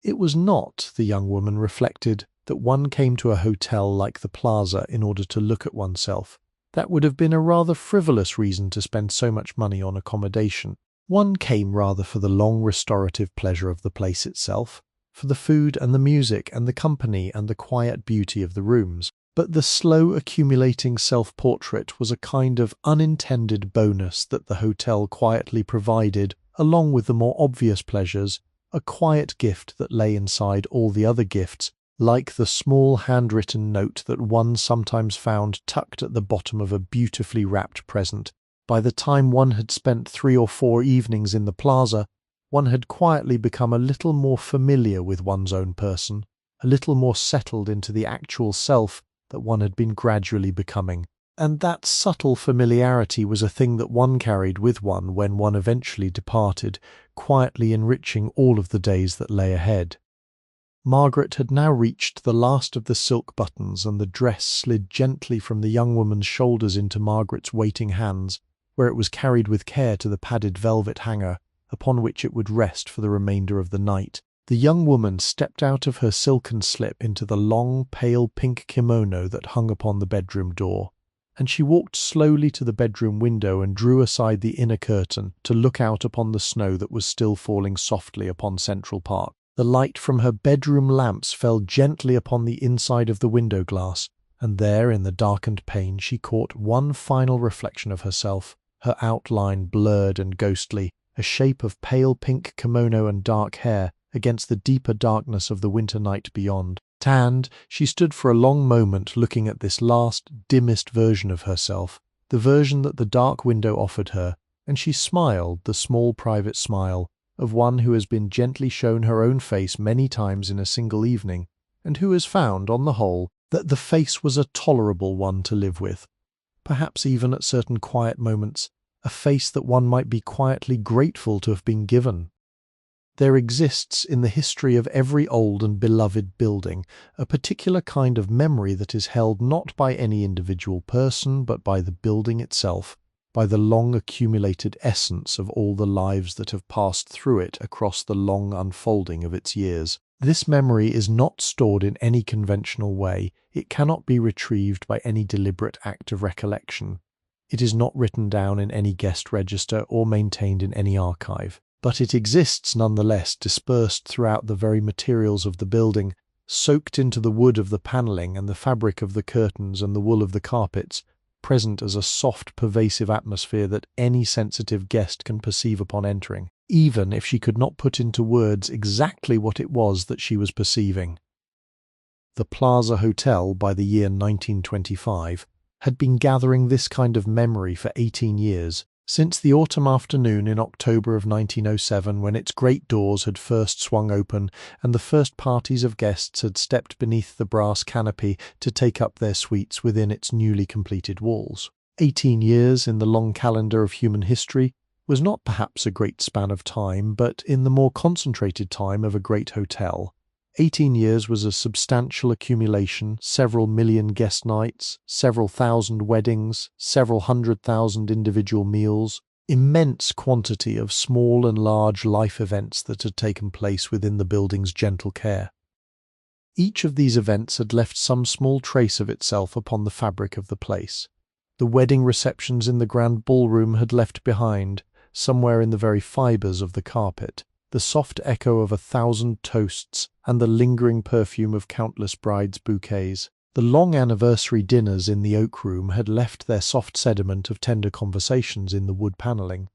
A: It was not, the young woman reflected, that one came to a hotel like the Plaza in order to look at oneself. That would have been a rather frivolous reason to spend so much money on accommodation. One came rather for the long restorative pleasure of the place itself, for the food and the music and the company and the quiet beauty of the rooms. But the slow accumulating self-portrait was a kind of unintended bonus that the hotel quietly provided, along with the more obvious pleasures, a quiet gift that lay inside all the other gifts, like the small handwritten note that one sometimes found tucked at the bottom of a beautifully wrapped present. By the time one had spent 3 or 4 evenings in the Plaza, one had quietly become a little more familiar with one's own person, a little more settled into the actual self that one had been gradually becoming. And that subtle familiarity was a thing that one carried with one when one eventually departed, quietly enriching all of the days that lay ahead. Margaret had now reached the last of the silk buttons, and the dress slid gently from the young woman's shoulders into Margaret's waiting hands, where it was carried with care to the padded velvet hanger, upon which it would rest for the remainder of the night. The young woman stepped out of her silken slip into the long, pale pink kimono that hung upon the bedroom door, and she walked slowly to the bedroom window and drew aside the inner curtain to look out upon the snow that was still falling softly upon Central Park. The light from her bedroom lamps fell gently upon the inside of the window glass, and there in the darkened pane she caught one final reflection of herself, her outline blurred and ghostly, a shape of pale pink kimono and dark hair, against the deeper darkness of the winter night beyond. Tanned, she stood for a long moment looking at this last, dimmest version of herself, the version that the dark window offered her, and she smiled the small private smile of one who has been gently shown her own face many times in a single evening, and who has found, on the whole, that the face was a tolerable one to live with. Perhaps even at certain quiet moments, a face that one might be quietly grateful to have been given. There exists in the history of every old and beloved building a particular kind of memory that is held not by any individual person but by the building itself, by the long accumulated essence of all the lives that have passed through it across the long unfolding of its years. This memory is not stored in any conventional way. It cannot be retrieved by any deliberate act of recollection. It is not written down in any guest register or maintained in any archive. But it exists nonetheless, dispersed throughout the very materials of the building, soaked into the wood of the panelling and the fabric of the curtains and the wool of the carpets, present as a soft, pervasive atmosphere that any sensitive guest can perceive upon entering, even if she could not put into words exactly what it was that she was perceiving. The Plaza Hotel, by the year 1925, had been gathering this kind of memory for 18 years, since the autumn afternoon in October of 1907, when its great doors had first swung open and the first parties of guests had stepped beneath the brass canopy to take up their suites within its newly completed walls. 18 years in the long calendar of human history was not perhaps a great span of time, but in the more concentrated time of a great hotel, 18 years was a substantial accumulation, several million guest nights, several thousand weddings, several 100,000 individual meals, immense quantity of small and large life events that had taken place within the building's gentle care. Each of these events had left some small trace of itself upon the fabric of the place. The wedding receptions in the grand ballroom had left behind, somewhere in the very fibres of the carpet, the soft echo of 1,000 toasts and the lingering perfume of countless brides' bouquets. The long anniversary dinners in the oak room had left their soft sediment of tender conversations in the wood panelling.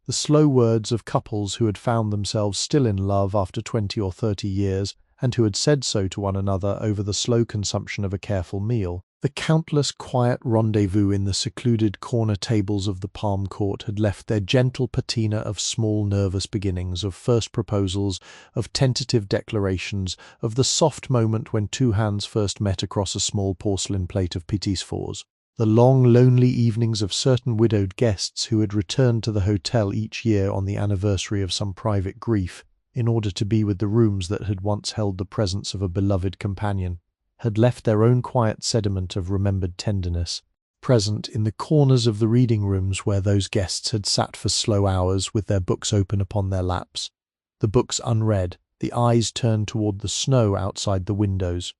A: The slow words of couples who had found themselves still in love after 20 or 30 years, and who had said so to one another over the slow consumption of a careful meal. The countless quiet rendezvous in the secluded corner tables of the Palm Court had left their gentle patina of small nervous beginnings, of first proposals, of tentative declarations, of the soft moment when two hands first met across a small porcelain plate of petits fours. The long, lonely evenings of certain widowed guests who had returned to the hotel each year on the anniversary of some private grief, in order to be with the rooms that had once held the presence of a beloved companion, had left their own quiet sediment of remembered tenderness, present in the corners of the reading rooms where those guests had sat for slow hours with their books open upon their laps, the books unread, the eyes turned toward the snow outside the windows.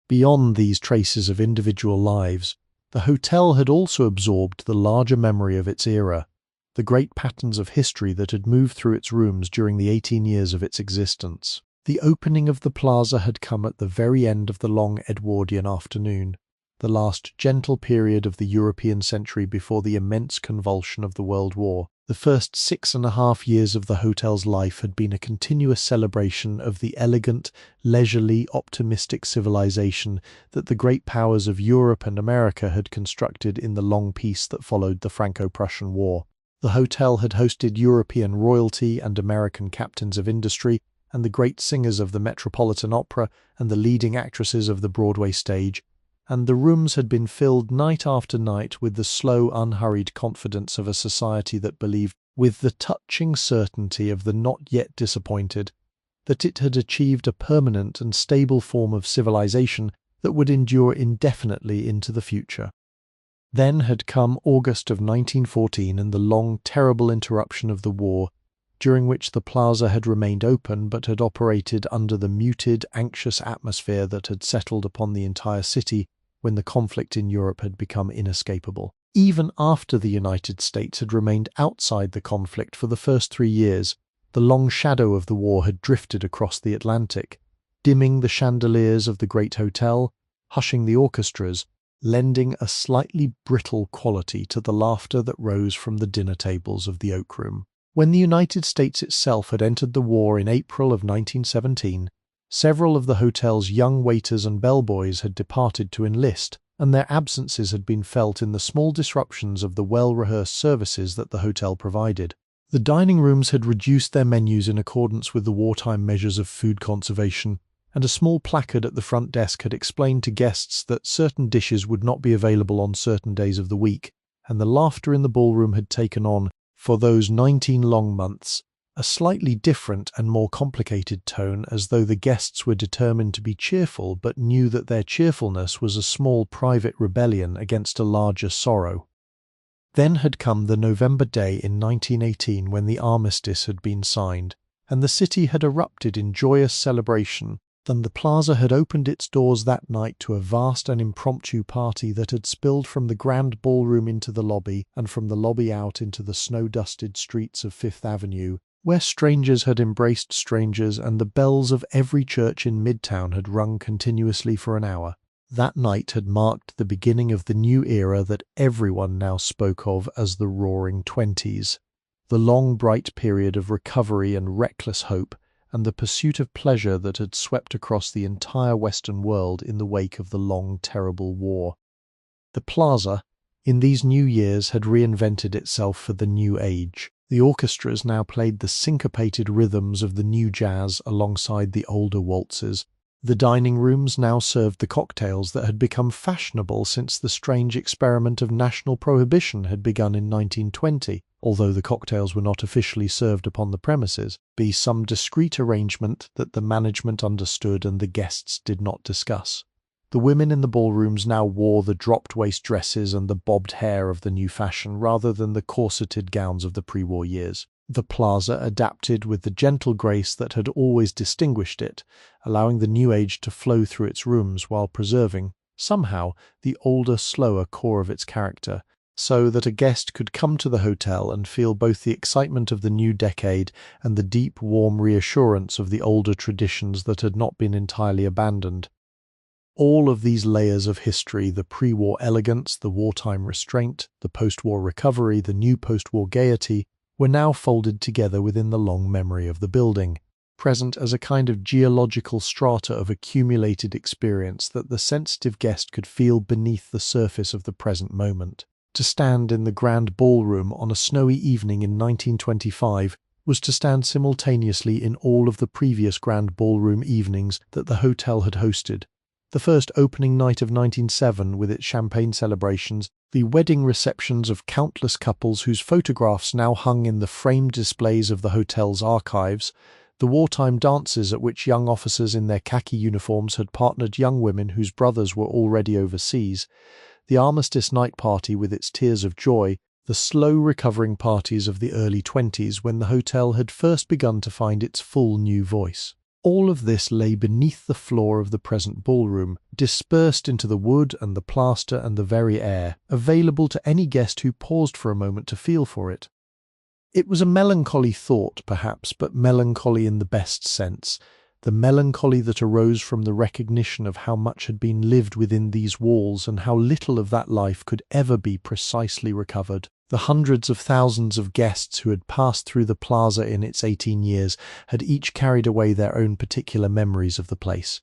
A: Beyond these traces of individual lives, the hotel had also absorbed the larger memory of its era, the great patterns of history that had moved through its rooms during the 18 years of its existence. The opening of the plaza had come at the very end of the long Edwardian afternoon, the last gentle period of the European century before the immense convulsion of the World War. The first 6.5 years of the hotel's life had been a continuous celebration of the elegant, leisurely, optimistic civilization that the great powers of Europe and America had constructed in the long peace that followed the Franco-Prussian War. The hotel had hosted European royalty and American captains of industry, and the great singers of the Metropolitan Opera and the leading actresses of the Broadway stage, and the rooms had been filled night after night with the slow, unhurried confidence of a society that believed, with the touching certainty of the not yet disappointed, that it had achieved a permanent and stable form of civilization that would endure indefinitely into the future. Then had come August of 1914 and the long, terrible interruption of the war, during which the plaza had remained open but had operated under the muted, anxious atmosphere that had settled upon the entire city when the conflict in Europe had become inescapable. Even after the United States had remained outside the conflict for the first 3 years, the long shadow of the war had drifted across the Atlantic, dimming the chandeliers of the great hotel, hushing the orchestras, lending a slightly brittle quality to the laughter that rose from the dinner tables of the oak room. When the United States itself had entered the war in April of 1917, several of the hotel's young waiters and bellboys had departed to enlist, and their absences had been felt in the small disruptions of the well-rehearsed services that the hotel provided. The dining rooms had reduced their menus in accordance with the wartime measures of food conservation, and a small placard at the front desk had explained to guests that certain dishes would not be available on certain days of the week, and the laughter in the ballroom had taken on, for those 19 long months, a slightly different and more complicated tone, as though the guests were determined to be cheerful but knew that their cheerfulness was a small private rebellion against a larger sorrow. Then had come the November day in 1918 when the armistice had been signed, and the city had erupted in joyous celebration. Then the plaza had opened its doors that night to a vast and impromptu party that had spilled from the grand ballroom into the lobby, and from the lobby out into the snow-dusted streets of Fifth Avenue, where strangers had embraced strangers and the bells of every church in Midtown had rung continuously for an hour. That night had marked the beginning of the new era that everyone now spoke of as the Roaring Twenties, the long bright period of recovery and reckless hope, and the pursuit of pleasure that had swept across the entire Western world in the wake of the long, terrible war. The Plaza, in these new years, had reinvented itself for the new age. The orchestras now played the syncopated rhythms of the new jazz alongside the older waltzes. The dining rooms now served the cocktails that had become fashionable since the strange experiment of national prohibition had begun in 1920, although the cocktails were not officially served upon the premises, be some discreet arrangement that the management understood and the guests did not discuss. The women in the ballrooms now wore the dropped-waist dresses and the bobbed hair of the new fashion rather than the corseted gowns of the pre-war years. The Plaza adapted with the gentle grace that had always distinguished it, allowing the new age to flow through its rooms while preserving, somehow, the older, slower core of its character, so that a guest could come to the hotel and feel both the excitement of the new decade and the deep, warm reassurance of the older traditions that had not been entirely abandoned. All of these layers of history, the pre-war elegance, the wartime restraint, the post-war recovery, the new post-war gaiety, were now folded together within the long memory of the building, present as a kind of geological strata of accumulated experience that the sensitive guest could feel beneath the surface of the present moment. To stand in the grand ballroom on a snowy evening in 1925 was to stand simultaneously in all of the previous grand ballroom evenings that the hotel had hosted. The first opening night of 1907 with its champagne celebrations, the wedding receptions of countless couples whose photographs now hung in the framed displays of the hotel's archives, the wartime dances at which young officers in their khaki uniforms had partnered young women whose brothers were already overseas, the armistice night party with its tears of joy, the slow recovering parties of the early 20s when the hotel had first begun to find its full new voice. All of this lay beneath the floor of the present ballroom, dispersed into the wood and the plaster and the very air, available to any guest who paused for a moment to feel for it. It was a melancholy thought, perhaps, but melancholy in the best sense, the melancholy that arose from the recognition of how much had been lived within these walls and how little of that life could ever be precisely recovered. The hundreds of thousands of guests who had passed through the plaza in its 18 years had each carried away their own particular memories of the place.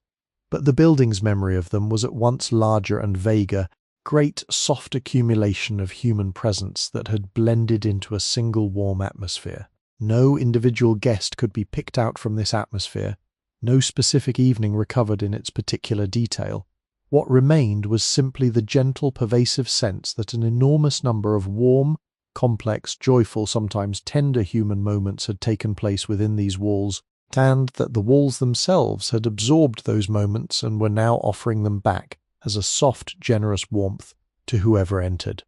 A: But the building's memory of them was at once larger and vaguer, great soft accumulation of human presence that had blended into a single warm atmosphere. No individual guest could be picked out from this atmosphere, no specific evening recovered in its particular detail. What remained was simply the gentle, pervasive sense that an enormous number of warm, complex, joyful, sometimes tender human moments had taken place within these walls, and that the walls themselves had absorbed those moments and were now offering them back as a soft, generous warmth to whoever entered.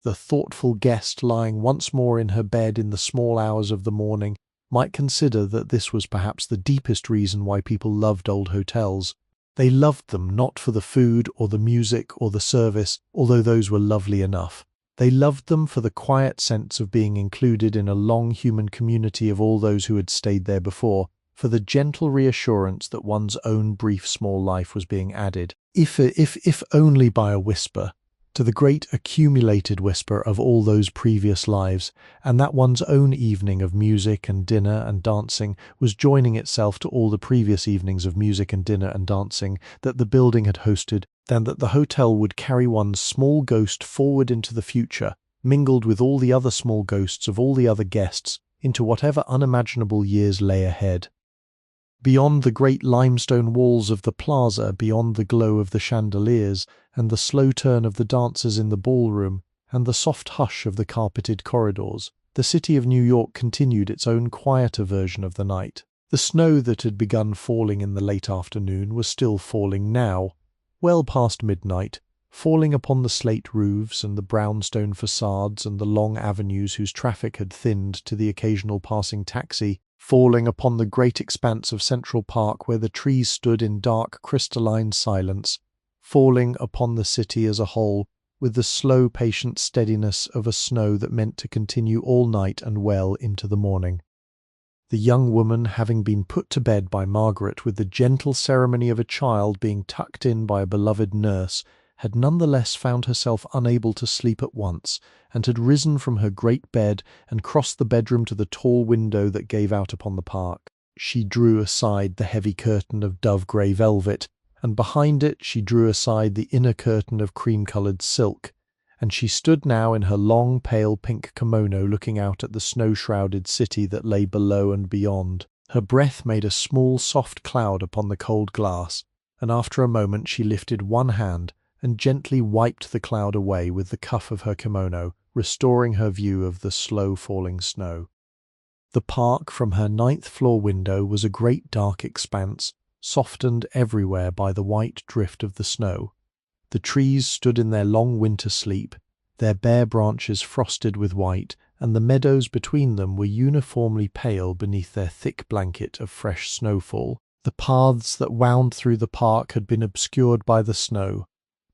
A: The thoughtful guest lying once more in her bed in the small hours of the morning might consider that this was perhaps the deepest reason why people loved old hotels. They loved them not for the food or the music or the service, although those were lovely enough. They loved them for the quiet sense of being included in a long human community of all those who had stayed there before, for the gentle reassurance that one's own brief small life was being added, if only by a whisper, to the great accumulated whisper of all those previous lives, and that one's own evening of music and dinner and dancing was joining itself to all the previous evenings of music and dinner and dancing that the building had hosted, then that the hotel would carry one's small ghost forward into the future, mingled with all the other small ghosts of all the other guests, into whatever unimaginable years lay ahead. Beyond the great limestone walls of the plaza, beyond the glow of the chandeliers, and the slow turn of the dancers in the ballroom, and the soft hush of the carpeted corridors, the city of New York continued its own quieter version of the night. The snow that had begun falling in the late afternoon was still falling now, well past midnight, falling upon the slate roofs and the brownstone facades and the long avenues whose traffic had thinned to the occasional passing taxi, falling upon the great expanse of Central Park where the trees stood in dark crystalline silence, falling upon the city as a whole with the slow, patient steadiness of a snow that meant to continue all night and well into the morning. The young woman, having been put to bed by Margaret with the gentle ceremony of a child being tucked in by a beloved nurse, had nonetheless found herself unable to sleep at once, and had risen from her great bed and crossed the bedroom to the tall window that gave out upon the park. She drew aside the heavy curtain of dove-grey velvet, and behind it she drew aside the inner curtain of cream-coloured silk, and she stood now in her long pale pink kimono looking out at the snow-shrouded city that lay below and beyond. Her breath made a small soft cloud upon the cold glass, and after a moment she lifted one hand and gently wiped the cloud away with the cuff of her kimono, restoring her view of the slow-falling snow. The park from her 9th-floor window was a great dark expanse, softened everywhere by the white drift of the snow. The trees stood in their long winter sleep, their bare branches frosted with white, and the meadows between them were uniformly pale beneath their thick blanket of fresh snowfall. The paths that wound through the park had been obscured by the snow,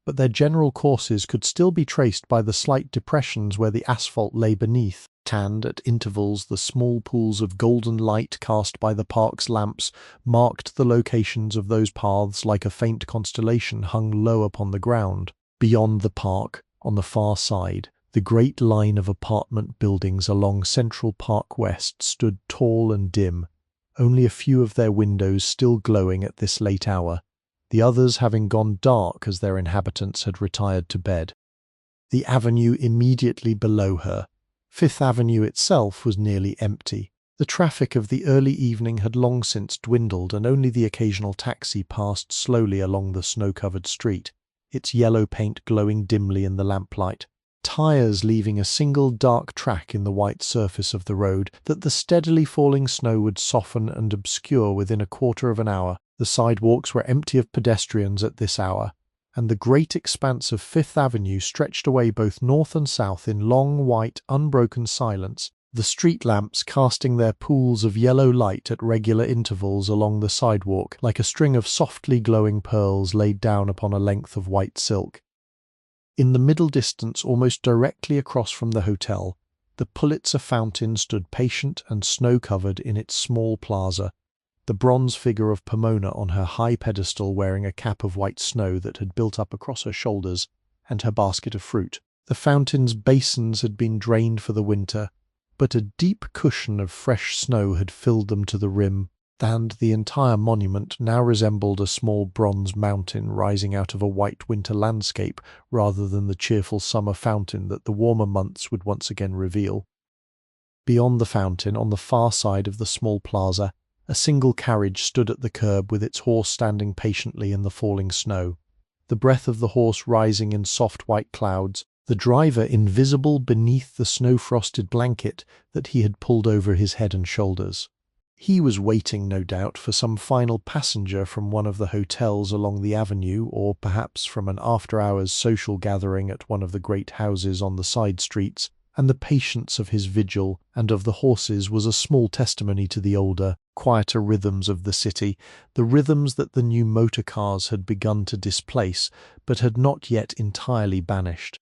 A: but their general courses could still be traced by the slight depressions where the asphalt lay beneath. Tanned at intervals, the small pools of golden light cast by the park's lamps marked the locations of those paths like a faint constellation hung low upon the ground. Beyond the park, on the far side, the great line of apartment buildings along Central Park West stood tall and dim, only a few of their windows still glowing at this late hour, the others having gone dark as their inhabitants had retired to bed. The avenue immediately below her, Fifth Avenue itself, was nearly empty. The traffic of the early evening had long since dwindled, and only the occasional taxi passed slowly along the snow-covered street, its yellow paint glowing dimly in the lamplight, tires leaving a single dark track in the white surface of the road that the steadily falling snow would soften and obscure within a quarter of an hour. The sidewalks were empty of pedestrians at this hour, and the great expanse of Fifth Avenue stretched away both north and south in long, white, unbroken silence, the street lamps casting their pools of yellow light at regular intervals along the sidewalk like a string of softly glowing pearls laid down upon a length of white silk. In the middle distance, almost directly across from the hotel, the Pulitzer Fountain stood patient and snow-covered in its small plaza, the bronze figure of Pomona on her high pedestal wearing a cap of white snow that had built up across her shoulders, and her basket of fruit. The fountain's basins had been drained for the winter, but a deep cushion of fresh snow had filled them to the rim, and the entire monument now resembled a small bronze mountain rising out of a white winter landscape rather than the cheerful summer fountain that the warmer months would once again reveal. Beyond the fountain, on the far side of the small plaza, a single carriage stood at the curb with its horse standing patiently in the falling snow, the breath of the horse rising in soft white clouds, the driver invisible beneath the snow-frosted blanket that he had pulled over his head and shoulders. He was waiting, no doubt, for some final passenger from one of the hotels along the avenue, or perhaps from an after-hours social gathering at one of the great houses on the side streets, and the patience of his vigil and of the horses was a small testimony to the older, quieter rhythms of the city, the rhythms that the new motor cars had begun to displace, but had not yet entirely banished.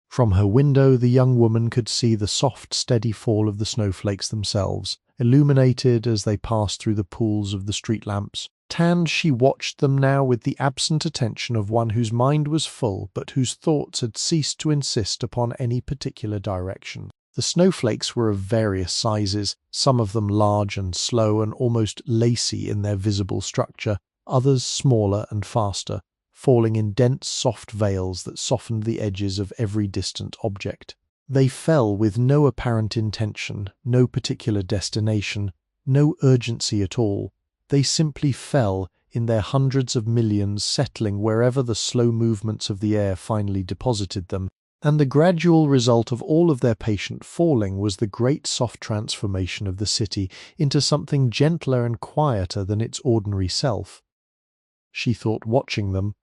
A: From her window the young woman could see the soft, steady fall of the snowflakes themselves, illuminated as they passed through the pools of the street lamps. Tanned, she watched them now with the absent attention of one whose mind was full, but whose thoughts had ceased to insist upon any particular direction. The snowflakes were of various sizes, some of them large and slow and almost lacy in their visible structure, others smaller and faster, falling in dense soft veils that softened the edges of every distant object. They fell with no apparent intention, no particular destination, no urgency at all. They simply fell in their hundreds of millions, settling wherever the slow movements of the air finally deposited them, and the gradual result of all of their patient falling was the great soft transformation of the city into something gentler and quieter than its ordinary self. She thought, watching them,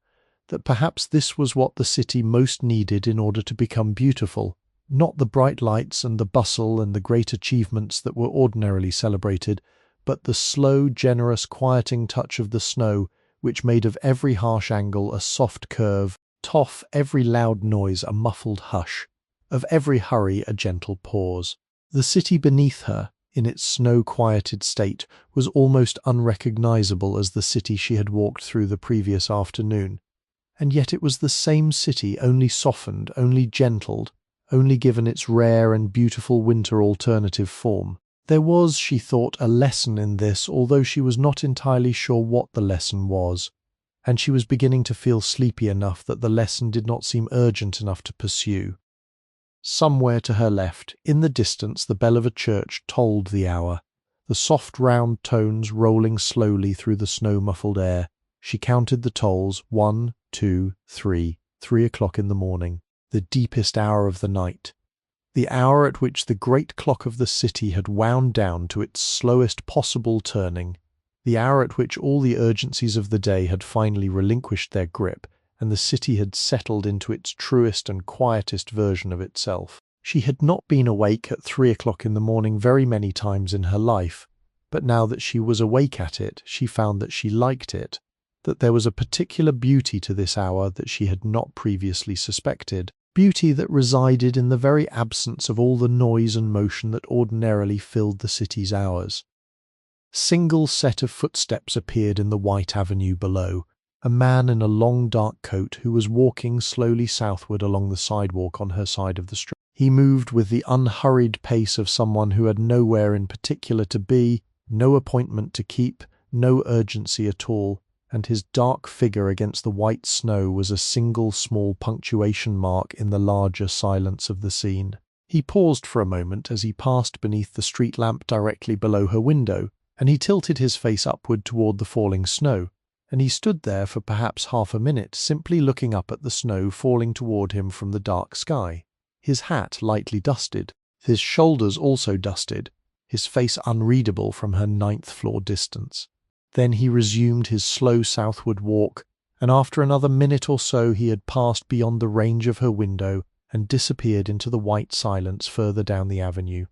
A: that perhaps this was what the city most needed in order to become beautiful, Not the bright lights and the bustle and the great achievements that were ordinarily celebrated, but the slow, generous, quieting touch of the snow, which made of every harsh angle a soft curve, of every loud noise a muffled hush, of every hurry a gentle pause. The city beneath her, in its snow-quieted state, was almost unrecognizable as the city she had walked through the previous afternoon, and yet it was the same city, only softened, only gentled, only given its rare and beautiful winter alternative form. There was, she thought, a lesson in this, although she was not entirely sure what the lesson was, and she was beginning to feel sleepy enough that the lesson did not seem urgent enough to pursue. Somewhere to her left, in the distance, the bell of a church tolled the hour, the soft round tones rolling slowly through the snow-muffled air. She counted the tolls, 1, 2, 3, 3 o'clock in the morning, the deepest hour of the night, the hour at which the great clock of the city had wound down to its slowest possible turning, the hour at which all the urgencies of the day had finally relinquished their grip, and the city had settled into its truest and quietest version of itself. She had not been awake at 3 o'clock in the morning very many times in her life, but now that she was awake at it, she found that she liked it, that there was a particular beauty to this hour that she had not previously suspected, beauty that resided in the very absence of all the noise and motion that ordinarily filled the city's hours. Single set of footsteps appeared in the white avenue below, a man in a long dark coat who was walking slowly southward along the sidewalk on her side of the street. He moved with the unhurried pace of someone who had nowhere in particular to be, no appointment to keep, no urgency at all, and his dark figure against the white snow was a single small punctuation mark in the larger silence of the scene. He paused for a moment as he passed beneath the street lamp directly below her window, and he tilted his face upward toward the falling snow, and he stood there for perhaps half a minute, simply looking up at the snow falling toward him from the dark sky, his hat lightly dusted, his shoulders also dusted, his face unreadable from her 9th-floor distance. Then he resumed his slow southward walk, and after another minute or so he had passed beyond the range of her window and disappeared into the white silence further down the avenue.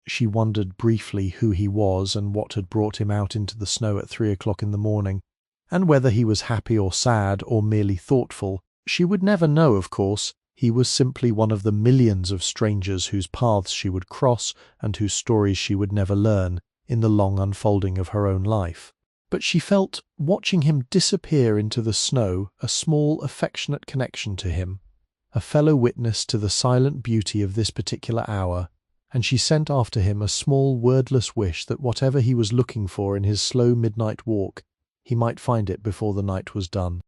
A: She wondered briefly who he was and what had brought him out into the snow at 3 o'clock in the morning, and whether he was happy or sad or merely thoughtful. She would never know, of course. He was simply one of the millions of strangers whose paths she would cross and whose stories she would never learn in the long unfolding of her own life. But she felt, watching him disappear into the snow, a small affectionate connection to him, a fellow witness to the silent beauty of this particular hour, and she sent after him a small wordless wish that whatever he was looking for in his slow midnight walk, he might find it before the night was done.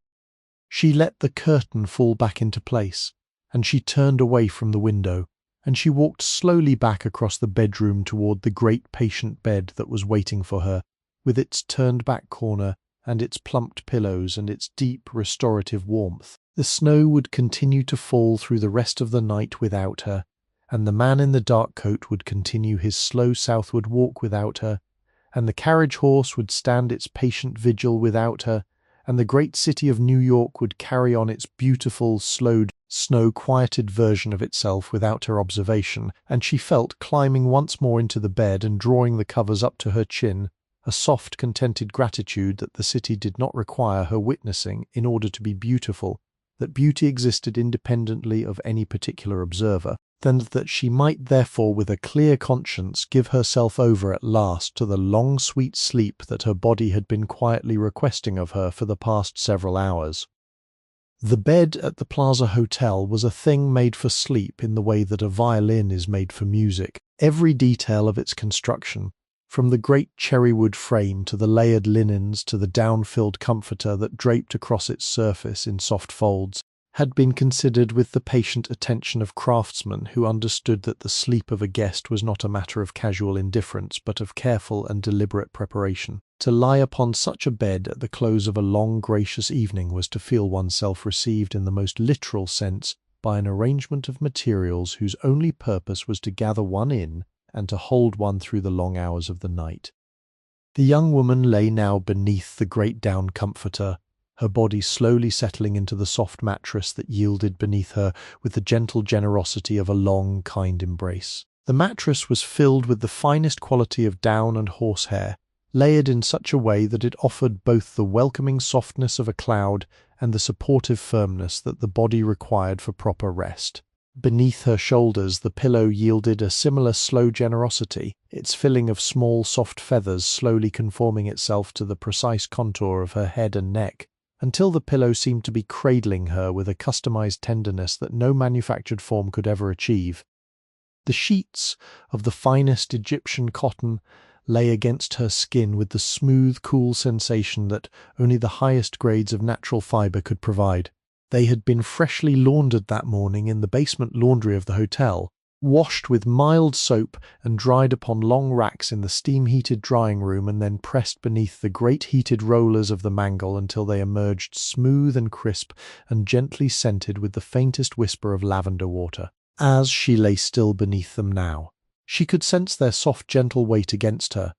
A: She let the curtain fall back into place, and she turned away from the window, and she walked slowly back across the bedroom toward the great patient bed that was waiting for her, with its turned-back corner and its plumped pillows and its deep restorative warmth. The snow would continue to fall through the rest of the night without her, and the man in the dark coat would continue his slow southward walk without her, and the carriage horse would stand its patient vigil without her, and the great city of New York would carry on its beautiful, slowed, snow-quieted version of itself without her observation, and she felt, climbing once more into the bed and drawing the covers up to her chin, a soft, contented gratitude that the city did not require her witnessing in order to be beautiful, that beauty existed independently of any particular observer, then that she might therefore with a clear conscience give herself over at last to the long sweet sleep that her body had been quietly requesting of her for the past several hours. The bed at the Plaza Hotel was a thing made for sleep in the way that a violin is made for music. Every detail of its construction, from the great cherrywood frame to the layered linens to the down-filled comforter that draped across its surface in soft folds, had been considered with the patient attention of craftsmen who understood that the sleep of a guest was not a matter of casual indifference but of careful and deliberate preparation. To lie upon such a bed at the close of a long, gracious evening was to feel oneself received in the most literal sense by an arrangement of materials whose only purpose was to gather one in and to hold one through the long hours of the night. The young woman lay now beneath the great down comforter, her body slowly settling into the soft mattress that yielded beneath her with the gentle generosity of a long, kind embrace. The mattress was filled with the finest quality of down and horsehair, layered in such a way that it offered both the welcoming softness of a cloud and the supportive firmness that the body required for proper rest. Beneath her shoulders, the pillow yielded a similar slow generosity, its filling of small, soft feathers slowly conforming itself to the precise contour of her head and neck, until the pillow seemed to be cradling her with a customized tenderness that no manufactured form could ever achieve. The sheets of the finest Egyptian cotton lay against her skin with the smooth, cool sensation that only the highest grades of natural fibre could provide. They had been freshly laundered that morning in the basement laundry of the hotel, washed with mild soap and dried upon long racks in the steam-heated drying room, and then pressed beneath the great heated rollers of the mangle until they emerged smooth and crisp and gently scented with the faintest whisper of lavender water. As she lay still beneath them now, she could sense their soft, gentle weight against her,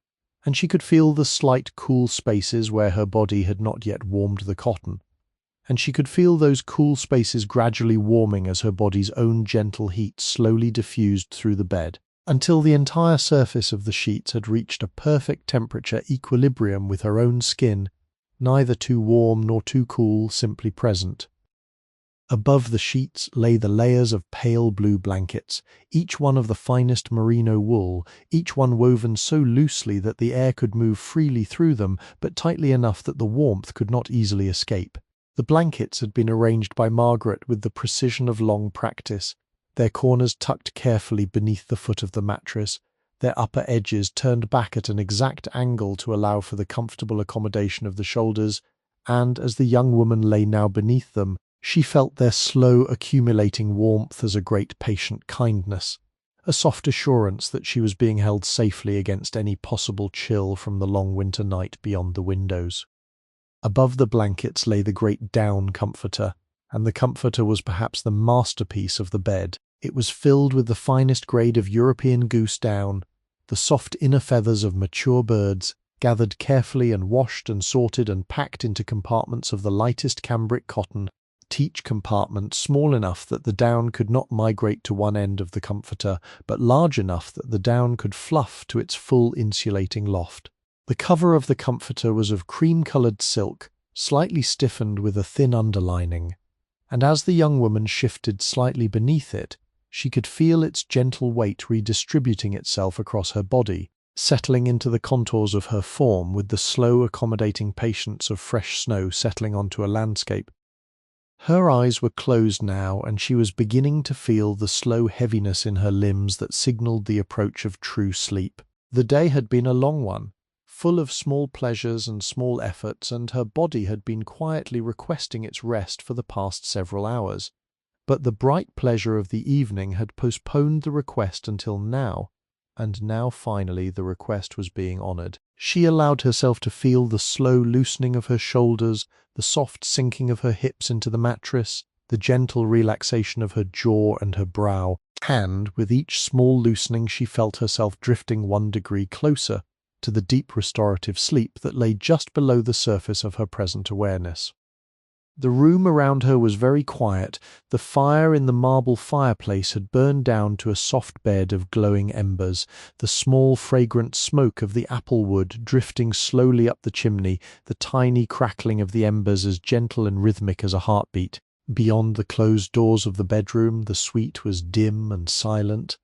A: and she could feel the slight, cool spaces where her body had not yet warmed the cotton, and she could feel those cool spaces gradually warming as her body's own gentle heat slowly diffused through the bed, until the entire surface of the sheets had reached a perfect temperature equilibrium with her own skin, neither too warm nor too cool, simply present. Above the sheets lay the layers of pale blue blankets, each one of the finest merino wool, each one woven so loosely that the air could move freely through them, but tightly enough that the warmth could not easily escape. The blankets had been arranged by Margaret with the precision of long practice, their corners tucked carefully beneath the foot of the mattress, their upper edges turned back at an exact angle to allow for the comfortable accommodation of the shoulders, and as the young woman lay now beneath them, she felt their slow accumulating warmth as a great patient kindness, a soft assurance that she was being held safely against any possible chill from the long winter night beyond the windows. Above the blankets lay the great down comforter, and the comforter was perhaps the masterpiece of the bed. It was filled with the finest grade of European goose down, the soft inner feathers of mature birds, gathered carefully and washed and sorted and packed into compartments of the lightest cambric cotton, each compartment small enough that the down could not migrate to one end of the comforter, but large enough that the down could fluff to its full insulating loft. The cover of the comforter was of cream-coloured silk, slightly stiffened with a thin underlining, and as the young woman shifted slightly beneath it, she could feel its gentle weight redistributing itself across her body, settling into the contours of her form with the slow, accommodating patience of fresh snow settling onto a landscape. Her eyes were closed now, and she was beginning to feel the slow heaviness in her limbs that signalled the approach of true sleep. The day had been a long one, full of small pleasures and small efforts, and her body had been quietly requesting its rest for the past several hours. But the bright pleasure of the evening had postponed the request until now, and now finally the request was being honoured. She allowed herself to feel the slow loosening of her shoulders, the soft sinking of her hips into the mattress, the gentle relaxation of her jaw and her brow, and with each small loosening she felt herself drifting 1 degree closer to the deep restorative sleep that lay just below the surface of her present awareness. The room around her was very quiet. The fire in the marble fireplace had burned down to a soft bed of glowing embers, the small fragrant smoke of the apple wood drifting slowly up the chimney, the tiny crackling of the embers as gentle and rhythmic as a heartbeat. Beyond the closed doors of the bedroom, the suite was dim and silent.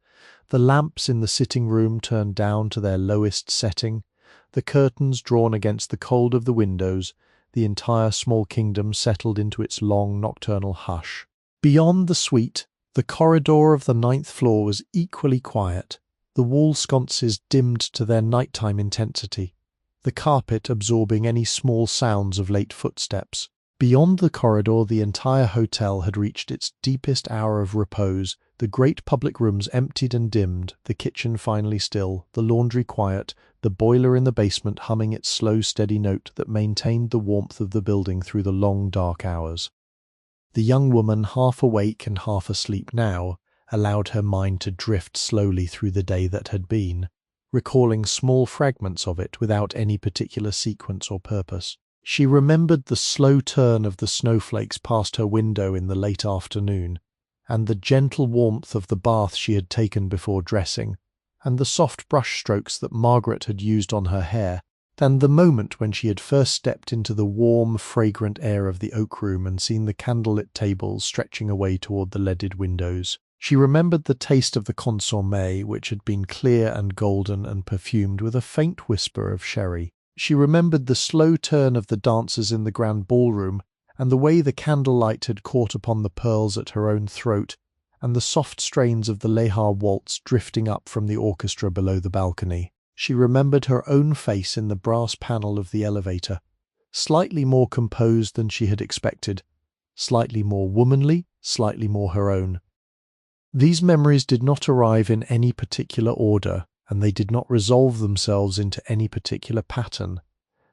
A: The lamps in the sitting room turned down to their lowest setting, the curtains drawn against the cold of the windows. The entire small kingdom settled into its long nocturnal hush. Beyond the suite, the corridor of the 9th floor was equally quiet, the wall sconces dimmed to their nighttime intensity, the carpet absorbing any small sounds of late footsteps. Beyond the corridor, the entire hotel had reached its deepest hour of repose, the great public rooms emptied and dimmed, the kitchen finally still, the laundry quiet, the boiler in the basement humming its slow, steady note that maintained the warmth of the building through the long, dark hours. The young woman, half awake and half asleep now, allowed her mind to drift slowly through the day that had been, recalling small fragments of it without any particular sequence or purpose. She remembered the slow turn of the snowflakes past her window in the late afternoon, and the gentle warmth of the bath she had taken before dressing, and the soft brush strokes that Margaret had used on her hair, and the moment when she had first stepped into the warm, fragrant air of the oak room and seen the candlelit tables stretching away toward the leaded windows. She remembered the taste of the consommé, which had been clear and golden and perfumed with a faint whisper of sherry. She remembered the slow turn of the dancers in the grand ballroom, and the way the candlelight had caught upon the pearls at her own throat, and the soft strains of the Lehar waltz drifting up from the orchestra below the balcony. She remembered her own face in the brass panel of the elevator, slightly more composed than she had expected, slightly more womanly, slightly more her own. These memories did not arrive in any particular order, and they did not resolve themselves into any particular pattern.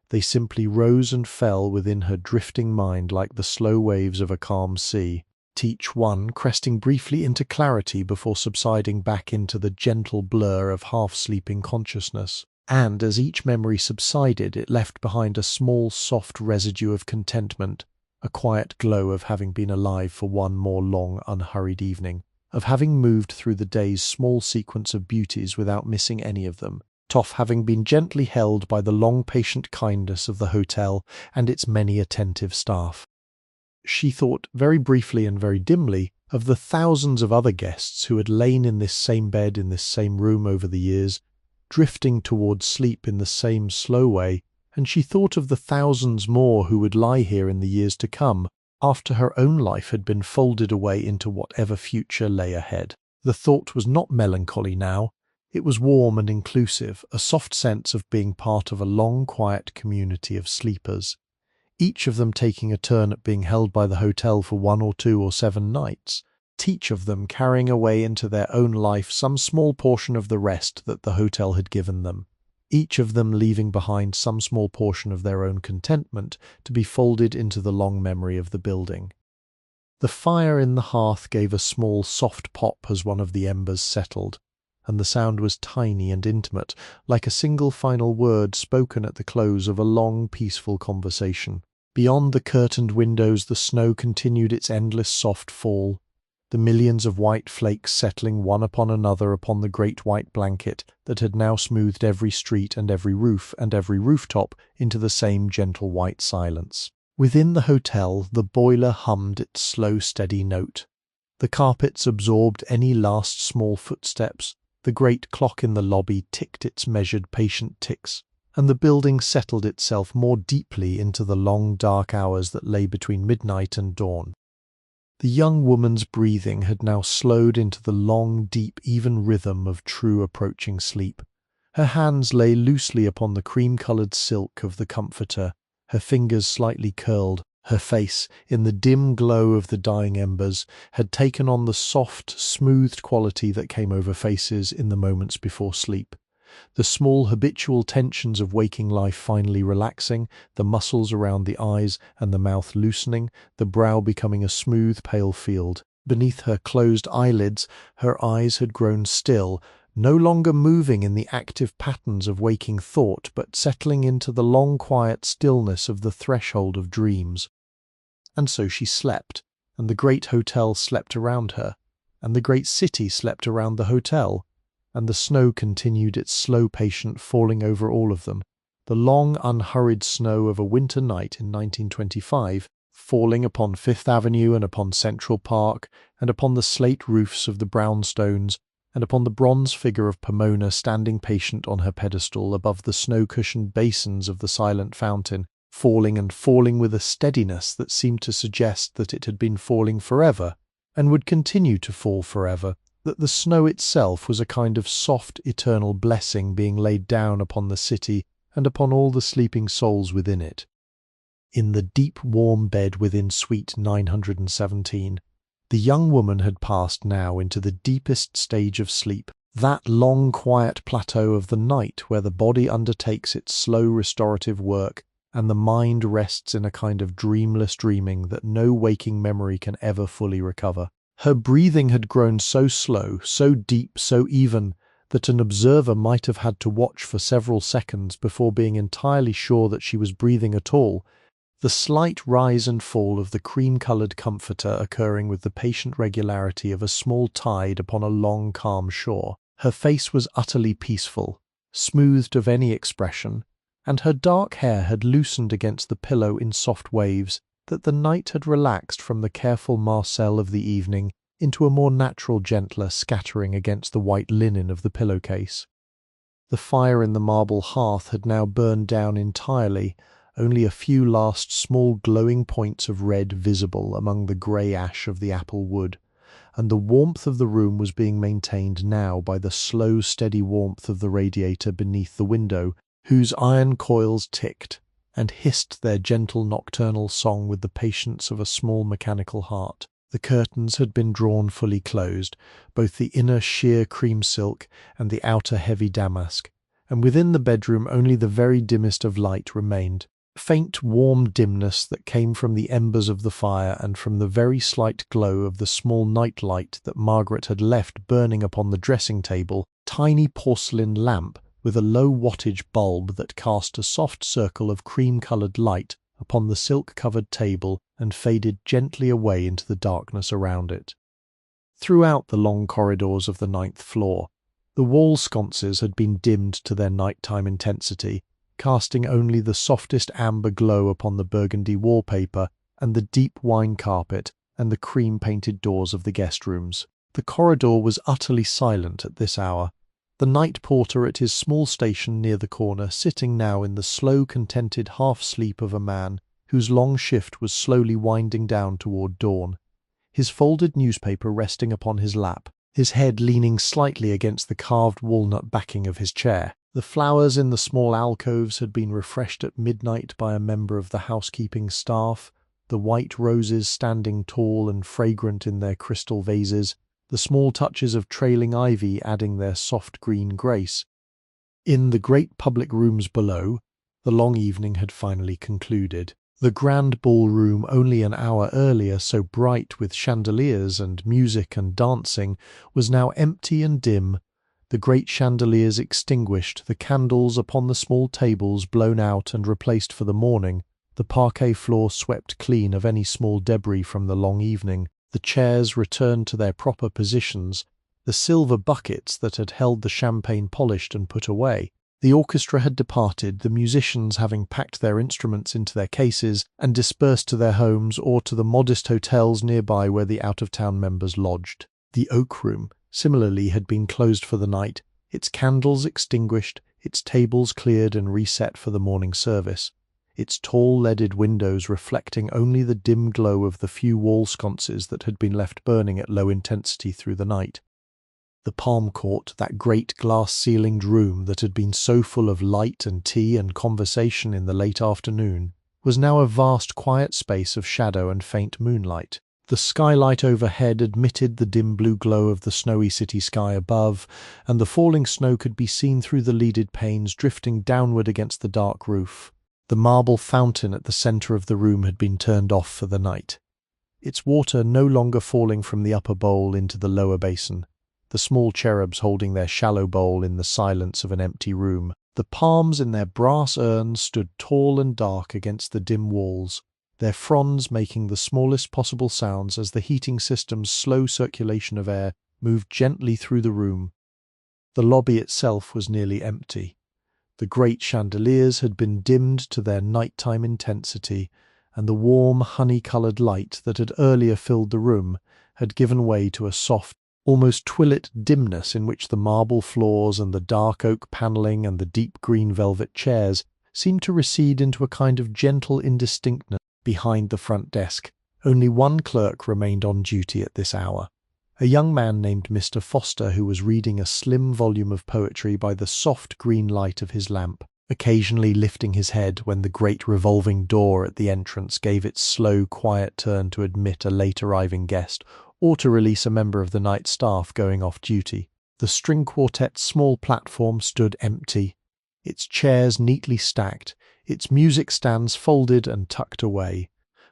A: They simply rose and fell within her drifting mind like the slow waves of a calm sea, each one cresting briefly into clarity before subsiding back into the gentle blur of half-sleeping consciousness. And as each memory subsided, it left behind a small, soft residue of contentment, a quiet glow of having been alive for one more long, unhurried evening, of having moved through the day's small sequence of beauties without missing any of them, of having been gently held by the long patient kindness of the hotel and its many attentive staff. She thought very briefly and very dimly of the thousands of other guests who had lain in this same bed in this same room over the years, drifting towards sleep in the same slow way, and she thought of the thousands more who would lie here in the years to come, after her own life had been folded away into whatever future lay ahead. The thought was not melancholy now. It was warm and inclusive, a soft sense of being part of a long, quiet community of sleepers, each of them taking a turn at being held by the hotel for 1 or 2 or 7 nights, each of them carrying away into their own life some small portion of the rest that the hotel had given them, each of them leaving behind some small portion of their own contentment to be folded into the long memory of the building. The fire in the hearth gave a small soft pop as one of the embers settled, and the sound was tiny and intimate, like a single final word spoken at the close of a long, peaceful conversation. Beyond the curtained windows the snow continued its endless soft fall, the millions of white flakes settling one upon another upon the great white blanket that had now smoothed every street and every rooftop into the same gentle white silence. Within the hotel the boiler hummed its slow steady note. The carpets absorbed any last small footsteps, the great clock in the lobby ticked its measured patient ticks, and the building settled itself more deeply into the long dark hours that lay between midnight and dawn. The young woman's breathing had now slowed into the long, deep, even rhythm of true approaching sleep. Her hands lay loosely upon the cream-coloured silk of the comforter, her fingers slightly curled. Her face, in the dim glow of the dying embers, had taken on the soft, smoothed quality that came over faces in the moments before sleep. The small habitual tensions of waking life finally relaxing, the muscles around the eyes and the mouth loosening, the brow becoming a smooth, pale field. Beneath her closed eyelids, her eyes had grown still, no longer moving in the active patterns of waking thought, but settling into the long quiet stillness of the threshold of dreams. And so she slept, and the great hotel slept around her, and the great city slept around the hotel, and the snow continued its slow patient falling over all of them, the long unhurried snow of a winter night in 1925, falling upon Fifth Avenue and upon Central Park, and upon the slate roofs of the brownstones, and upon the bronze figure of Pomona standing patient on her pedestal above the snow-cushioned basins of the silent fountain, falling and falling with a steadiness that seemed to suggest that it had been falling forever, and would continue to fall forever, that the snow itself was a kind of soft, eternal blessing being laid down upon the city and upon all the sleeping souls within it. In the deep, warm bed within suite 917, the young woman had passed now into the deepest stage of sleep, that long, quiet plateau of the night where the body undertakes its slow restorative work and the mind rests in a kind of dreamless dreaming that no waking memory can ever fully recover. Her breathing had grown so slow, so deep, so even, that an observer might have had to watch for several seconds before being entirely sure that she was breathing at all, the slight rise and fall of the cream-coloured comforter occurring with the patient regularity of a small tide upon a long, calm shore. Her face was utterly peaceful, smoothed of any expression, and her dark hair had loosened against the pillow in soft waves that the night had relaxed from the careful marcel of the evening into a more natural, gentler scattering against the white linen of the pillowcase. The fire in the marble hearth had now burned down entirely, only a few last small glowing points of red visible among the grey ash of the apple wood, and the warmth of the room was being maintained now by the slow, steady warmth of the radiator beneath the window, whose iron coils ticked and hissed their gentle nocturnal song with the patience of a small mechanical heart. The curtains had been drawn fully closed, both the inner sheer cream silk and the outer heavy damask, and within the bedroom only the very dimmest of light remained. Faint warm dimness that came from the embers of the fire and from the very slight glow of the small night light that Margaret had left burning upon the dressing-table, tiny porcelain lamp with a low wattage bulb that cast a soft circle of cream-coloured light upon the silk-covered table and faded gently away into the darkness around it. Throughout the long corridors of the 9th floor, the wall sconces had been dimmed to their nighttime intensity, casting only the softest amber glow upon the burgundy wallpaper and the deep wine carpet and the cream-painted doors of the guest rooms. The corridor was utterly silent at this hour, the night porter at his small station near the corner sitting now in the slow, contented half-sleep of a man whose long shift was slowly winding down toward dawn, his folded newspaper resting upon his lap, his head leaning slightly against the carved walnut backing of his chair. The flowers in the small alcoves had been refreshed at midnight by a member of the housekeeping staff, the white roses standing tall and fragrant in their crystal vases, the small touches of trailing ivy adding their soft green grace. In the great public rooms below, the long evening had finally concluded. The grand ballroom, only an hour earlier so bright with chandeliers and music and dancing, was now empty and dim, the great chandeliers extinguished, the candles upon the small tables blown out and replaced for the morning, the parquet floor swept clean of any small debris from the long evening, the chairs returned to their proper positions, the silver buckets that had held the champagne polished and put away. The orchestra had departed, the musicians having packed their instruments into their cases and dispersed to their homes or to the modest hotels nearby where the out-of-town members lodged. The oak room, similarly, had been closed for the night, its candles extinguished, its tables cleared and reset for the morning service, its tall leaded windows reflecting only the dim glow of the few wall sconces that had been left burning at low intensity through the night. The palm court, that great glass-ceilinged room that had been so full of light and tea and conversation in the late afternoon, was now a vast quiet space of shadow and faint moonlight. The skylight overhead admitted the dim blue glow of the snowy city sky above, and the falling snow could be seen through the leaded panes drifting downward against the dark roof. The marble fountain at the centre of the room had been turned off for the night, its water no longer falling from the upper bowl into the lower basin, the small cherubs holding their shallow bowl in the silence of an empty room. The palms in their brass urns stood tall and dark against the dim walls, their fronds making the smallest possible sounds as the heating system's slow circulation of air moved gently through the room. The lobby itself was nearly empty. The great chandeliers had been dimmed to their nighttime intensity, and the warm, honey-coloured light that had earlier filled the room had given way to a soft, almost twilit dimness in which the marble floors and the dark oak panelling and the deep green velvet chairs seemed to recede into a kind of gentle indistinctness. Behind the front desk, only one clerk remained on duty at this hour, a young man named Mr. Foster, who was reading a slim volume of poetry by the soft green light of his lamp, occasionally lifting his head when the great revolving door at the entrance gave its slow, quiet turn to admit a late-arriving guest or to release a member of the night staff going off duty. The string quartet's small platform stood empty, its chairs neatly stacked, its music stands folded and tucked away.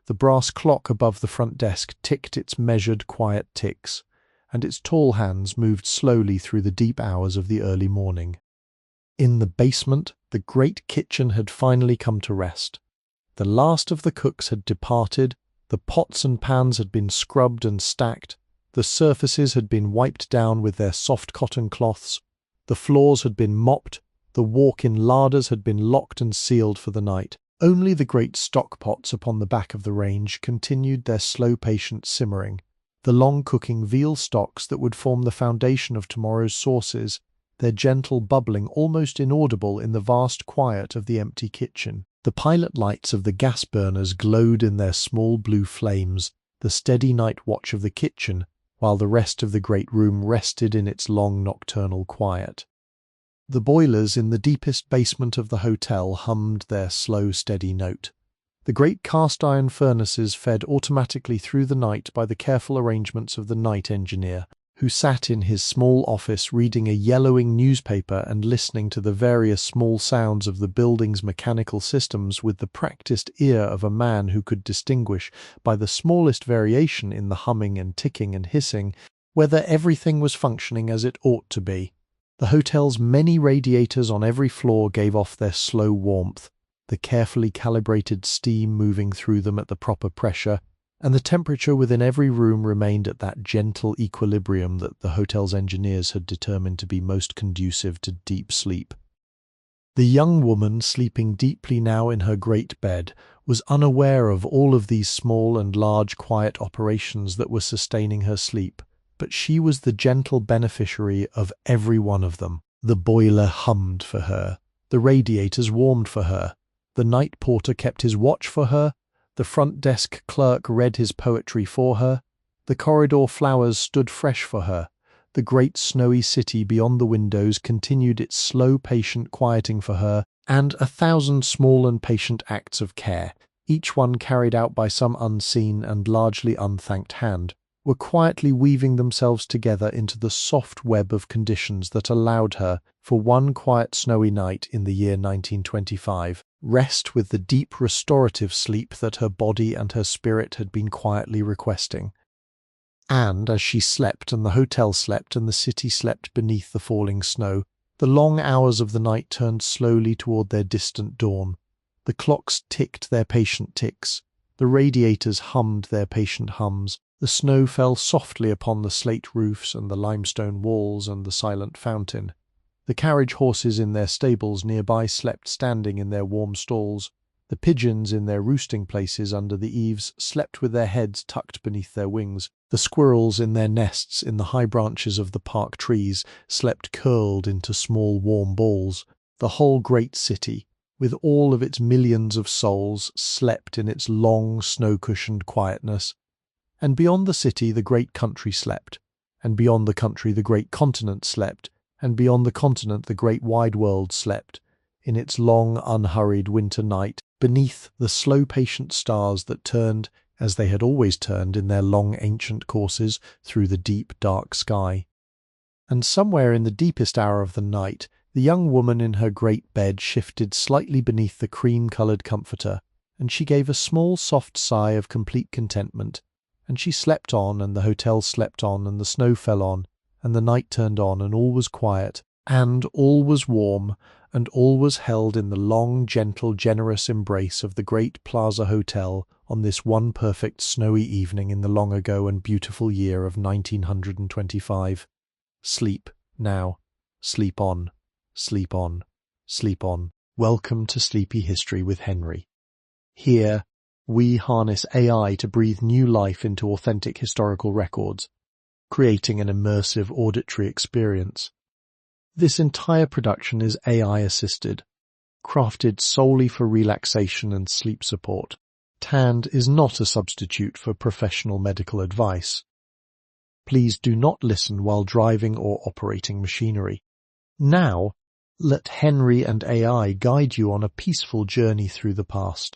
A: The brass clock above the front desk ticked its measured, quiet ticks, and its tall hands moved slowly through the deep hours of the early morning. In the basement, the great kitchen had finally come to rest. The last of the cooks had departed, the pots and pans had been scrubbed and stacked, the surfaces had been wiped down with their soft cotton cloths, the floors had been mopped, the walk-in larders had been locked and sealed for the night. Only the great stock pots upon the back of the range continued their slow patient simmering, the long-cooking veal stocks that would form the foundation of tomorrow's sauces, their gentle bubbling almost inaudible in the vast quiet of the empty kitchen. The pilot lights of the gas burners glowed in their small blue flames, the steady night watch of the kitchen, while the rest of the great room rested in its long nocturnal quiet. The boilers in the deepest basement of the hotel hummed their slow, steady note. The great cast-iron furnaces fed automatically through the night by the careful arrangements of the night engineer, who sat in his small office reading a yellowing newspaper and listening to the various small sounds of the building's mechanical systems with the practiced ear of a man who could distinguish, by the smallest variation in the humming and ticking and hissing, whether everything was functioning as it ought to be. The hotel's many radiators on every floor gave off their slow warmth, the carefully calibrated steam moving through them at the proper pressure, and the temperature within every room remained at that gentle equilibrium that the hotel's engineers had determined to be most conducive to deep sleep. The young woman, sleeping deeply now in her great bed, was unaware of all of these small and large quiet operations that were sustaining her sleep, but she was the gentle beneficiary of every one of them. The boiler hummed for her, the radiators warmed for her, the night porter kept his watch for her, the front desk clerk read his poetry for her, the corridor flowers stood fresh for her, the great snowy city beyond the windows continued its slow patient quieting for her, and 1,000 small and patient acts of care, each one carried out by some unseen and largely unthanked hand, were quietly weaving themselves together into the soft web of conditions that allowed her, for one quiet snowy night in the year 1925, rest with the deep restorative sleep that her body and her spirit had been quietly requesting. And as she slept and the hotel slept and the city slept beneath the falling snow, the long hours of the night turned slowly toward their distant dawn. The clocks ticked their patient ticks, the radiators hummed their patient hums, the snow fell softly upon the slate roofs and the limestone walls and the silent fountain. The carriage horses in their stables nearby slept standing in their warm stalls. The pigeons in their roosting places under the eaves slept with their heads tucked beneath their wings. The squirrels in their nests in the high branches of the park trees slept curled into small warm balls. The whole great city, with all of its millions of souls, slept in its long, snow-cushioned quietness. And beyond the city the great country slept, and beyond the country the great continent slept, and beyond the continent the great wide world slept, in its long, unhurried winter night, beneath the slow patient stars that turned, as they had always turned in their long ancient courses, through the deep dark sky. And somewhere in the deepest hour of the night, the young woman in her great bed shifted slightly beneath the cream-coloured comforter, and she gave a small soft sigh of complete contentment, and she slept on, and the hotel slept on, and the snow fell on, and the night turned on, and all was quiet, and all was warm, and all was held in the long, gentle, generous embrace of the great Plaza Hotel on this one perfect snowy evening in the long ago and beautiful year of 1925. Sleep, now. Sleep on. Sleep on. Sleep on. Welcome to Sleepy History with Henry. Here, we harness AI to breathe new life into authentic historical records, creating an immersive auditory experience. This entire production is AI-assisted, crafted solely for relaxation and sleep support. TAND is not a substitute for professional medical advice. Please do not listen while driving or operating machinery. Now, let Henry and AI guide you on a peaceful journey through the past.